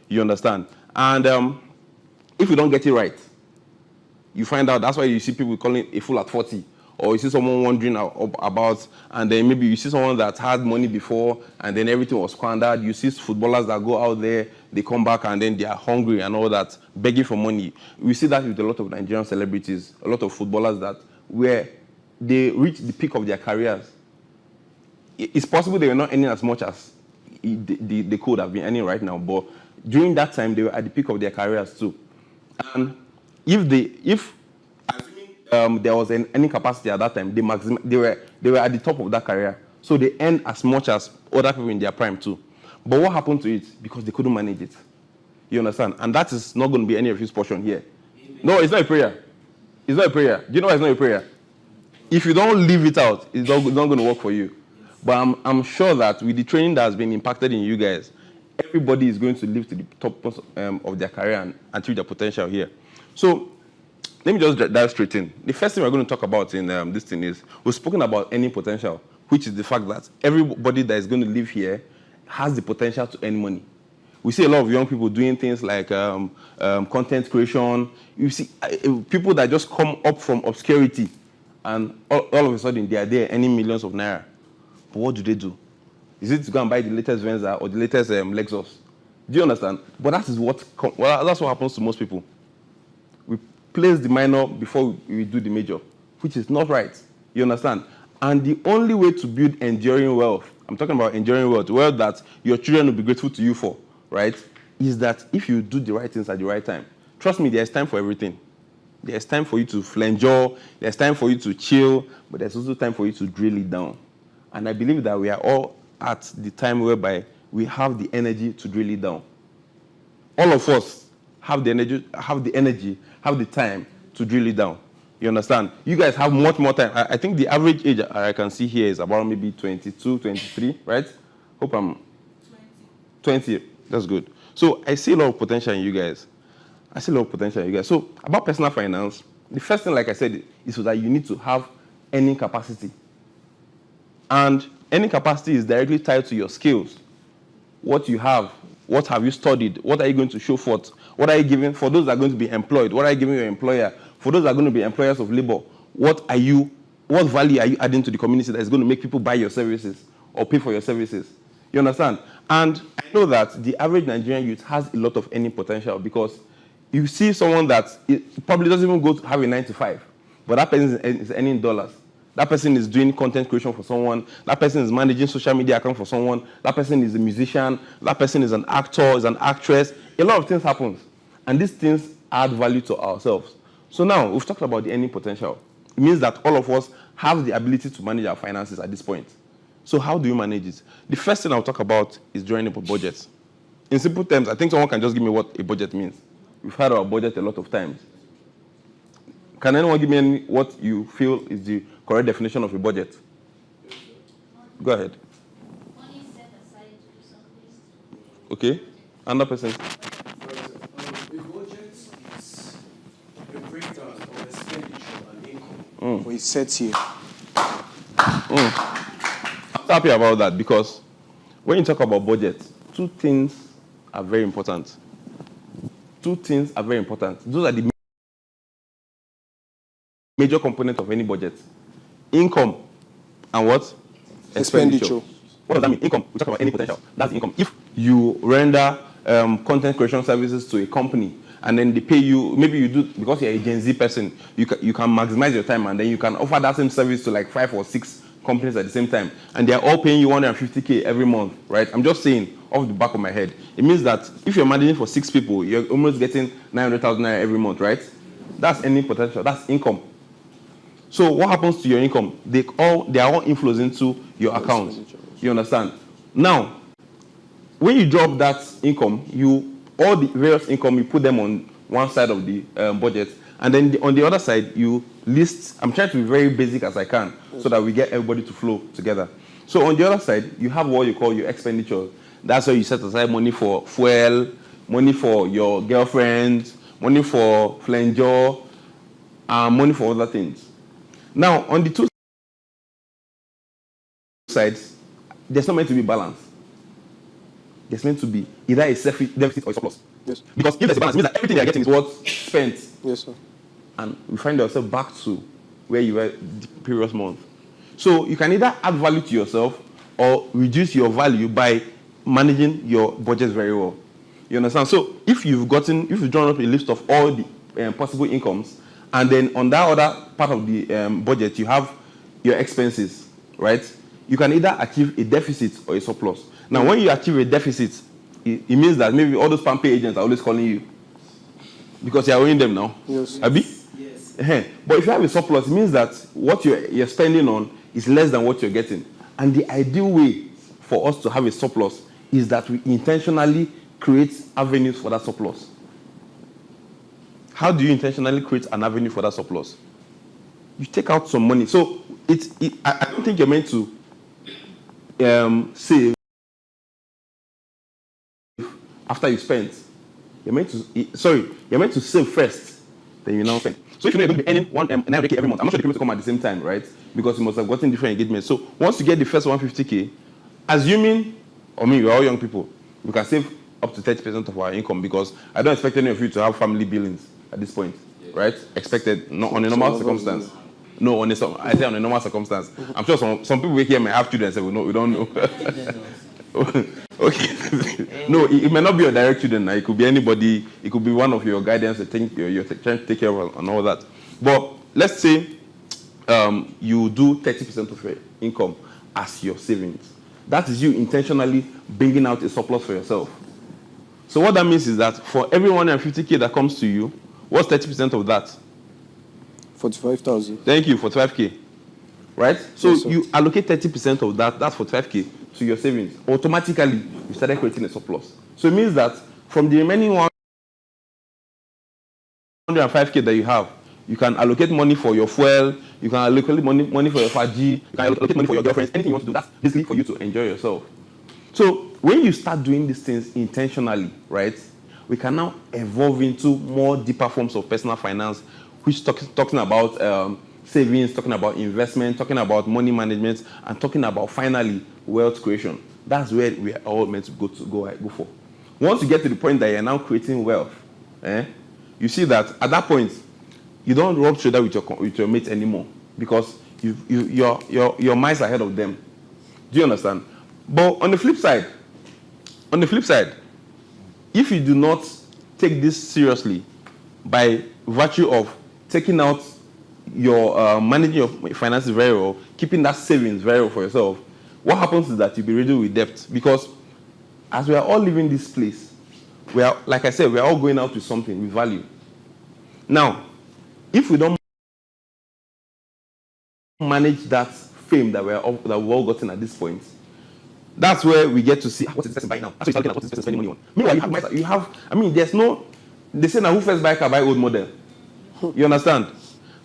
You understand? And if you don't get it right, you find out, that's why you see people calling a fool at 40. Or you see someone wondering about, and then maybe you see someone that had money before, and then everything was squandered. You see footballers that go out there, they come back, and then they are hungry and all that, begging for money. We see that with a lot of Nigerian celebrities, a lot of footballers that where they reach the peak of their careers. It's possible they were not earning as much as they could have been earning right now, but during that time, they were at the peak of their careers too. And if there was any capacity at that time, they were at the top of that career. So they earned as much as other people in their prime too. But what happened to it? Because they couldn't manage it. You understand? And that is not going to be any of his portion here. No, it's not a prayer. It's not a prayer. Do you know why it's not a prayer? If you don't leave it out, it's not going to work for you. But I'm sure that with the training that has been impacted in you guys, everybody is going to live to the top of their career and achieve their potential here. So let me just dive straight in. The first thing we're going to talk about in this thing is, we've spoken about earning potential, which is the fact that everybody that is going to live here has the potential to earn money. We see a lot of young people doing things like content creation. You see people that just come up from obscurity, and all of a sudden they are there earning millions of naira. But what do? Is it to go and buy the latest Venza or the latest Lexus? Do you understand? But that's what happens to most people. We place the minor before we do the major, which is not right. You understand? And the only way to build enduring wealth, I'm talking about enduring wealth that your children will be grateful to you for, right, is that if you do the right things at the right time. Trust me, there's time for everything. There's time for you to flange, there's time for you to chill, but there's also time for you to drill it down. And I believe that we are all at the time whereby we have the energy to drill it down. All of us have the energy, have the time to drill it down. You understand? You guys have much more time. I think the average age I can see here is about maybe 22, 23, right? Hope I'm 20. That's good. So I see a lot of potential in you guys. So about personal finance, the first thing, like I said, is that you need to have earning capacity. And earning capacity is directly tied to your skills. What you have, what have you studied, what are you going to show forth, what are you giving for those that are going to be employed, what are you giving your employer, for those that are going to be employers of labor, what value are you adding to the community that is going to make people buy your services or pay for your services? You understand? And I know that the average Nigerian youth has a lot of earning potential because you see someone that probably doesn't even go to have a 9 to 5, but that person is earning dollars. That person is doing content creation for someone. That person is managing social media account for someone. That person is a musician. That person is an actor, is an actress. A lot of things happen. And these things add value to ourselves. So now, we've talked about the earning potential. It means that all of us have the ability to manage our finances at this point. So how do you manage it? The first thing I'll talk about is drawing up a budget. In simple terms, I think someone can just give me what a budget means. We've heard about budget a lot of times. Can anyone give me what you feel is the correct definition of a budget? Go ahead. Money set aside to do something. Okay. Another person. A budget is a breakdown of expenditure and income for a set year. I'm happy about that because when you talk about budget, two things are very important. Those are the major component of any budget. Income and what? Expenditure. What does that mean? Income, we talk about any potential. That's income. If you render content creation services to a company and then they pay you, maybe you do, because you're a Gen Z person, you can maximize your time and then you can offer that same service to like 5 or 6 companies at the same time. And they're all paying you 150K every month, right? I'm just saying, off the back of my head. It means that if you're managing for 6 people, you're almost getting 900,000 naira every month, right? That's earning potential. That's income. So what happens to your income? They are all inflows into your account. You understand? Now, when you drop that income, all the various income, you put them on one side of the budget, and then on the other side, you list. I'm trying to be very basic as I can, so that we get everybody to flow together. So on the other side, you have what you call your expenditure. That's where you set aside money for fuel, money for your girlfriend, money for flanjo, money for other things. Now, on the two sides, there's not meant to be balance. There's meant to be either a deficit or a surplus. Yes. Because if there's a balance, it means that everything you're getting is what's spent. Yes, sir. And we find ourselves back to where you were the previous month. So you can either add value to yourself or reduce your value by managing your budget very well. You understand? So if you've drawn up a list of all the possible incomes, and then on that other part of the budget, you have your expenses, right? You can either achieve a deficit or a surplus. Now, when you achieve a deficit, it means that maybe all those PAMPay agents are always calling you because you're owing them now. Yes. Abi? Yes. But if you have a surplus, it means that what you're spending on is less than what you're getting. And the ideal way for us to have a surplus is that we intentionally create avenues for that surplus. How do you intentionally create an avenue for that surplus? You take out some money. So I don't think you're meant to save after you spend. You're meant to save first, then you now spend. So if you're going to be earning 100K every month, I'm not sure the payments come at the same time, right? Because you must have gotten different engagements. So once you get the first 150K, assuming, we're all young people, we can save up to 30% of our income because I don't expect any of you to have family billings at this point, right? Expected, not on a normal circumstance. No, I say on a normal circumstance. I'm sure some people here may have children and say, well, no, we don't know. Okay. No, it may not be your direct children. It could be anybody. It could be one of your guardians that you're trying to take care of and all that. But let's say you do 30% of your income as your savings. That is you intentionally bringing out a surplus for yourself. So what that means is that for every 150K that comes to you, what's 30% of that? 45,000. Thank you, 45K. Right? So yes, you allocate 30% of that, that's 45K, to your savings. Automatically, you started creating a surplus. So it means that from the remaining 105K that you have, you can allocate money for your fuel, you can allocate money for your faji, you can allocate money for your girlfriends, anything you want to do. That's basically for you to enjoy yourself. So when you start doing these things intentionally, right, we can now evolve into more deeper forms of personal finance, which talking about savings, talking about investment, talking about money management, and talking about finally wealth creation. That's where we are all meant to go for. Once you get to the point that you're now creating wealth, you see that at that point you don't rub shoulder with your mates anymore because your mind's ahead of them. Do you understand? But on the flip side, if you do not take this seriously by virtue of taking out your managing your finances very well, keeping that savings very well for yourself, what happens is that you'll be riddled with debt. Because as we are all living this place, we are, like I said, we are all going out with something, with value. Now, if we don't manage that fame that we've all gotten at this point, that's where we get to see what is this person buying now. That's what you're looking at, what is this person spending money on. Meanwhile, you have, I mean, there's no, they say now who first buy car buy old model. You understand?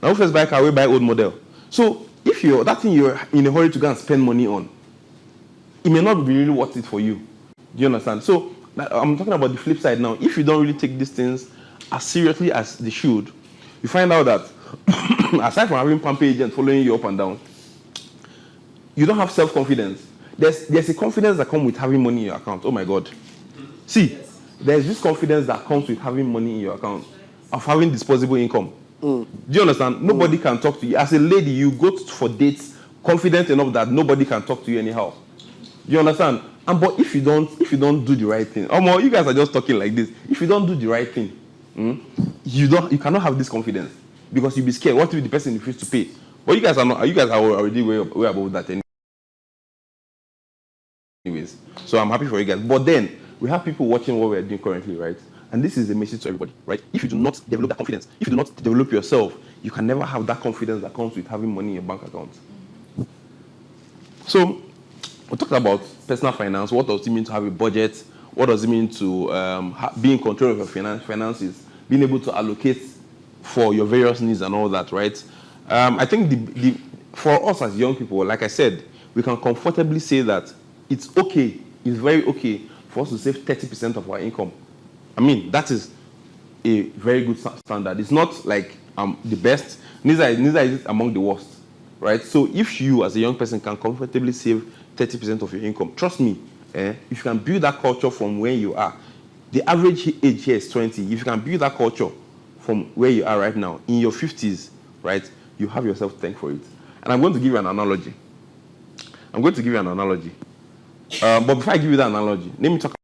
Now who first buy car will buy old model. So if that thing you're in a hurry to go and spend money on, it may not be really worth it for you. Do you understand? So I'm talking about the flip side now. If you don't really take these things as seriously as they should, you find out that aside from having pamper agents following you up and down, you don't have self-confidence. There's a confidence that comes with having money in your account. Oh my God. See, there's this confidence that comes with having money in your account, of having disposable income. Do you understand? Nobody can talk to you. As a lady, you go for dates confident enough that nobody can talk to you anyhow. Do you understand? But if you don't do the right thing, you guys are just talking like this. If you don't do the right thing, you cannot have this confidence because you'll be scared. What if the person refuses to pay? But you guys are already way above that anyways. So I'm happy for you guys. But then we have people watching what we're doing currently, right? And this is a message to everybody, right? If you do not develop that confidence, if you do not develop yourself, you can never have that confidence that comes with having money in your bank account. So we talked about personal finance. What does it mean to have a budget? What does it mean to be in control of your finances? Being able to allocate for your various needs and all that, right? I think for us as young people, like I said, we can comfortably say that it's okay, it's very okay for us to save 30% of our income. I mean, that is a very good standard. It's not like the best, neither is it among the worst, right? So if you as a young person can comfortably save 30% of your income, trust me, if you can build that culture from where you are, the average age here is 20. If you can build that culture from where you are right now, in your 50s, right, you have yourself to thank for it. And I'm going to give you an analogy. But before I give you that analogy, let me talk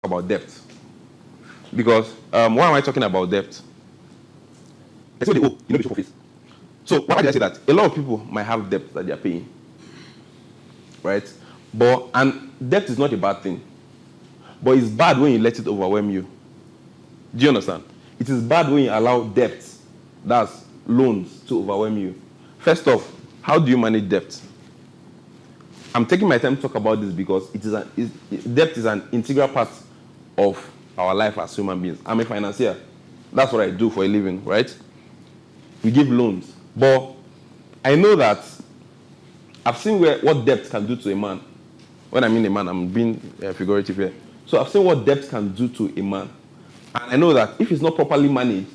about debt. Because why am I talking about debt? They say they owe, you know, for face. So why did I say that? A lot of people might have debt that they are paying, right? And debt is not a bad thing, but it's bad when you let it overwhelm you. Do you understand? It is bad when you allow debt, that's loans, to overwhelm you. First off, how do you manage debt? I'm taking my time to talk about this because debt is an integral part of our life as human beings. I'm a financier. That's what I do for a living, right? We give loans. But I know that I've seen what debt can do to a man. When I mean a man, I'm being figurative here. So I've seen what debt can do to a man. And I know that if it's not properly managed,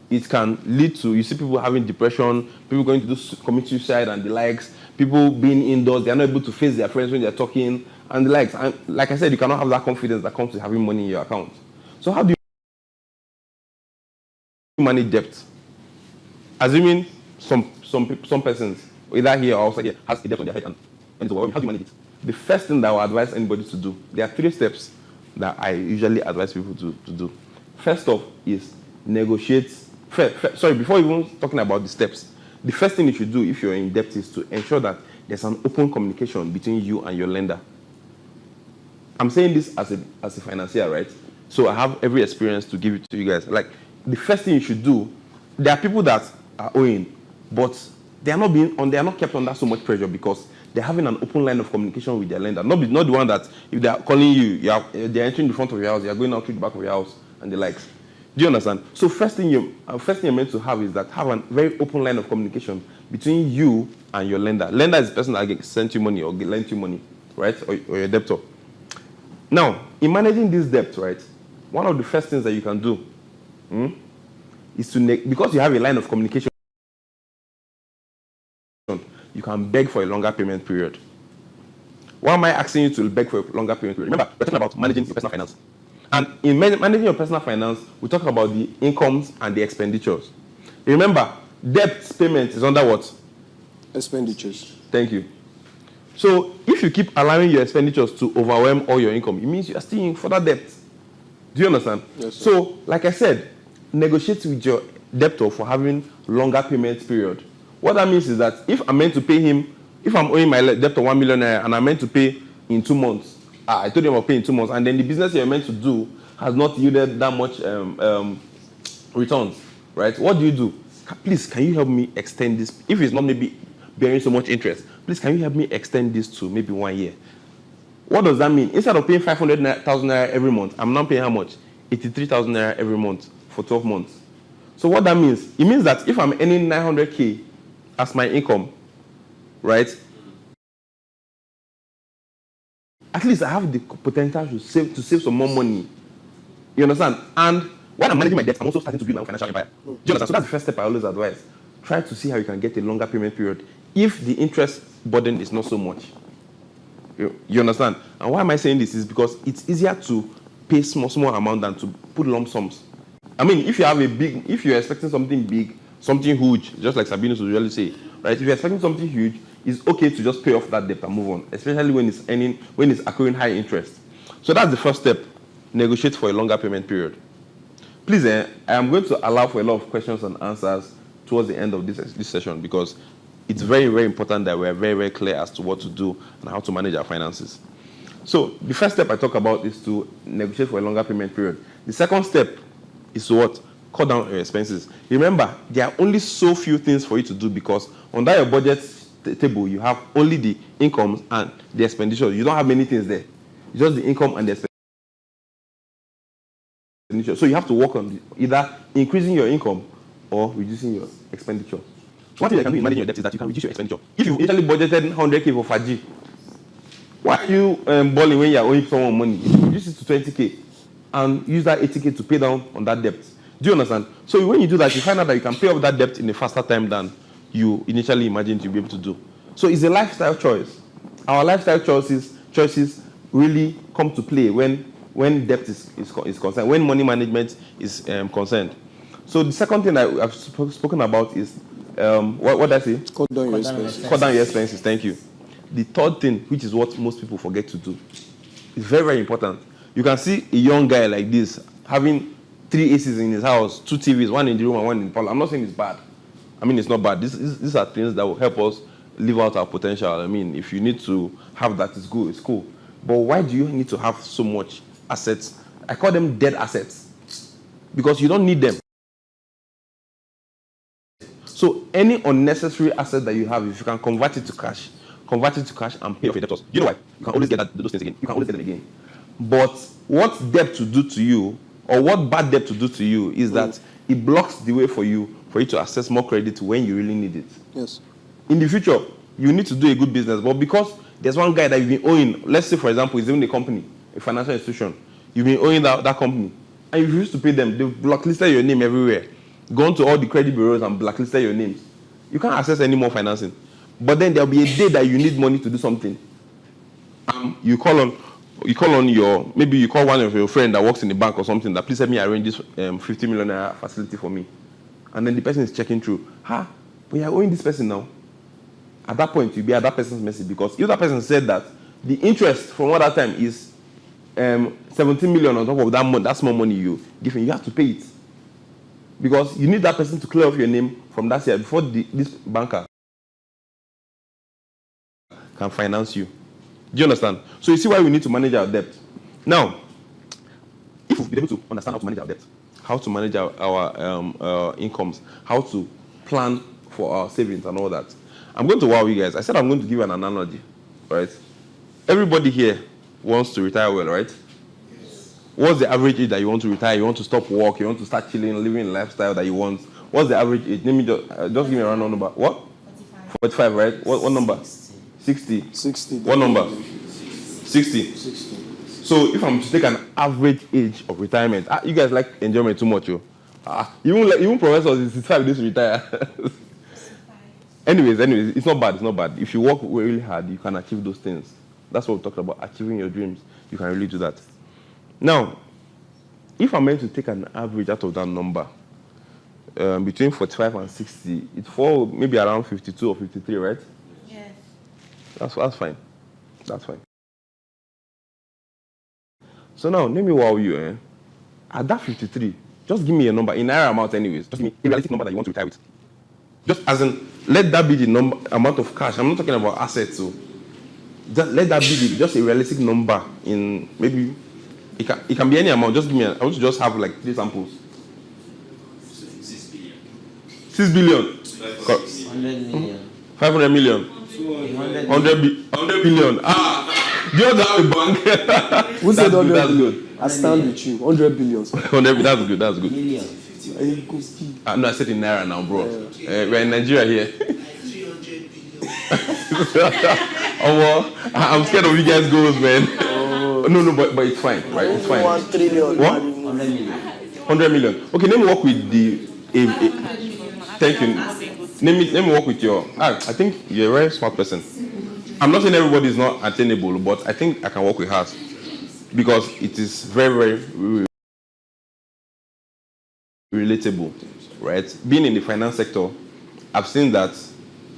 it can lead to, you see people having depression, people going to commit suicide and the likes, people being indoors, they're not able to face their friends when they're talking and the likes. And like I said, you cannot have that confidence that comes with having money in your account. So how do you manage debt? assuming some persons, either here or outside here, has a debt on their head and it's overwhelming, how do you manage it? The first thing that I would advise anybody to do, there are 3 steps that I usually advise people to do. First off is negotiate. Before even talking about the steps, the first thing you should do if you're in debt is to ensure that there's an open communication between you and your lender. I'm saying this as a financier, right? So I have every experience to give it to you guys. Like, the first thing you should do, there are people that are owing, but they are not kept under so much pressure because they're having an open line of communication with their lender. Not the one that if they're calling you, they're entering the front of your house, you're going out through the back of your house, and the likes. Do you understand? So first thing you're meant to have is that have a very open line of communication between you and your lender. Lender is the person that sent you money or lent you money, right? Or your debtor. Now, in managing this debt, right, one of the first things that you can do is because you have a line of communication, you can beg for a longer payment period. Why am I asking you to beg for a longer payment period? Remember, we're talking about managing your personal finance. And in managing your personal finance, we talk about the incomes and the expenditures. Remember, debt payment is under what? Expenditures. Thank you. So if you keep allowing your expenditures to overwhelm all your income, it means you are still in further debt. Do you understand? Yes, sir. So, like I said, negotiate with your debtor for having longer payment period. What that means is that if I'm meant to pay him, if I'm owing my debtor 1 million naira and I'm meant to pay in 2 months, I told him I'll pay in 2 months, and then the business you're meant to do has not yielded that much returns, right? What do? Please, can you help me extend this? If it's not maybe bearing so much interest, please, can you help me extend this to maybe 1 year? What does that mean? Instead of paying 500,000 naira every month, I'm now paying how much? 83,000 naira every month for 12 months. So what that means? It means that if I'm earning 900K as my income, right? At least I have the potential to save some more money. You understand? And when I'm managing my debt, I'm also starting to build my own financial empire. Do you understand? So that's the first step I always advise. Try to see how you can get a longer payment period if the interest burden is not so much. You understand? And why am I saying this is because it's easier to pay small amount than to put lump sums. I mean, if you're expecting something big, something huge, just like Sabinus would usually say, right? If you're expecting something huge, it's okay to just pay off that debt and move on, especially when it's accruing high interest. So that's the first step. Negotiate for a longer payment period. Please, I am going to allow for a lot of questions and answers towards the end of this session because it's very, very important that we're very, very clear as to what to do and how to manage our finances. So the first step I talk about is to negotiate for a longer payment period. The second step is to what? Cut down your expenses. Remember, there are only so few things for you to do because under your budget table, you have only the incomes and the expenditure. You don't have many things there. It's just the income and the expenditure. So you have to work on either increasing your income or reducing your expenditure. One thing you can do in managing your debt is that you can reduce your expenditure. If you initially budgeted 100K for Faji, why are you balling when you are owing someone money? You reduce it to 20K and use that 80K to pay down on that debt. Do you understand? So when you do that, you find out that you can pay off that debt in a faster time than you initially imagined you'd be able to do. So it's a lifestyle choice. Our lifestyle choices really come to play when debt is concerned, when money management is concerned. So the second thing that I've spoken about is, what did I say? Cut down your expenses. Cut down your expenses, thank you. The third thing, which is what most people forget to do, is very, very important. You can see a young guy like this having 3 ACs in his house, 2 TVs, 1 in the room and 1 in the parlor. I'm not saying it's bad. I mean, it's not bad. These are things that will help us live out our potential. I mean, if you need to have that, it's good, it's cool. But why do you need to have so much assets? I call them dead assets because you don't need them. So any unnecessary asset that you have, if you can convert it to cash and pay off your debtors. You know why? You can always get those things again. You can always get them again. But what debt to do to you, or what bad debt to do to you, is that it blocks the way for you to access more credit when you really need it. Yes. In the future, you need to do a good business, but because there's one guy that you've been owing, let's say for example, he's owning a company, a financial institution, you've been owing that company, and you refuse to pay them, they've blacklisted your name everywhere, gone to all the credit bureaus and blacklisted your names. You can't access any more financing. But then there'll be a day that you need money to do something. You call on your, maybe you call one of your friends that works in the bank or something that please help me arrange this 50 million facility for me. And then the person is checking through. but you're owing this person now. At that point, you'll be at that person's mercy, because if that person said that the interest from what that time is 17 million on top of that small money you give him, you have to pay it. Because you need that person to clear off your name from that year before this banker can finance you. Do you understand? So you see why we need to manage our debt. Now, if we've been able to understand how to manage our debt, how to manage our incomes, how to plan for our savings and all that, I'm going to wow you guys. I said I'm going to give an analogy, right? Everybody here wants to retire well, right? Yes. What's the average age that you want to retire? You want to stop work? You want to start chilling, living a lifestyle that you want? What's the average age? Let me just give me a random number. What? 45, right? What number? 60. 60. What number? 60. So if I'm to take an average age of retirement, you guys like enjoyment too much, yo. Even professors is 65 days to retire. Anyways, it's not bad. If you work really hard, you can achieve those things. That's what we talked about, achieving your dreams. You can really do that. Now, if I'm meant to take an average out of that number, between 45 and 60, it falls maybe around 52 or 53, right? Yes. That's fine. That's fine. So now, let me wow you. At that 53, just give me a number, in naira amount anyways. Just give me a realistic number that you want to retire with. Just as in, let that be the amount of cash. I'm not talking about assets. So just let that be just a realistic number in maybe, it can be any amount. Just give me, I want to just have like 3 samples. 6 billion. 6 billion. 100 million. 500 million. 100 billion. Do you have a bank? Who said 100? That's good. I stand with you. 100 billion. 100, that's good. Million. No, I said in naira now, bro. We're in Nigeria here. 300 billion. I'm scared of you guys' goals, man. No, but it's fine, right? It's fine. 1 trillion. What? 100 million. 100 million. Okay, let me work with the. Thank you. Let me work with your. I think you're a very smart person. I'm not saying everybody is not attainable, but I think I can work with hers because it is very, very relatable, right? Being in the finance sector, I've seen that,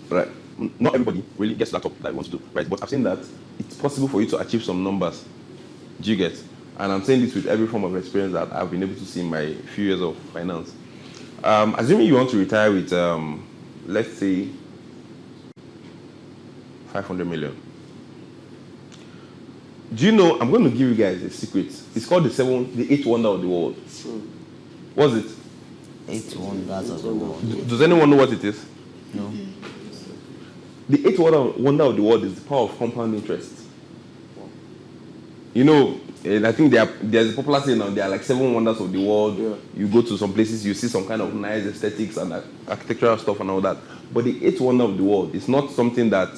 right? Not everybody really gets that up that wants to do, right? But I've seen that it's possible for you to achieve some numbers. Do you get? And I'm saying this with every form of experience that I've been able to see in my few years of finance. Assuming you want to retire with, let's say, 500 million. Do you know, I'm going to give you guys a secret. It's called the 8th wonder of the world. What's it? 8 wonders of the world. Does anyone know what it is? No. The 8th wonder of the world is the power of compound interest. You know, I think there's a popular saying now, there are like 7 wonders of the world. Yeah. You go to some places, you see some kind of nice aesthetics and architectural stuff and all that. But the 8th wonder of the world is not something that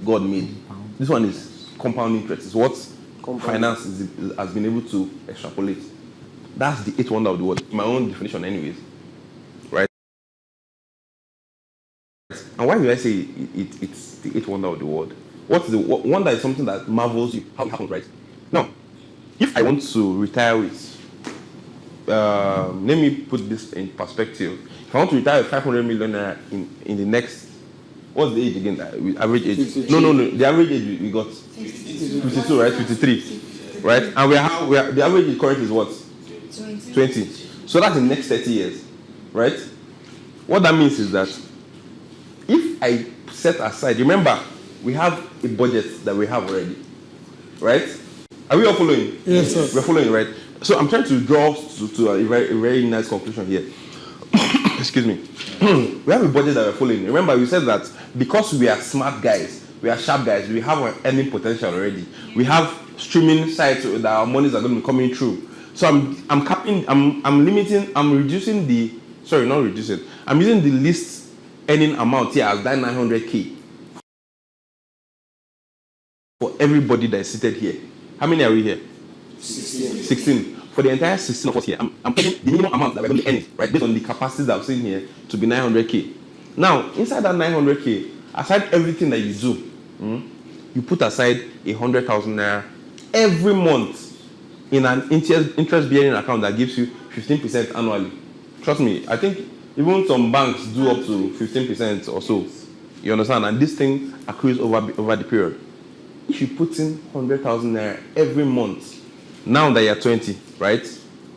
God made. This one is compound interest. It's what finance has been able to extrapolate. That's the 8th wonder of the world, my own definition anyways. Right? And why do I say it's the 8th wonder of the world? Wonder is something that marvels you, how it happens, right? Now, if I want to retire with, let me put this in perspective. If I want to retire with 500 million in the next, what's the age again? Average age? 52. No. The average age we got 52, right? 53, right? And the average age current is what? 20. So that's the next 30 years, right? What that means is that if I set aside, remember, we have a budget that we have already, right? Are we all following? Yes, sir. We're following, right? So I'm trying to draw to a very nice conclusion here. Excuse me. We have a budget that we're following. Remember, we said that because we are smart guys, we are sharp guys, we have our earning potential already. We have streaming sites that our monies are going to be coming through. So I'm using the least earning amount here as that 900K for everybody that is seated here. How many are we here? 16. For the entire 16 of us here, I'm putting the minimum amount that we're going to earn, right, based on the capacity that I've seen here, to be 900K. Now, inside that 900K, aside everything that you do, you put aside 100,000 naira every month in an interest-bearing account that gives you 15% annually. Trust me, I think Even some banks do up to 15% or so. You understand? And this thing accrues over the period. If you put in 100,000 naira every month, now that you're 20, right?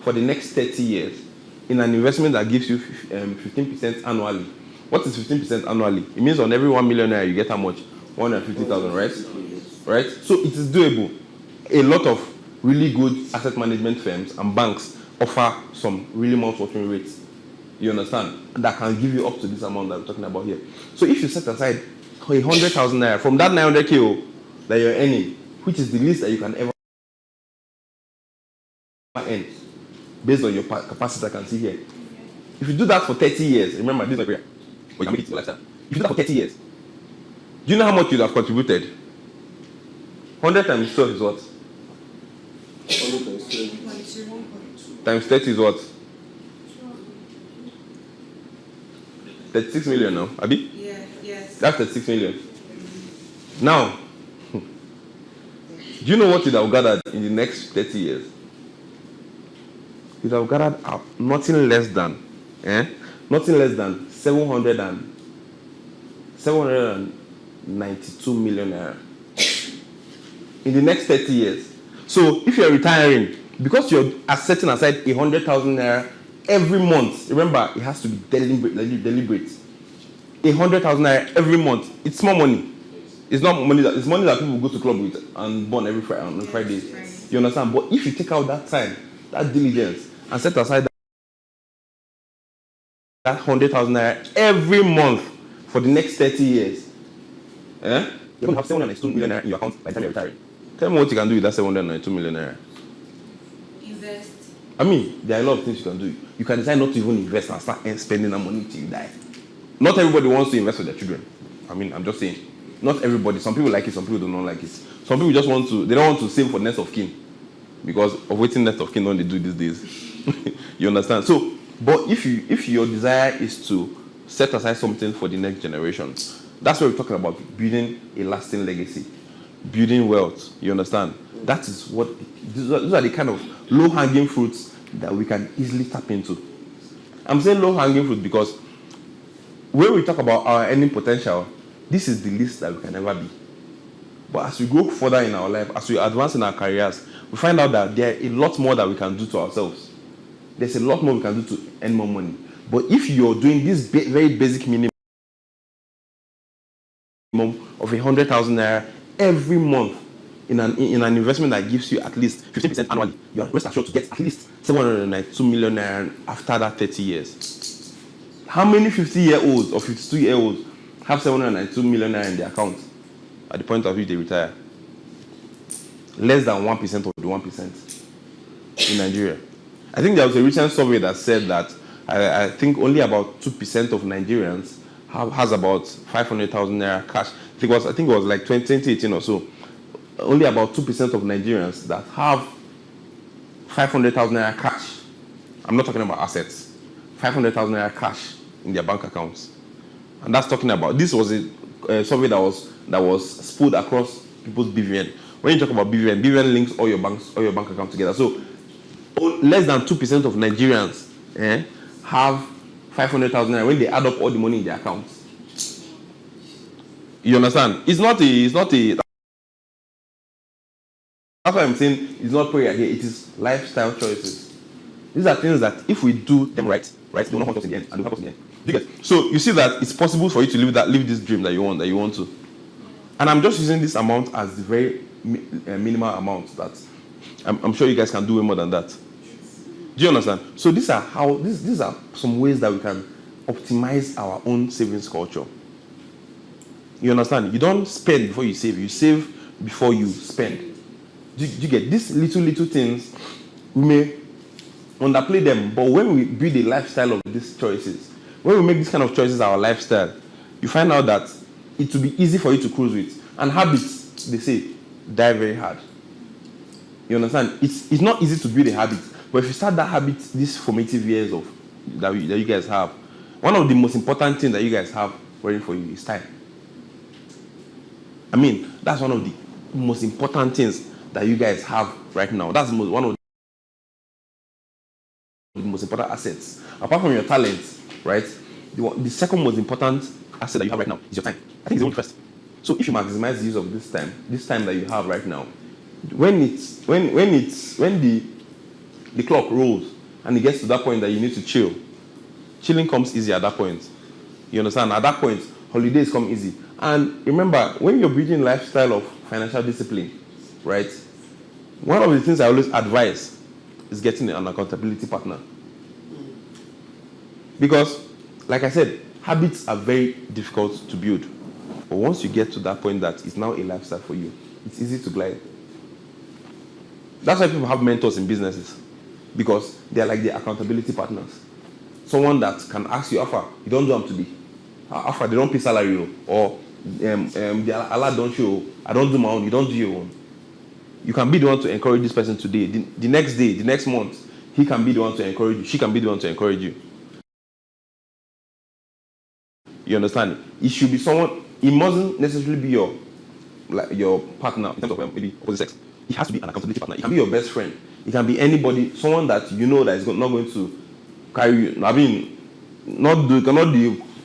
For the next 30 years, in an investment that gives you 15% annually. What is 15% annually? It means on every 1 million naira you get how much? 150,000, right? Right? So it is doable. A lot of really good asset management firms and banks offer some really mouth-watering rates. You understand? That can give you up to this amount that we're talking about here. So if you set aside 100,000 naira from that 900k that you're earning, which is the least that you can ever earn, based on your capacity, I can see here. If you do that for 30 years, remember this is like, but you can make it to your lifestyle. If you do that for 30 years, do you know how much you'd have contributed? 100 times 12 is what? 100 times 30 is what? 36 million now, Abi? Yeah, yes. That's 36 million. Now, do you know what you'd have gathered in the next 30 years? You'd have gathered up nothing less than 792 million naira in the next 30 years. So if you're retiring, because you're setting aside 100,000 naira every month, remember it has to be deliberate. 100,000 naira every month. It's small money. It's not money that it's money that people go to club with and burn every Friday on Fridays. You understand? But if you take out that time, that diligence, and set aside that 100,000 naira every month for the next 30 years, you're going to have 792 million naira in your account by the time you're retiring. Tell me what you can do with that 792 million naira. Invest. I mean, there are a lot of things you can do. You can decide not to even invest and start spending that money till you die. Not everybody wants to invest with their children. I mean, I'm just saying. Not everybody. Some people like it, some people do not like it. Some people just they don't want to save for next of kin. Because of waiting next of kin don't they do these days. You understand? So, but if your desire is to set aside something for the next generation, that's what we're talking about, building a lasting legacy, building wealth. You understand? That is what, those are the kind of low-hanging fruits that we can easily tap into. I'm saying low-hanging fruit because when we talk about our earning potential, this is the least that we can ever be. But as we go further in our life, as we advance in our careers, we find out that there are a lot more that we can do to ourselves. There's a lot more we can do to earn more money. But if you're doing this very basic minimum of 100,000 naira every month in an investment that gives you at least 15% annually, you are rest assured to get at least 792 million naira after that 30 years. How many 50-year-olds or 52-year-olds have 792 million naira in their account at the point of which they retire? Less than 1% of the 1% in Nigeria. I think there was a recent survey that said that I think only about 2% of Nigerians has about 500,000 naira cash. I think it was like 2018 or so. Only about 2% of Nigerians that have 500,000 naira cash. I'm not talking about assets. 500,000 naira cash in their bank accounts. And that's talking about, this was a survey that was spooled across people's BVN. When you talk about BVN, BVN links all your bank accounts together. So less than 2% of Nigerians have 500,000 naira when they add up all the money in their accounts. You understand? It's not a. That's why I'm saying it's not prayer here. It is lifestyle choices. These are things that if we do them right, they will not haunt us in the end, and they will help us in the end. You get? So you see that it's possible for you to live this dream that you want to. And I'm just using this amount as the very minimal amount that I'm sure you guys can do way more than that. Do you understand? So these are some ways that we can optimize our own savings culture. You understand? You don't spend before you save. You save before you spend. Do you get these little things? We may underplay them, but when we build a lifestyle of these choices, when we make these kind of choices our lifestyle, you find out that it will be easy for you to cruise with. And habits, they say, die very hard. You understand? It's not easy to build a habit, but if you start that habit, these formative years that you guys have, one of the most important things that you guys have waiting for you is time. I mean, that's one of the most important things that you guys have right now. That's one of the most important assets. Apart from your talent, right? The second most important asset that you have right now is your time. I think it's the only first. So if you maximize the use of this time that you have right now, when the clock rolls and it gets to that point that you need to chill, chilling comes easy at that point. You understand? At that point, holidays come easy. And remember, when you're building a lifestyle of financial discipline, right? One of the things I always advise is getting an accountability partner. Because, like I said, habits are very difficult to build. But once you get to that point that it's now a lifestyle for you, it's easy to glide. That's why people have mentors in businesses. Because they're like the accountability partners. Someone that can ask you, Alpha, you don't do them to be. Alpha, they don't pay salary. Or the Allah don't show. I don't do my own, you don't do your own. You can be the one to encourage this person today. The next day, the next month, he can be the one to encourage you. She can be the one to encourage you. You understand? It should be someone. It mustn't necessarily be your partner in terms of maybe opposite sex. It has to be an accountability partner. It can be your best friend. It can be anybody, someone that you know that is not going to carry you. I mean, not the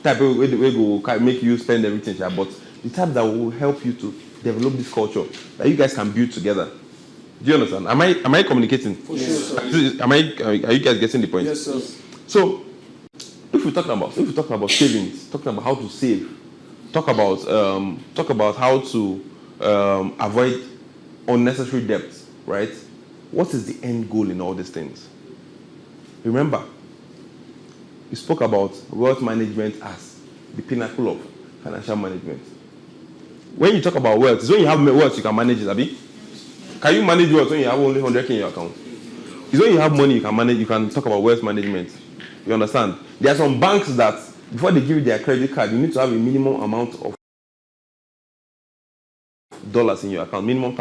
type of way go make you spend everything, but the type that will help you to develop this culture that you guys can build together. Do you understand? Am I communicating? For sure. Are you guys getting the point? Yes, sir. So, if we talk about savings, talking about how to save, talk about how to avoid unnecessary debts, right? What is the end goal in all these things? Remember, we spoke about wealth management as the pinnacle of financial management. When you talk about wealth, it's when you have wealth you can manage it, Abi. Can you manage wealth when you have only 100k in your account? It's when you have money you can manage. You can talk about wealth management. You understand? There are some banks that before they give you their credit card, you need to have a minimum amount of dollars in your account, minimum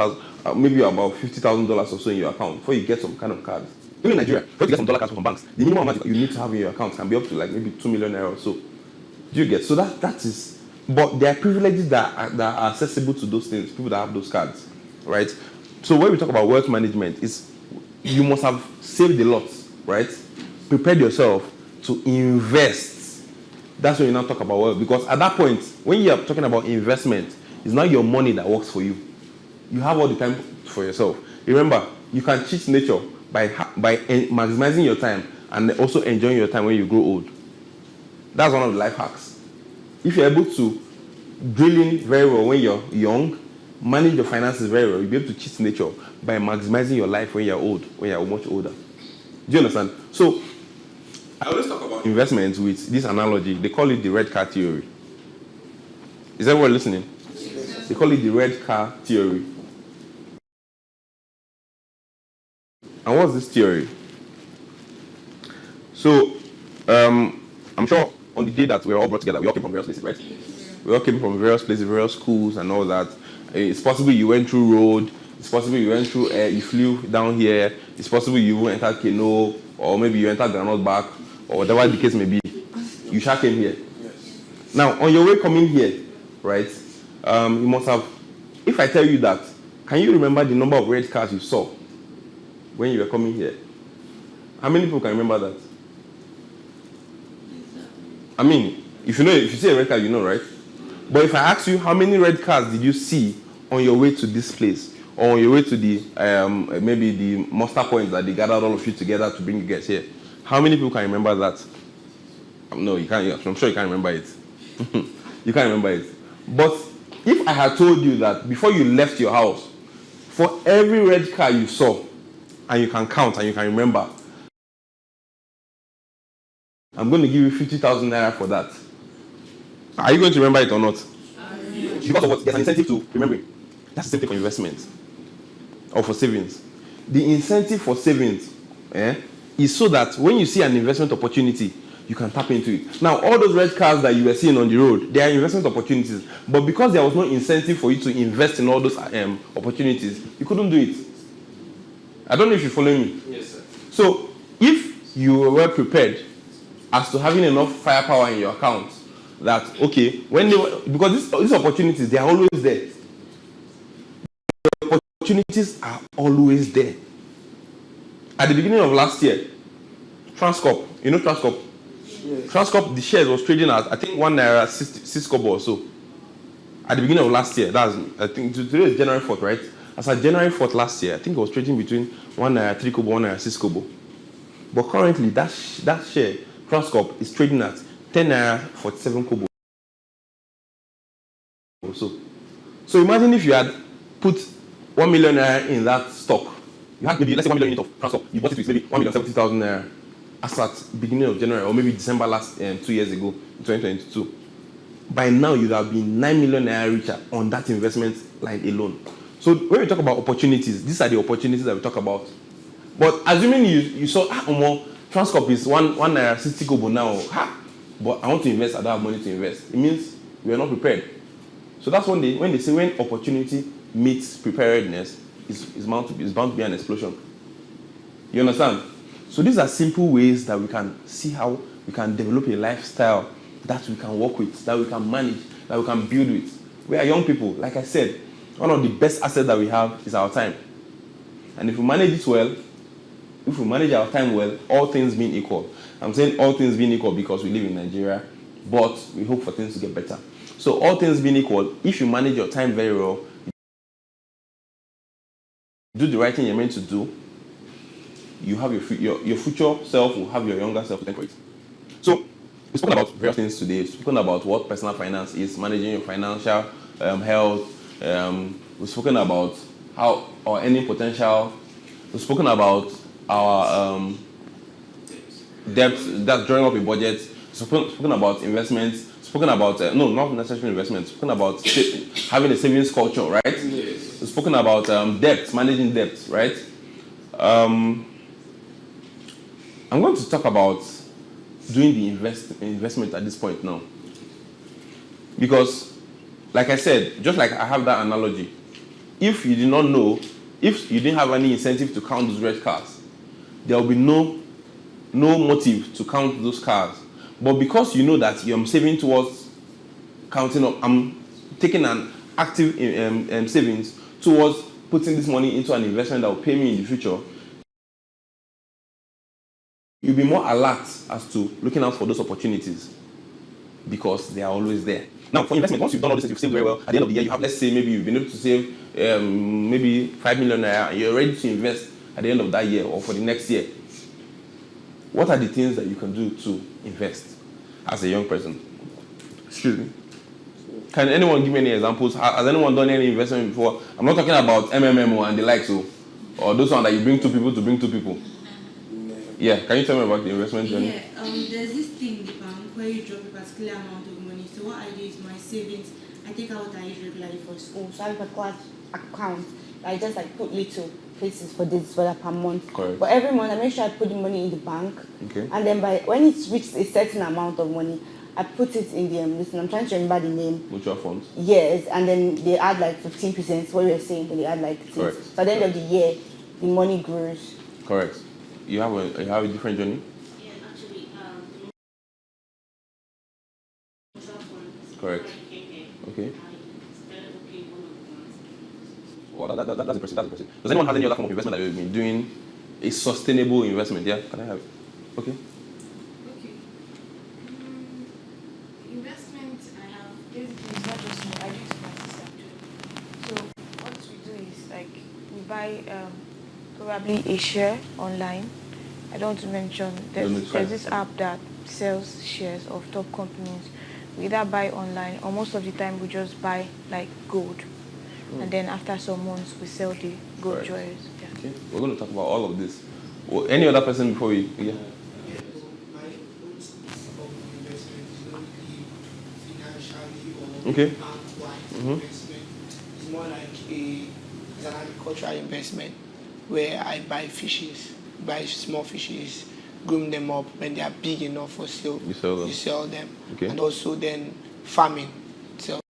maybe about $50,000 or so in your account before you get some kind of cards. Even in Nigeria, before you get some dollar cards from banks, the minimum amount you need to have in your account can be up to like maybe 2 million naira or so. Do you get? So that is, but there are privileges that are accessible to those things, people that have those cards, right? So when we talk about wealth management, is you must have saved a lot, right? Prepared yourself to invest. That's when you now talk about wealth, because at that point, when you are talking about investment, it's not your money that works for you. You have all the time for yourself. Remember, you can cheat nature by maximizing your time and also enjoying your time when you grow old. That's one of the life hacks. If you're able to drill in very well when you're young, manage your finances very well, you'll be able to cheat nature by maximizing your life when you're old, when you're much older. Do you understand? So, I always talk about investments with this analogy. They call it the red car theory. Is everyone listening? Yes. They call it the red car theory. And what's this theory? So, I'm sure on the day that we were all brought together, we all came from various places, right? We all came from various places, various schools and all that. It's possible you went through road. It's possible you went through air. You flew down here. It's possible you entered Kano, or maybe you entered Granot back, or whatever the case may be. You shall came here. Yes. Now, on your way coming here, right, you must have, if I tell you that, can you remember the number of red cars you saw when you were coming here? How many people can remember that? I mean, if you see a red car, you know, right? But if I ask you, how many red cars did you see on your way to this place? Or on your way to the, maybe the muster point that they gathered all of you together to bring you guys here? How many people can remember that? No, you can't. I'm sure you can't remember it. You can't remember it. But if I had told you that before you left your house, for every red car you saw, and you can count and you can remember, I'm going to give you 50,000 naira for that. Are you going to remember it or not? Because of what? There's an incentive to remembering. That's the same thing for investment or for savings. The incentive for savings is so that when you see an investment opportunity, you can tap into it. Now, all those red cars that you were seeing on the road, they are investment opportunities. But because there was no incentive for you to invest in all those opportunities, you couldn't do it. I don't know if you follow me. Yes, sir. So, if you were well prepared as to having enough firepower in your account, that, okay, because these opportunities, they are always there. The opportunities are always there. At the beginning of last year, Transcorp. You know Transcorp? Yes. Transcorp, the shares was trading at, I think, 1 naira 6 kobo or so. At the beginning of last year, that's, I think, today is January 4th, right? As at January 4th last year, I think it was trading between 1 naira 3 kobo, 1 naira 6 kobo. But currently, that share, Transcorp, is trading at 10 naira 47 kobo. So imagine if you had put 1 million naira in that stock. You had maybe, let's say, 1 million unit of Transcorp. You bought it with maybe 1,070,000 naira as at beginning of January or maybe December last 2 years ago, 2022. By now, you'd have been 9 million naira richer on that investment line alone. So when we talk about opportunities, these are the opportunities that we talk about. But assuming you saw, Transcorp is 1 naira 60 kobo now, but I want to invest, I don't have money to invest. It means we are not prepared. So that's when they say when opportunity meets preparedness, is bound to be an explosion. You understand? So these are simple ways that we can see how we can develop a lifestyle that we can work with, that we can manage, that we can build with. We are young people. Like I said, one of the best assets that we have is our time. And if we manage it well, if we manage our time well, all things being equal. I'm saying all things being equal because we live in Nigeria, but we hope for things to get better. So all things being equal, if you manage your time very well, do the right thing you're meant to do, you have your future self will have your younger self to thank for it. So we've spoken about various things today. We've spoken about what personal finance is, managing your financial health. We've spoken about how our earning potential. We've spoken about our debt, that's drawing up a budget. We've spoken about investments. We've spoken about, no, not necessarily investments. We've spoken about having a savings culture, right? Yes. We've spoken about debt, managing debt, right? I'm going to talk about doing the investment at this point now. Because, like I said, just like I have that analogy, if you did not know, if you didn't have any incentive to count those red cars, there will be no motive to count those cars. But because you know that you're saving towards counting up, I'm taking an active savings towards putting this money into an investment that will pay me in the future, you'll be more alert as to looking out for those opportunities because they are always there. Now, for investment, once you've done all this, you've saved very well. At the end of the year, you have, let's say, maybe you've been able to save maybe 5 million naira, and you're ready to invest at the end of that year or for the next year. What are the things that you can do to invest as a young person? Excuse me. Can anyone give me any examples? Has anyone done any investment before? I'm not talking about MMMO and the likes, or those ones that you bring two people to bring two people. Yeah, can you tell me about the investment journey? Yeah, there's this thing in the bank where you drop a particular amount of money. So what I do is my savings, I take out what I use regularly for school. So I have a class account. I just like put little places for this, for that per month. Correct. But every month I make sure I put the money in the bank. Okay. And then when it's reached a certain amount of money, I put it in the listen. I'm trying to remember the name. Mutual funds. Yes, and then they add like 15%. What we were saying, then they add like 6. Correct. So at the end of the year, the money grows. Correct. You have a different journey? Yeah, actually, Correct. Okay. Well, that's impressive. Does anyone have any other form of investment that you've been doing? A sustainable investment? Yeah, can I have it? Okay. Investment, I have basically it's not just me, I do it to my sister too. So what we do is like we buy probably a share online. I don't want to mention there's this app that sells shares of top companies. We either buy online or most of the time we just buy like gold. And then after some months we sell the gold jewelry. Yeah. Okay. We're going to talk about all of this. Well, any other person before we Okay. Investment. It's more like it's an agricultural investment where I buy fishes, buy small fishes, groom them up. When they are big enough for sale, you sell them. Okay. And also then farming. So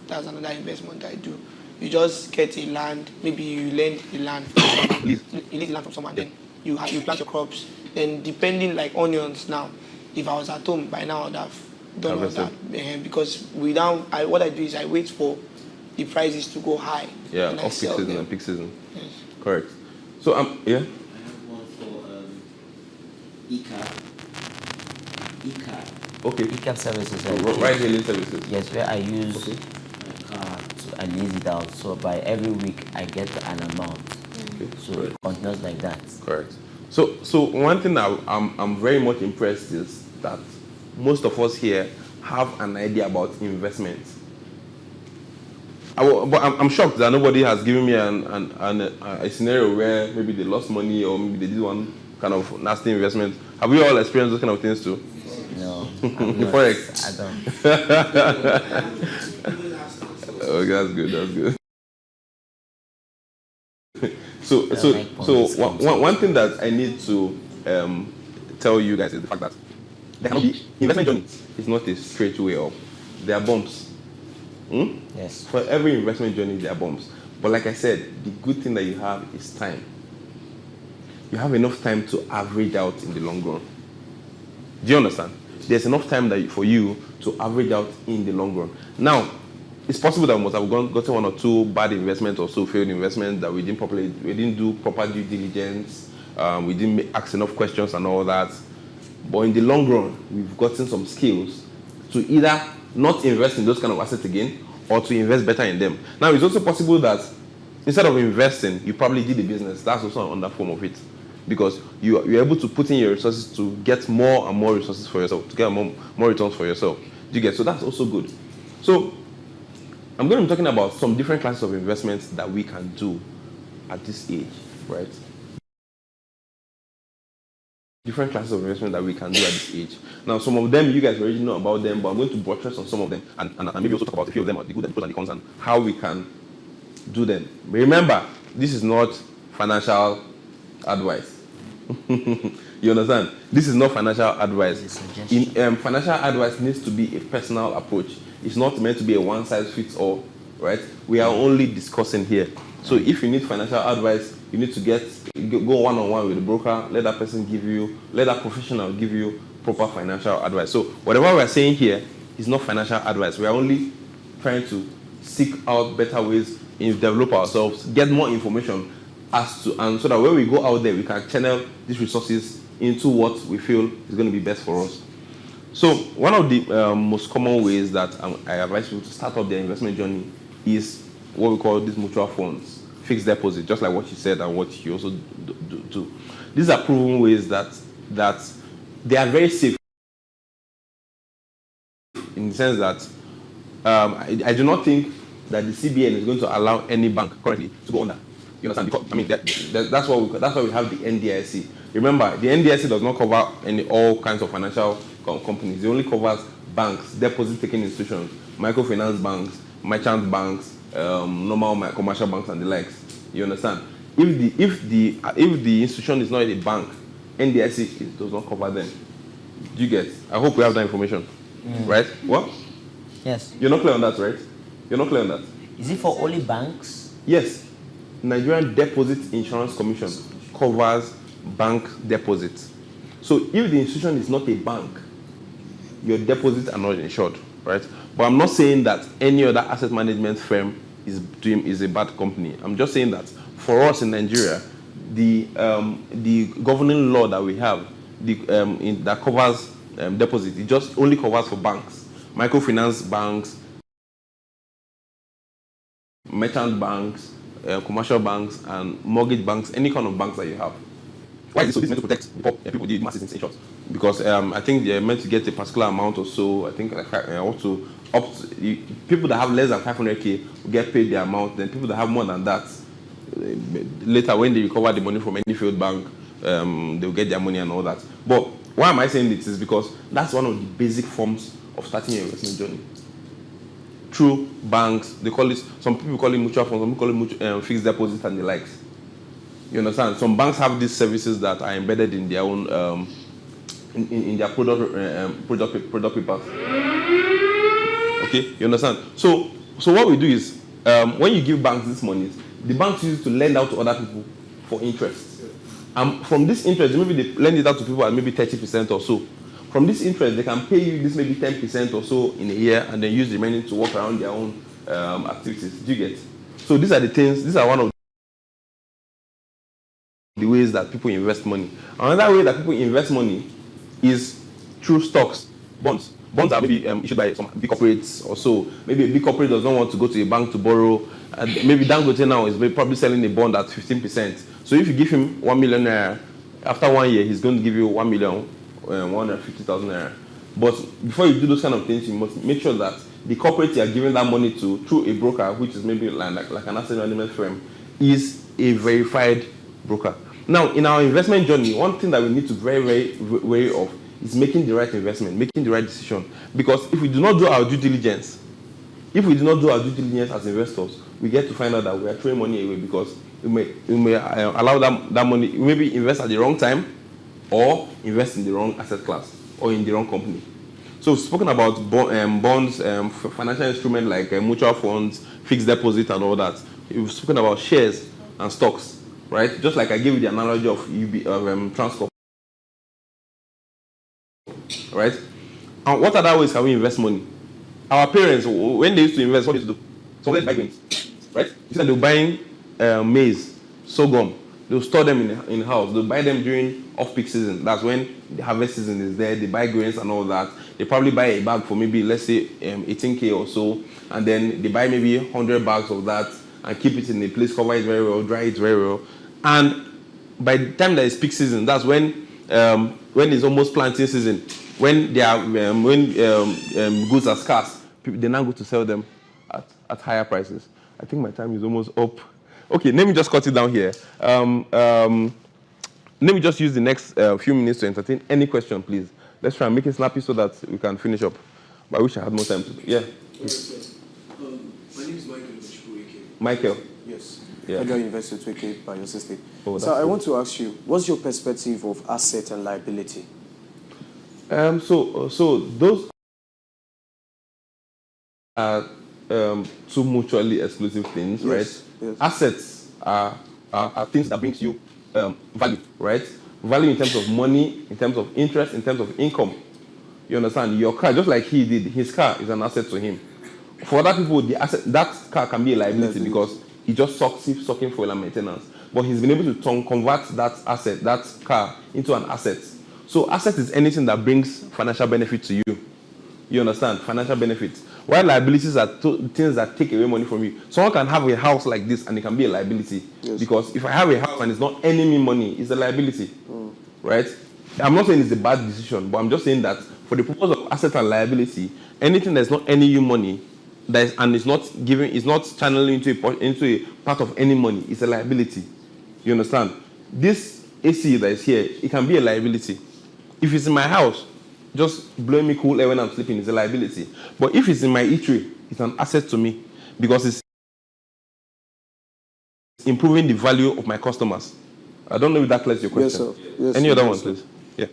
that's another investment I do. You just get a land, maybe you lend the land from someone, you lease the land from someone, then you plant your crops. Then depending like onions now, if I was at home by now I'd have done all that. Because what I do is I wait for the prices to go high. Yeah, off peak season and peak season. Yes. Correct. So yeah. I have one for Okay. E-cab services. Ride-hailing services. Yes, where I use my car I lease it out. So by every week I get an amount. Okay. So it continues like that. Correct. So one thing I'm very much impressed is that most of us here have an idea about investment. But I'm shocked that nobody has given me a scenario where maybe they lost money or maybe they did one kind of nasty investment. Have we all experienced those kind of things too? No. Forex. I don't. Oh, that's good. That's good. So one thing that I need to tell you guys is the fact that the investment journey is not a straight way up. There are bumps. Yes. For every investment journey, there are bumps. But like I said, the good thing that you have is time. You have enough time to average out in the long run. Do you understand? There's enough time for you to average out in the long run. Now, it's possible that we must have gotten one or two bad investments or so failed investments that we didn't do proper due diligence, we didn't ask enough questions and all that. But in the long run, we've gotten some skills to either not invest in those kind of assets again or to invest better in them. Now, it's also possible that instead of investing, you probably did a business. That's also another form of it. Because you're able to put in your resources to get more and more resources for yourself, to get more returns for yourself. Do you get? So that's also good. So I'm going to be talking about some different classes of investments that we can do at this age, right? Different classes of investment that we can do at this age. Now, some of them, you guys already know about them, but I'm going to buttress on some of them and maybe also talk about a few of them, the good and pros and the cons, and how we can do them. Remember, this is not financial advice. You understand? This is not financial advice. Financial advice needs to be a personal approach. It's not meant to be a one-size-fits-all, right? We are only discussing here. So if you need financial advice, you need to go one-on-one with the broker, let that professional give you proper financial advice. So whatever we're saying here is not financial advice. We are only trying to seek out better ways in develop ourselves, get more information and so that when we go out there, we can channel these resources into what we feel is going to be best for us. So one of the most common ways that I advise people to start up their investment journey is what we call these mutual funds, fixed deposit, just like what you said and what you also do. These are proven ways that they are very safe in the sense that I do not think that the CBN is going to allow any bank currently to go under. You understand? Because, I mean, that's why we have the NDIC. Remember, the NDIC does not cover all kinds of financial companies. It only covers banks, deposit-taking institutions, microfinance banks, merchant banks, normal commercial banks, and the likes. You understand? If the institution is not a bank, NDIC does not cover them. Do you get? I hope we have that information, right? What? Yes. You're not clear on that, right? You're not clear on that. Is it for only banks? Yes. Nigerian Deposit Insurance Commission covers bank deposits. So if the institution is not a bank, your deposits are not insured, right? But I'm not saying that any other asset management firm is a bad company. I'm just saying that for us in Nigeria, the governing law that we have that covers deposits, it just only covers for banks, microfinance banks, merchant banks, commercial banks, and mortgage banks, any kind of banks that you have. Why is this? So this is meant to protect people with masses in short. Because I think they're meant to get a particular amount or so. I think people that have less than 500k will get paid the amount. Then people that have more than that, later when they recover the money from any failed bank, they'll get their money and all that. But why am I saying this? Is because that's one of the basic forms of starting your investment journey. Through banks, they call it. Some people call it mutual funds. Some people call it fixed deposits and the likes. You understand? Some banks have these services that are embedded in their own in their product papers. Okay, you understand? So what we do is when you give banks this money, the banks use it to lend out to other people for interest. From this interest, maybe they lend it out to people at maybe 30% or so. From this interest, they can pay you this maybe 10% or so in a year, and then use the remaining to work around their own activities. Do you get? So these are the things. These are one of the ways that people invest money. Another way that people invest money is through stocks, bonds. Bonds are maybe issued by some big corporates or so. Maybe a big corporate does not want to go to a bank to borrow. And maybe Dangote now is probably selling a bond at 15%. So if you give him 1 million naira, after 1 year, he's going to give you 1,150,000 naira. But before you do those kind of things, you must make sure that the corporate you are giving that money to through a broker, which is maybe like an asset management firm, is a verified broker. Now, in our investment journey, one thing that we need to very wary of is making the right investment, making the right decision. Because if we do not do our due diligence, as investors, we get to find out that we are throwing money away because we may allow that money, maybe invest at the wrong time or invest in the wrong asset class or in the wrong company. So we've spoken about bonds, financial instruments like mutual funds, fixed deposit and all that. We've spoken about shares and stocks, right? Just like I gave you the analogy of Transcorp, right? And what other ways can we invest money? Our parents, when they used to invest, what did they do? So let's buy grains, right? Instead they were buying maize, sorghum. They'll store them in house. They'll buy them during off-peak season. That's when the harvest season is there. They buy grains and all that. They probably buy a bag for maybe, let's say, 18K or so. And then they buy maybe 100 bags of that and keep it in a place, cover it very well, dry it very well. And by the time that it's peak season, that's when it's almost planting season, when they are goods are scarce, they now go to sell them at higher prices. I think my time is almost up. Okay, let me just cut it down here. Let me just use the next few minutes to entertain any question, please. Let's try and make it snappy so that we can finish up. But I wish I had more time to do. Yeah. My name is Michael. Michael. Yes. Yeah. Federal University of Twickenham, by your sister. Oh, so I want to ask you, what's your perspective of asset and liability? So those are two mutually exclusive things, Yes, right? yes. Assets are things that brings you value, right? Value in terms of money, in terms of interest, in terms of income. You understand? Your car, just like he did, his car is an asset to him. For other people, that car can be a liability because he just keeps sucking fuel and maintenance. But he's been able to convert that asset, that car, into an asset. So asset is anything that brings financial benefit to you. You understand? Financial benefits. While liabilities are things that take away money from you. Someone can have a house like this and it can be a liability. Yes. Because if I have a house and it's not earning me money, it's a liability. Right? I'm not saying it's a bad decision, but I'm just saying that for the purpose of asset and liability, anything that's not earning you money and is not channeling into a part of any money, it's a liability. You understand? This AC that is here, it can be a liability. If it's in my house, just blowing me cool air when I'm sleeping is a liability. But if it's in my eatery, it's an asset to me because it's improving the value of my customers. I don't know if that clears your question. Yes, sir. Yes, Any sir. other Yes, one, sir. please? Yeah.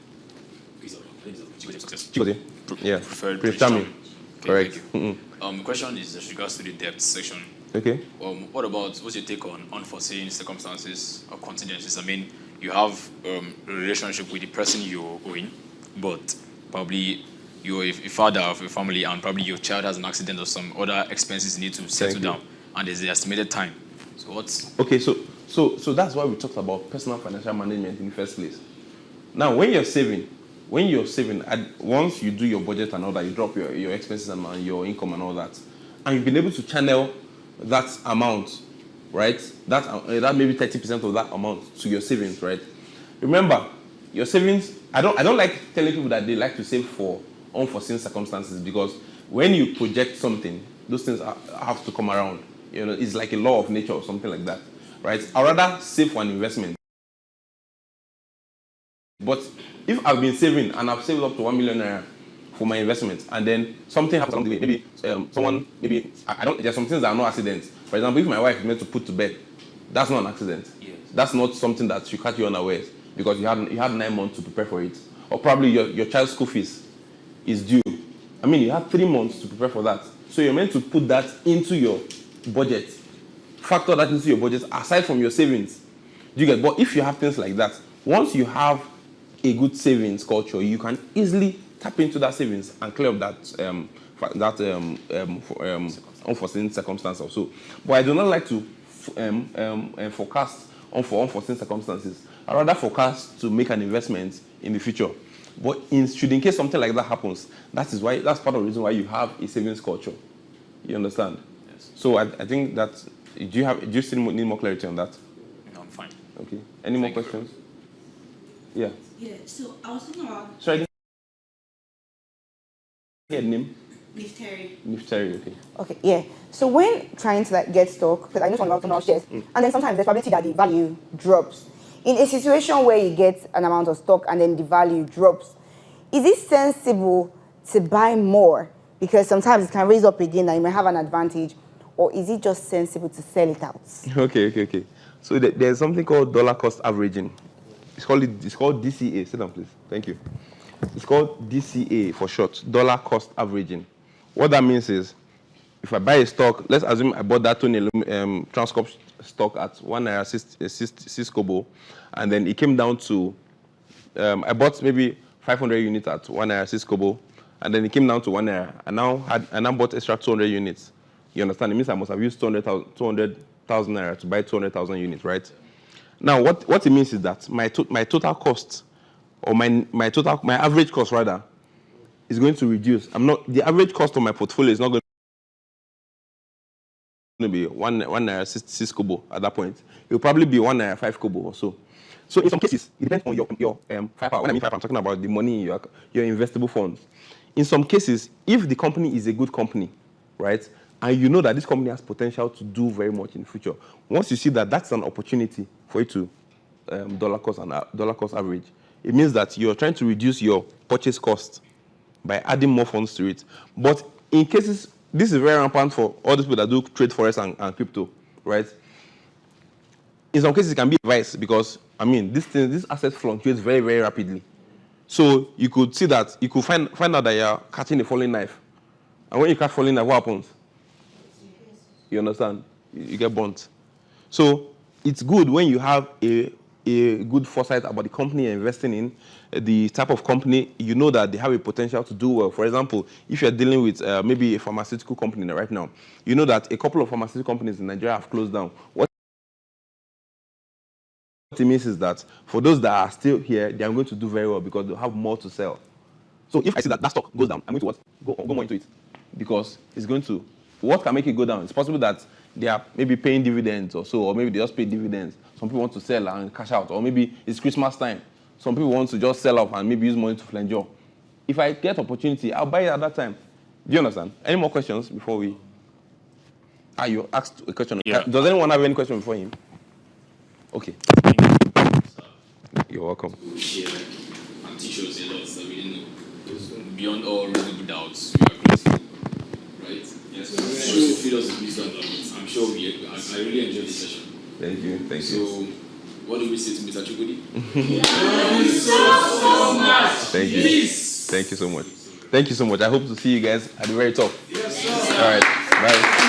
Chigode. Yeah. Preferred Prince Charming. Charming. Correct. The question is with regards to the debt section. Okay. What about, what's your take on unforeseen circumstances or contingencies? I mean, you have a relationship with the person you're owing, but probably you're a father of a family and probably your child has an accident or some other expenses you need to settle down, and there's the estimated time. So what's... Okay, so that's why we talked about personal financial management in the first place. Now, when you're saving, once you do your budget and all that, you drop your expenses and your income and all that, and you've been able to channel that amount, right? That maybe 30% of that amount to your savings, right? Remember, your savings, I don't like telling people that they like to save for unforeseen circumstances because when you project something, those things have to come around. You know, it's like a law of nature or something like that, right? I'd rather save for an investment. But if I've been saving and I've saved up to 1 million naira for my investment, and then something happens along the way, maybe there's some things that are not accidents. For example, if my wife is meant to put to bed, that's not an accident. Yes. That's not something that should catch you unawares because you had 9 months to prepare for it. Or probably your child's school fees is due. I mean, you have 3 months to prepare for that. So you're meant to put that into your budget. Factor that into your budget aside from your savings. Do you get? But if you have things like that, once you have a good savings culture, you can easily tap into that savings and clear up that unforeseen circumstance also. But I do not like to forecast for unforeseen circumstances I'd rather forecast to make an investment in the future. But in case something like that happens, that's part of the reason why you have a savings culture. You understand? Yes. So I think that, do you still need more clarity on that? No, I'm fine. Okay. Any more questions? Yeah. Yeah, so I was thinking about... Sorry, I didn't hear the name? Nefteri. Nefteri, okay. Okay, yeah. So when trying to get stock, because I know some of them shares, and then sometimes there's probability that the value drops. In a situation where you get an amount of stock and then the value drops, is it sensible to buy more? Because sometimes it can raise up again and you may have an advantage, or is it just sensible to sell it out? Okay. So there's something called dollar cost averaging. It's called DCA. Sit down, please. Thank you. It's called DCA for short, dollar cost averaging. What that means is, if I buy a stock, let's assume I bought that Tony Transcorp stock at 1 naira 6 kobo, and then it came down to, I bought maybe 500 units at 1 naira 6 kobo, and then it came down to 1 naira. I now bought extra 200 units. You understand? It means I must have used 200,000 naira to buy 200,000 units, right? Now, what it means is that my total cost, or my average cost rather, is going to reduce. The average cost of my portfolio is not going to be 1 naira 6 kobo at that point. It will probably be 1 naira 5 kobo or so. So in some cases, it depends on your firepower. When I mean firepower, I'm talking about the money in your investable funds. In some cases, if the company is a good company, right, and you know that this company has potential to do very much in the future, once you see that that's an opportunity for you to dollar cost average, it means that you're trying to reduce your purchase cost by adding more funds to it. But in cases, this is very rampant for all these people that do trade forex and crypto, right? In some cases, it can be advice because, this asset fluctuates very, very rapidly. So you could see that, you could find out that you're catching a falling knife. And when you catch falling knife, what happens? You understand? You get burnt. So it's good when you have a good foresight about the company you're investing in, the type of company, you know that they have a potential to do well. For example, if you're dealing with maybe a pharmaceutical company right now, you know that a couple of pharmaceutical companies in Nigeria have closed down. What it means is that for those that are still here, they are going to do very well because they'll have more to sell. So if I see that stock goes down, I'm going to go more into it, because it's going to, what can make it go down? It's possible that they are maybe paying dividends or so, or maybe they just pay dividends. Some people want to sell and cash out, or maybe it's Christmas time. Some people want to just sell off and maybe use money to flange. If I get opportunity, I'll buy it at that time. Do you understand? Any more questions before we? You asked a question. Yeah. Does anyone have any question before him? Okay. You're welcome. Yeah, and teach us a lot that we didn't know. Beyond all reasonable doubts, we are grateful, right? Yes. So feed us with wisdom. I'm sure I really enjoyed this session. Thank you. So, what do we say to Mr. Chukudi? Thank you so much. Thank you. Peace. Thank you so much. Thank you so much. I hope to see you guys at the very top. Yes, sir. All right. Bye.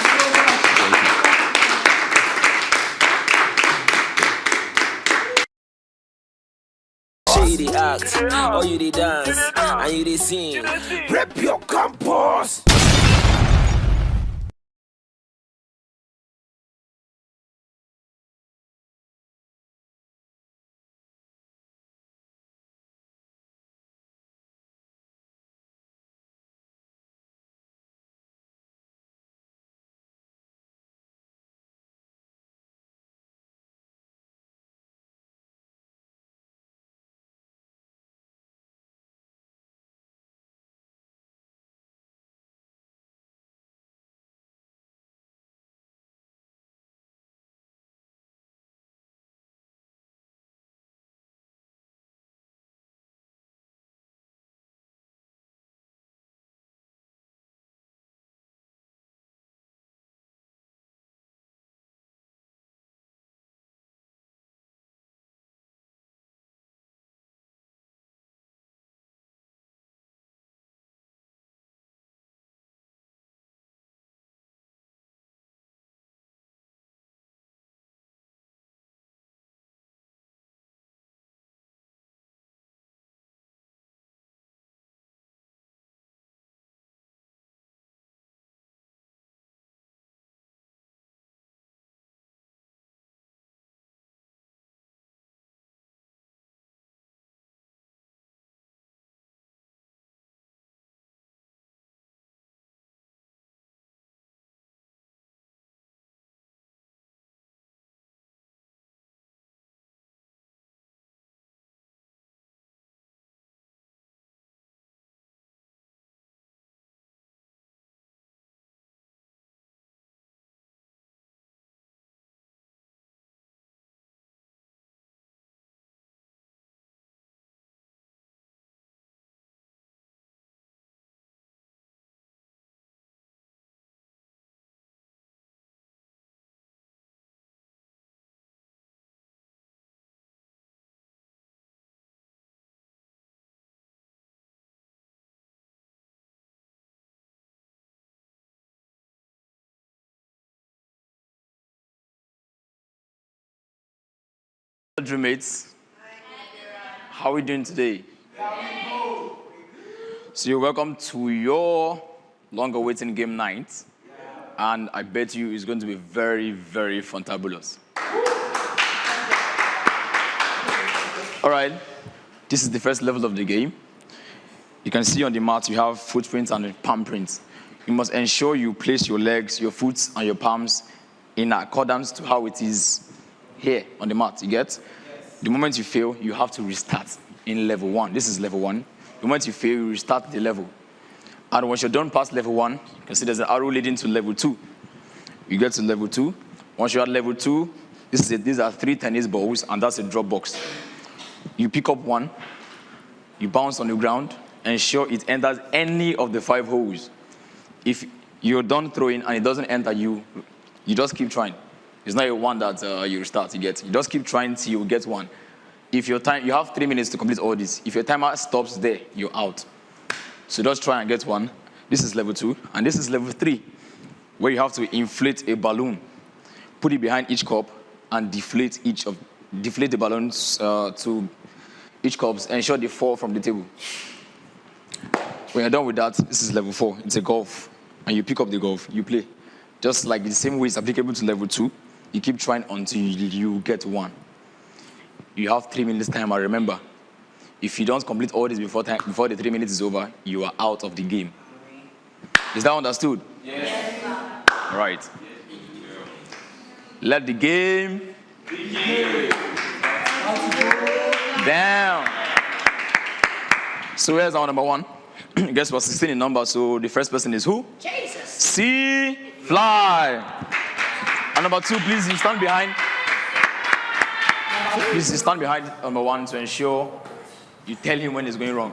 Shady act, or you dey dance, and you dey sing. Rep your campus. bedroom mates. How are we doing today? So you're welcome to your long-awaiting game night. And I bet you it's going to be very, very fantabulous. All right, this is the first level of the game. You can see on the mat you have footprints and palm prints. You must ensure you place your legs, your foot, and your palms in accordance to how it is here on the mat. You get? The moment you fail, you have to restart in level 1. This is level 1. The moment you fail, you restart the level. And once you're done past level 1, you can see there's an arrow leading to level 2. You get to level 2. Once you're at level 2, these are 3 tennis balls, and that's a drop box. You pick up one, you bounce on the ground, ensure it enters any of the 5 holes. If you're done throwing and it doesn't enter you just keep trying. It's not a one that you restart, you get. You just keep trying till you get one. If your time, you have 3 minutes to complete all this. If your timer stops there, you're out. So just try and get one. This is level 2, and this is level 3, where you have to inflate a balloon, put it behind each cup, and deflate the balloons to each cups, ensure they fall from the table. When you're done with that, this is level 4. It's a golf, and you pick up the golf, you play. Just like the same way it's applicable to level 2, you keep trying until you get one. You have 3 minutes time, and remember, if you don't complete all this before the 3 minutes is over, you are out of the game. Is that understood? Yes. All right. Let the game begin. Down. So here's our number 1. Guess we're 16 in number, so the first person is who? Jesus. See, fly. And number 2, please, you stand behind. Please, you stand behind number 1 to ensure you tell him when it's going wrong.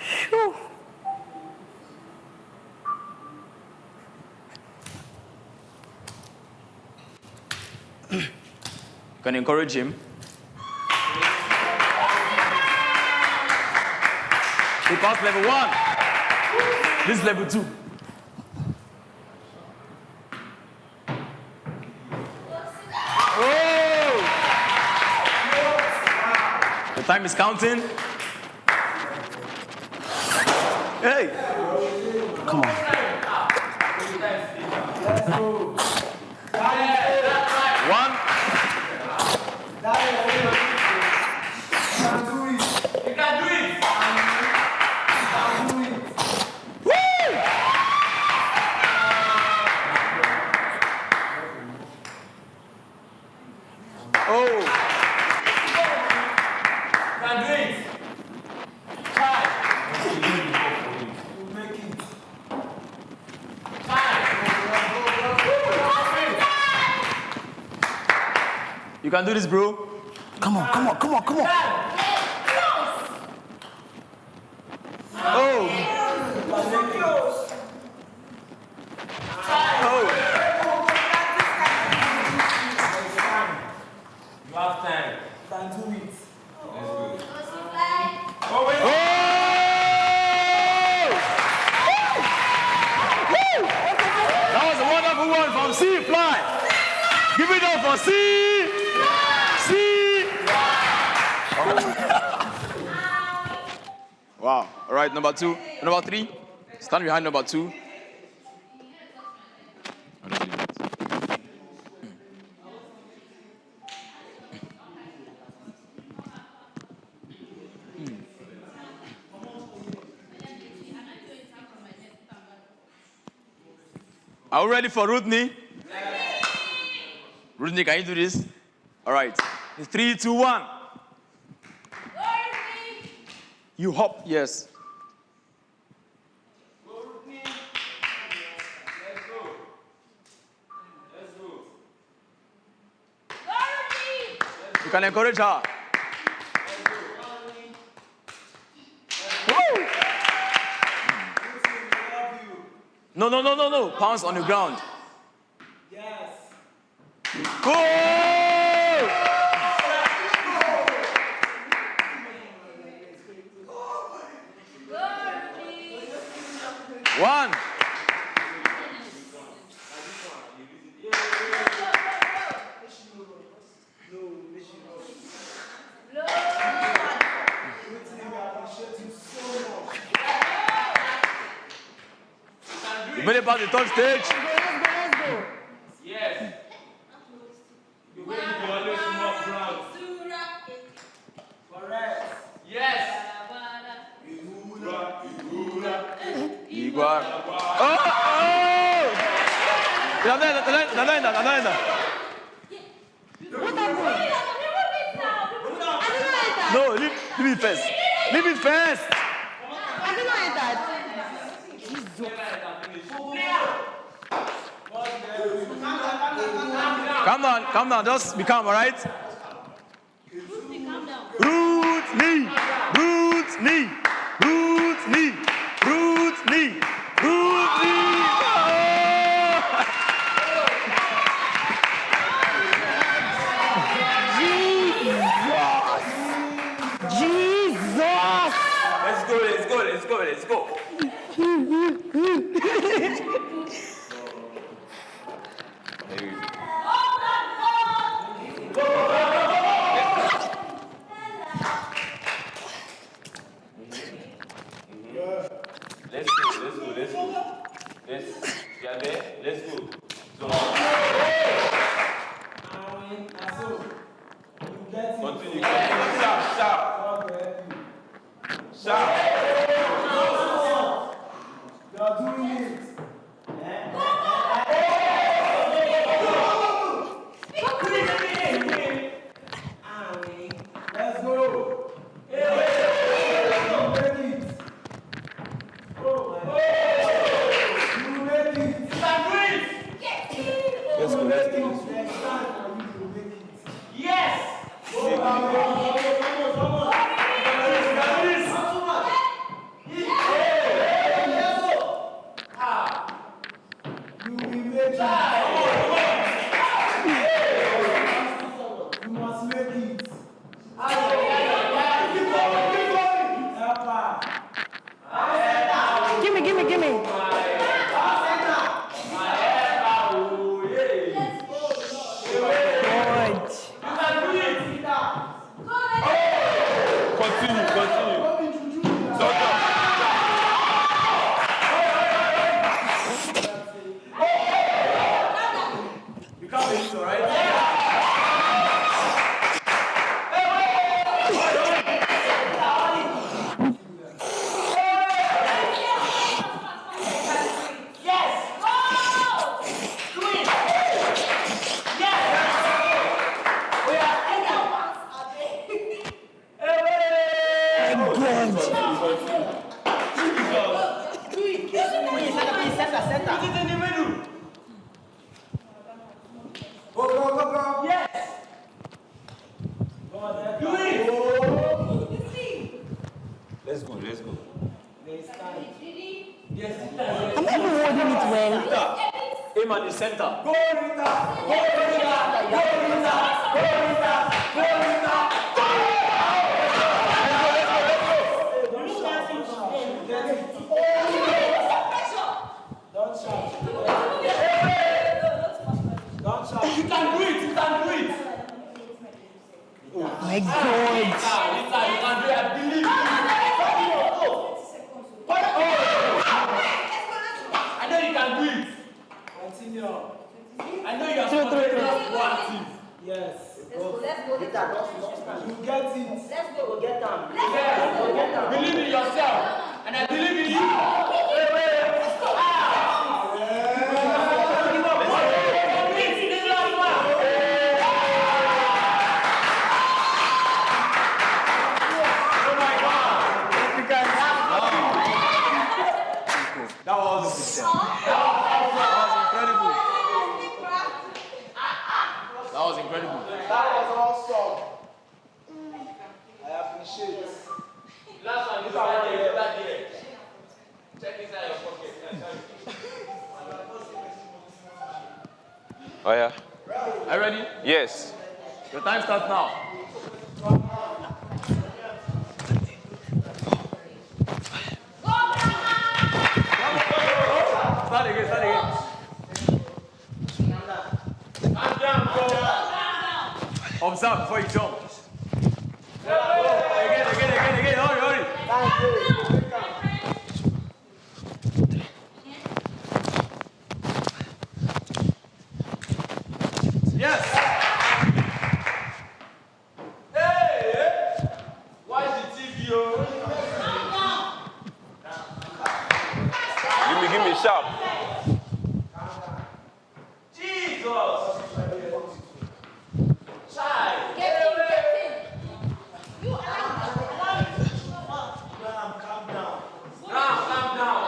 Sure. You can encourage him. He passed level 1. This is level 2. Oh! The time is counting. Hey! Come on. You can do this, bro. Come on, come on, come on, come on. Oh. You have time. Can do it. That was a wonderful one from C Fly. Give it up for C. Wow. All right, number 2. Number 3. Stand behind number 2. Are we ready for Rudney? Rudney, can you do this? All right. 3, 2, 1. You hop, yes. You can encourage her. Woo! No. Pounce on the ground. Yes. Go! One. Many parts the third stage. Let's go. Yes. You always more proud. Correct. Yes. Igual. Oh! No, leave it first. Leave it first. Calm down, just be calm, alright? Root knee. Jesus! Let's go. Let's go. Yes, you are there? Let's go. Continue. Sharp. You are doing it. Let's go. Let's go. Yes! Come on. You will make it. You must make it. Give me. Continue. You can't make it, alright? Go. Yes. Do it. Let's go. Yes. I'm not even holding it well. Aim at the center. Go, Rita. Don't shout. You can do it. Oh my God. Rita, you can do it. I believe you. I know you can do it. Continue. I know you are proactive. Yes. Let's go. You get it. Let's go. Get them. Believe in yourself. And I believe in you. That was incredible. That was awesome. I appreciate it. Last one, this one here. Check inside your pocket. Oh yeah. Are you ready? Yes. Your time starts now. Start again. Observe before you jump. Again. Hurry. sharp. Jesus! Child! Get in! You are calm down. Now, calm down.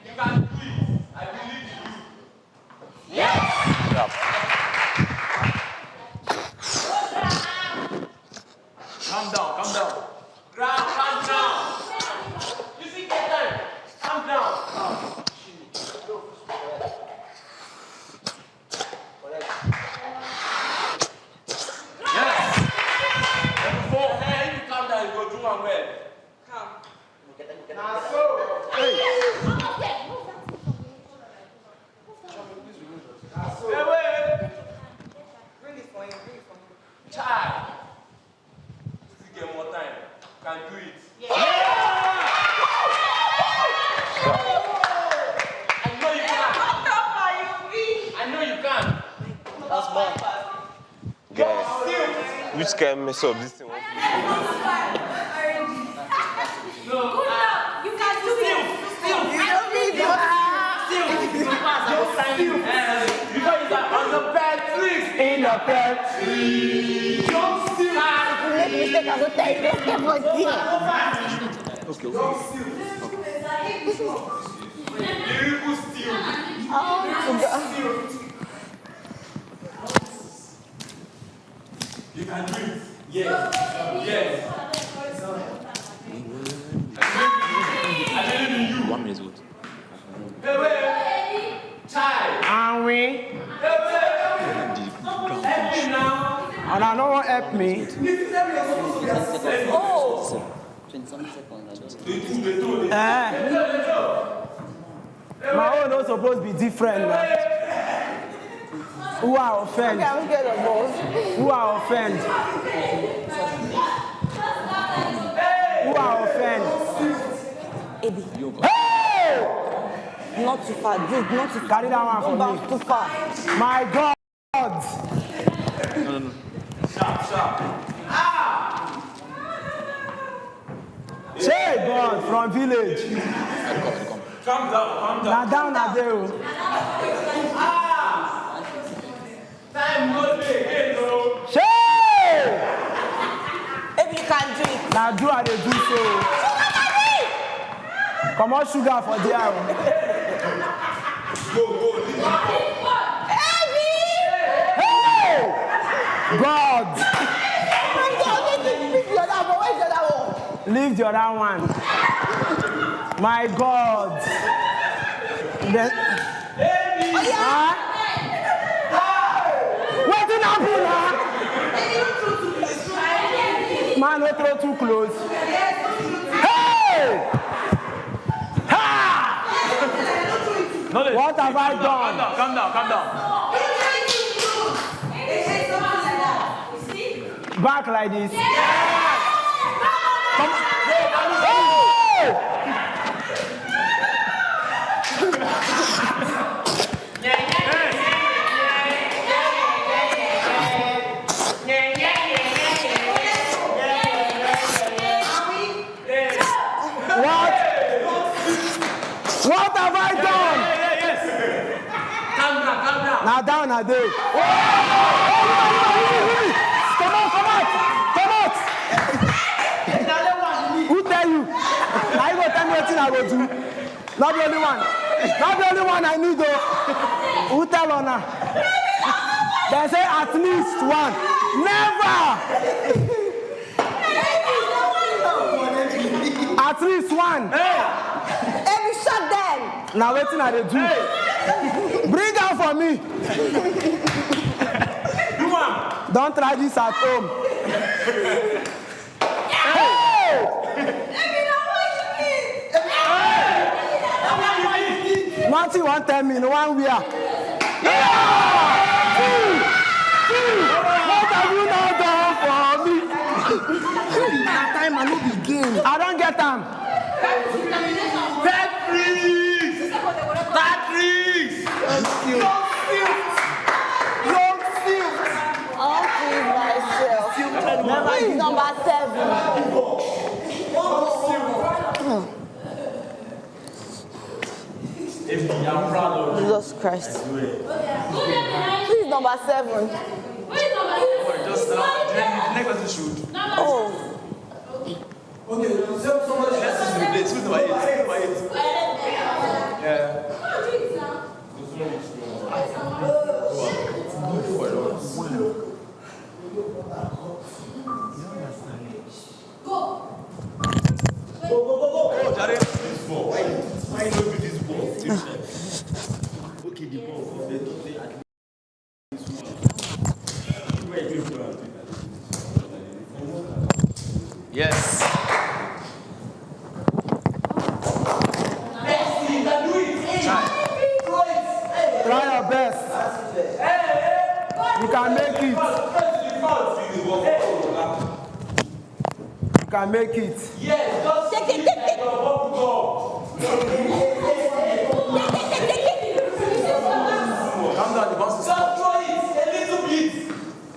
You can do it. I believe in you. Yes! Calm down, calm down. Calm down. You see, get time. Calm down. Yes. Before, hey, you calm down, you go do one well. Calm. Now, so. Hey. Hey, wait. Bring it for him, Child. Still get more time. Can do it. Yeah. I know you can. I know you can. That's bad. Guys, which can mess up this thing? No, you can do it. Still. I don't need you. Because it's on the bed, please. In the bed, please. Don't steal. Make mistake, I will tell you. Let's get for dear. Lyrical steal. Oh, You can do it. Yes. Yes. I believe in you. 1 minute old. Hey, wait. Child. And we. Hey, wait. Help me now. And I know what help me. Oh. 27 seconds. My own not supposed to be different now. Who are offended? Okay, I'm scared of both. Who are offended? Who are offended? Ebi. Hey! Not too far, dude, not too far. Carry that one for me. Too far. My God! No. Sharp. Say God from village. Calm down. Now down at there. Time no dey again, no. Say! If you can do it. Now do what they do so. Come on, sugar for there. Go. Hey! God! Leave the other one. My God. What did happen now? Man, don't throw too close. Hey! Ha! What have I done? Calm down. Back like this. Come on. What have I done? Yes. Calm down. Now down a day. Come out. Who tell you? Now you go tell me what I go do. Not the only one I need though. Who tell on her? They say at least one. Never. At least one. Hey, shut them. Now waiting at the do. Bring her for me. Don't try this at home. Hey! Nothing won't tell me, no one we are. What have you now done for me? That time I no begin. I don't get them. Patrick! I'll feed myself. Never is number 7. I'm proud of you. Jesus Christ. Who is number 7? Just next person should. Oh. Okay, somebody let's just replace. Who's number 8? Yeah. Go, Jare. Why not do this ball? Okay, the ball. Yes. Try your best. You can make it. You can make it. Yes, just take it. Calm down, the bounce is just throw it a little bit.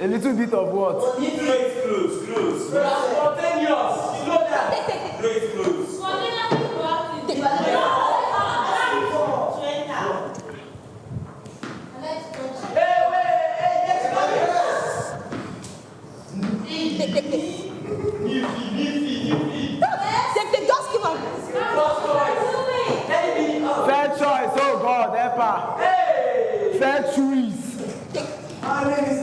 A little bit of what? Close. Spontaneous. You know that. Close. Just give up. Fair choice. Oh God, help her. Fair choice. My name is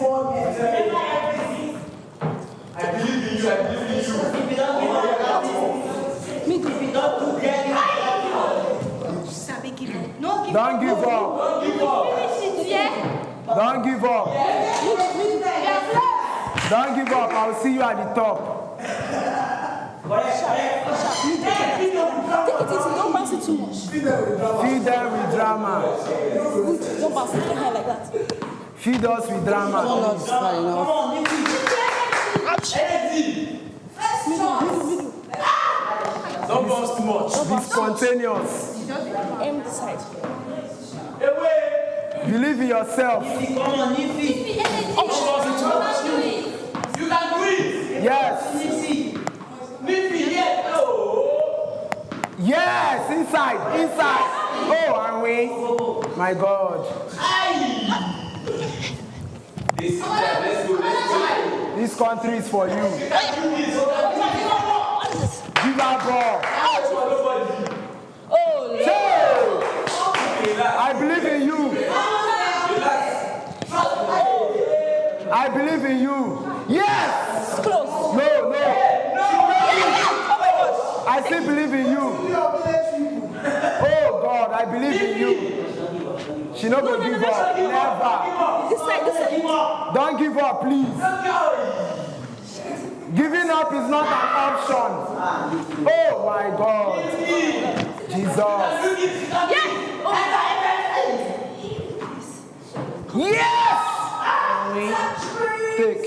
I believe in you. Don't give up. Don't give up. Don't give up. I'll see you at the top. Take it easy. Don't bounce it too much. Feed them with drama. Don't bounce it hair like that. Feed us with drama. Don't bounce too much. Be spontaneous. Aim this side. Believe in yourself. Don't bounce it too much. You can do it. Yes. Yes. Yes, inside. Oh, and we. My God. This country is for you. Give her ball. I believe in you. I believe in you. Yes. Close. No. I still believe in you. Oh God, I believe in you. She not gonna give up. Never. This side. Don't give up, please. Giving up is not an option. Oh my God. Jesus. Yes! Take.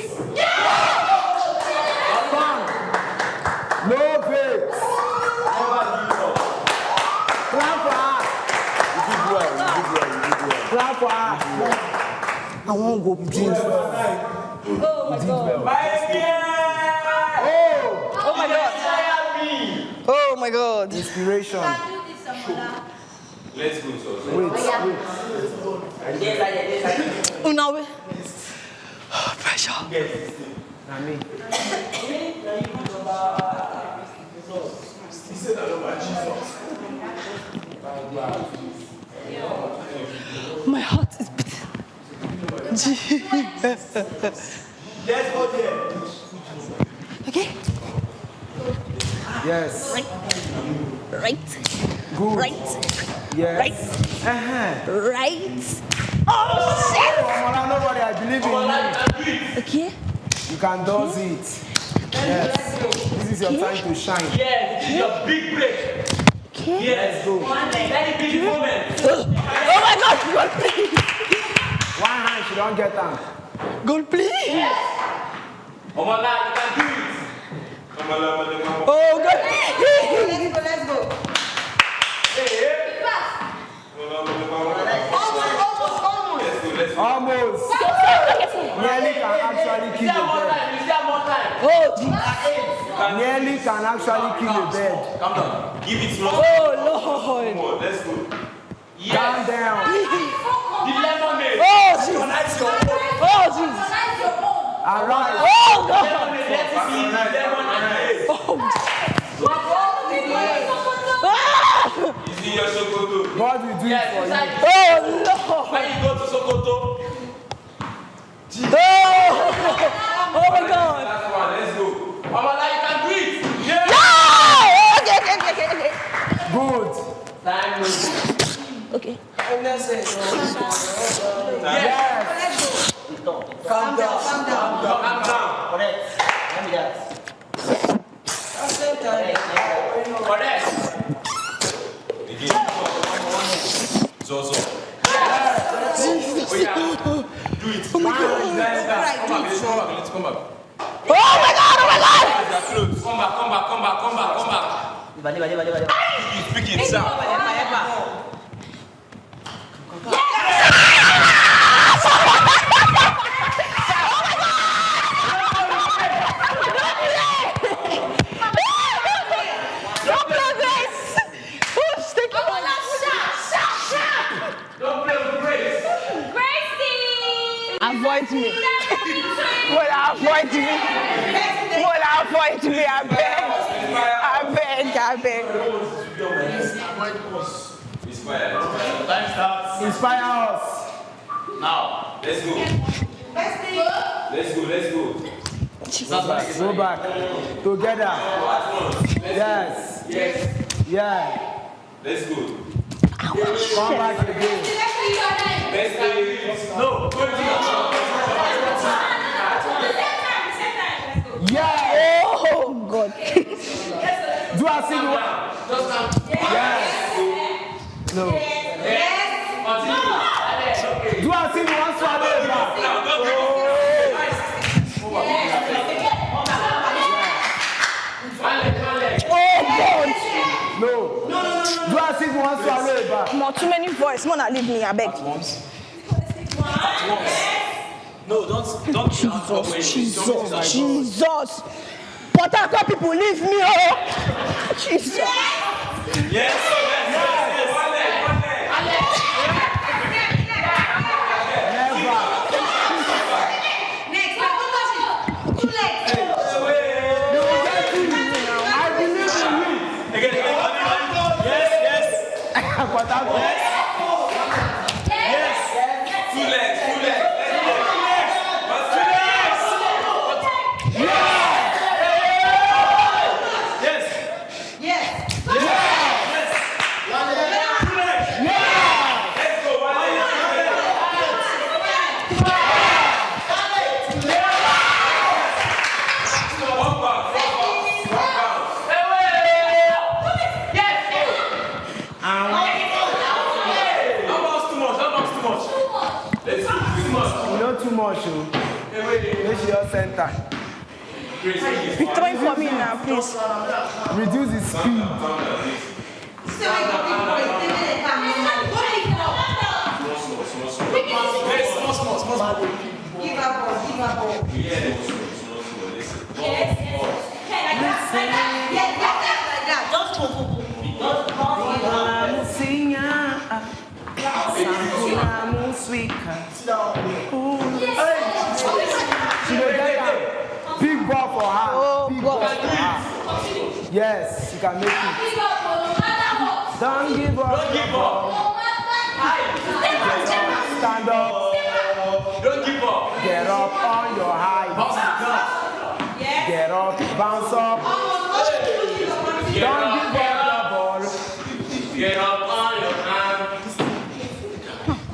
Fun. No breaks. Clap for her. You did well. Clap for her. I won't go please. Oh my God. Oh my God. Oh my God. Inspiration. Let's go. Wait. Now wait. Pressure. Nami. My heart is beating. Let's go there. Okay? Yes. Right. Good. Right. Yes. Right. Right. Oh shit! Nobody, I believe in you. Okay. You can do it. Yes. This is your time to shine. Yes, this is your big break. Okay. Yes, go. Very big moment. Oh my God! God, please. One hand, she don't get them. God, please. Yes. Oh my God, you can do it. Oh God. Let's go. Hey. Almost. Nearly can actually kill a bird. Oh, Nearly can actually kill a bird. Calm down. Give it slow. Oh Lord. Come on, let's go. Calm calm down. Oh, Jesus. Oh, Jesus. Arise. Oh, God. God will do it for you. Oh, no. When you go to Sokoto. Oh, my God. That's one. Let's go. Mama, now you can do it. Yeah. Okay. Good. Okay. Yes. Calm down. Correct. Let me that. Correct. So. Do it. Oh my God. Let's come back. Oh my God. Come back. Speak it, sir. Avoid me. Avoid me, I beg. Inspire us. Now, let's go. Go back. Together. Yes. Yeah. Let's go. Come back again. No. Yeah. Oh God. Do I see you? Yes. No. Do I see you once you are there? Oh God. No. Do I see you once you are there? More too many voice. Mona leave me, I beg. No, don't. Jesus. Port Harcourt people, leave me, oh. Jesus. Yes. This your center. Be throwing for me now, please. Reduce the speed. Give up. Big ball for her. Big ball for her. Yes, you can make it. Don't give up. Stand up. Don't give up. Get up on your high. Get up, bounce up. Don't give up the ball. Get up on your hand.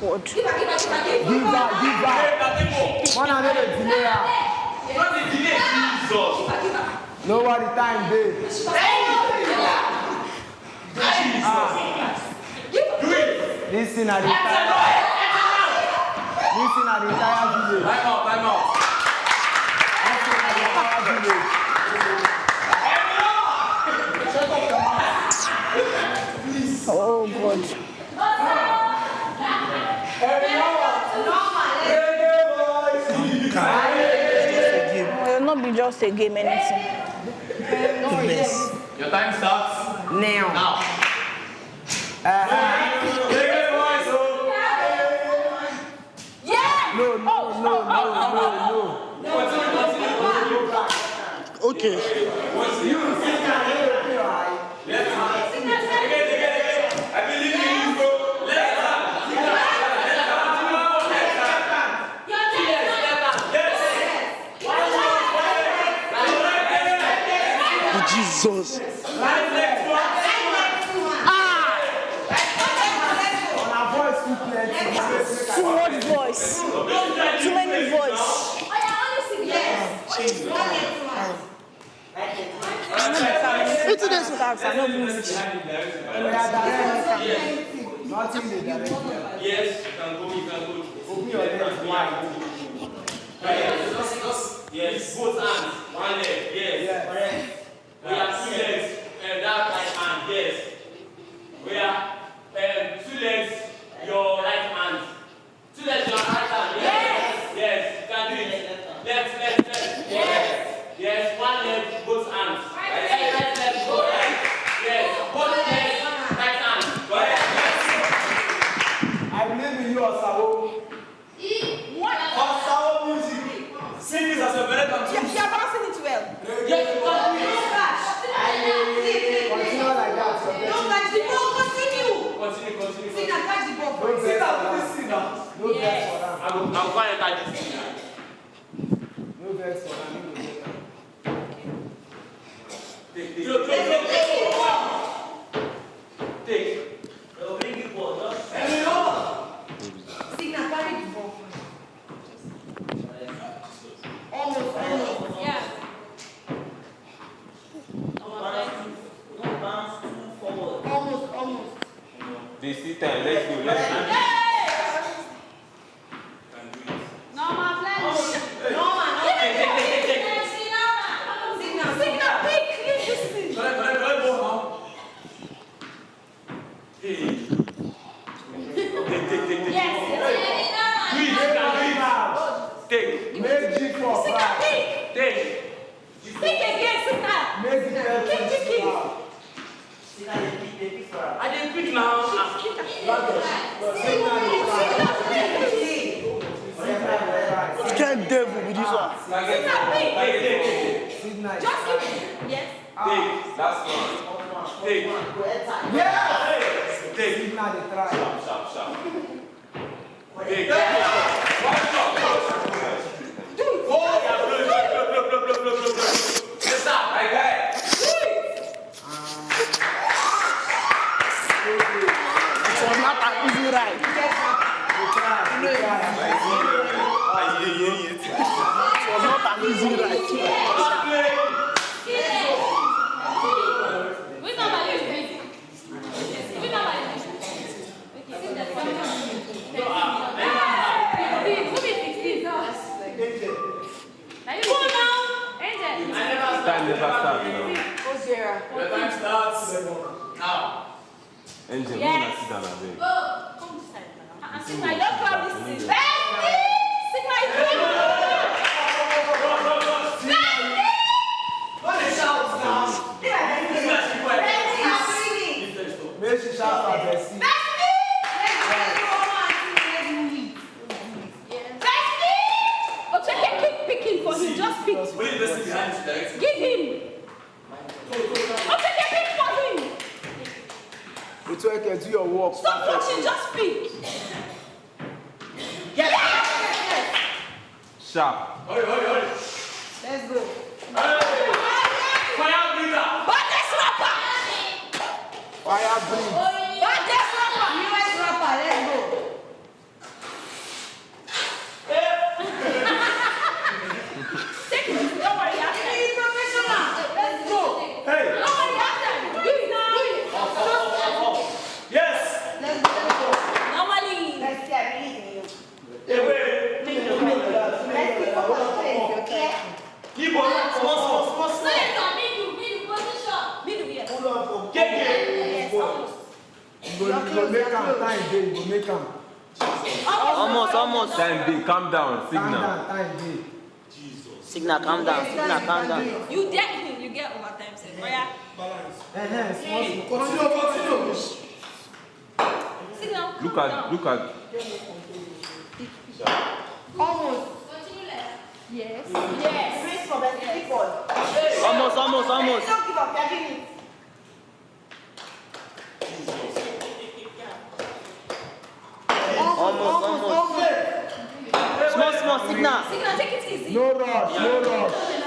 God. Give back. One another delay. Not the delay, Jesus. Know what the time did. Listen at the entire village. Time out. Listen at the entire village. Oh God. It will not be just a game, anything. Your time starts now. Take it, boys. Jesus. Too much voice. Too many voice. You two days with us, I know English. Yes, you can go. Open your legs wide. Yes, both hands, one leg, yes. Correct. We have 2 legs, that right hand, yes. We have 2 legs, your right hand. 2 legs, your right hand, yes. Yes, you can do it. Left. Yes. Yes, 1 leg, both hands. Right leg, both hands. Yes, both legs, right hand. Correct. I believe in you, Osawo. What? Osawo music. Sing this as a better country. You are bouncing it well. Yes, Continue like that. Don't catch the ball, continue. Continue. Sing and catch the ball. Don't vex for that. No vex for that. I'm going to catch this. No vex for that. Take. They'll bring you ball. Sing and carry the ball. Almost. Yeah. Almost. They see time. Let's go. Normal, please. Signal, pick. Yes. Take. Make G for Signal, pick. Take. Pick again, signal. Make it Kick. I didn't pick now. What kind of devil with this one? Just give it. Yes. Take. Last one. Take. Yes! Take. Signal the try. Sharp. Take. Yes, sir. Like that. It was not an easy ride. It was not an easy ride. Time never starts, you know. The time starts now. Angel, Yes. you sit down and beg. Sigma, don't promise it. Sigma, it's What is shout now? Make she shout for Bessie. keep picking for him. Just pick. Give him. Okay, pick for him. It's okay, do your work. Stop pushing, just pick. Yes. Sharp. Hurry. Let's go. Fire breather. Baddest rapper. Fire breathe. Baddest rapper. US rapper. Let's go. Take it. Don't worry, after. He's professional. Let's go. Hey. Don't worry, after. Do it now. Yes. Let's go. Normally. Let's see, I believe in you. Hey, wait. Let's see for confidence, okay? Keep on. Small. Straight on middle position. Middle, yes. Hold on for Yes, almost. You go make am time dey, you go make am. Almost. Time big. Calm down. Signal. Calm down, time dey. Signal, calm down. You get him, you get overtime, sir. Where? Continue. Signal, Look calm at. Almost. Continue like that. Yes. Raise for the people. Almost. Don't give up, you're doing it. Almost. Small, signal. Signal, take it easy. No rush.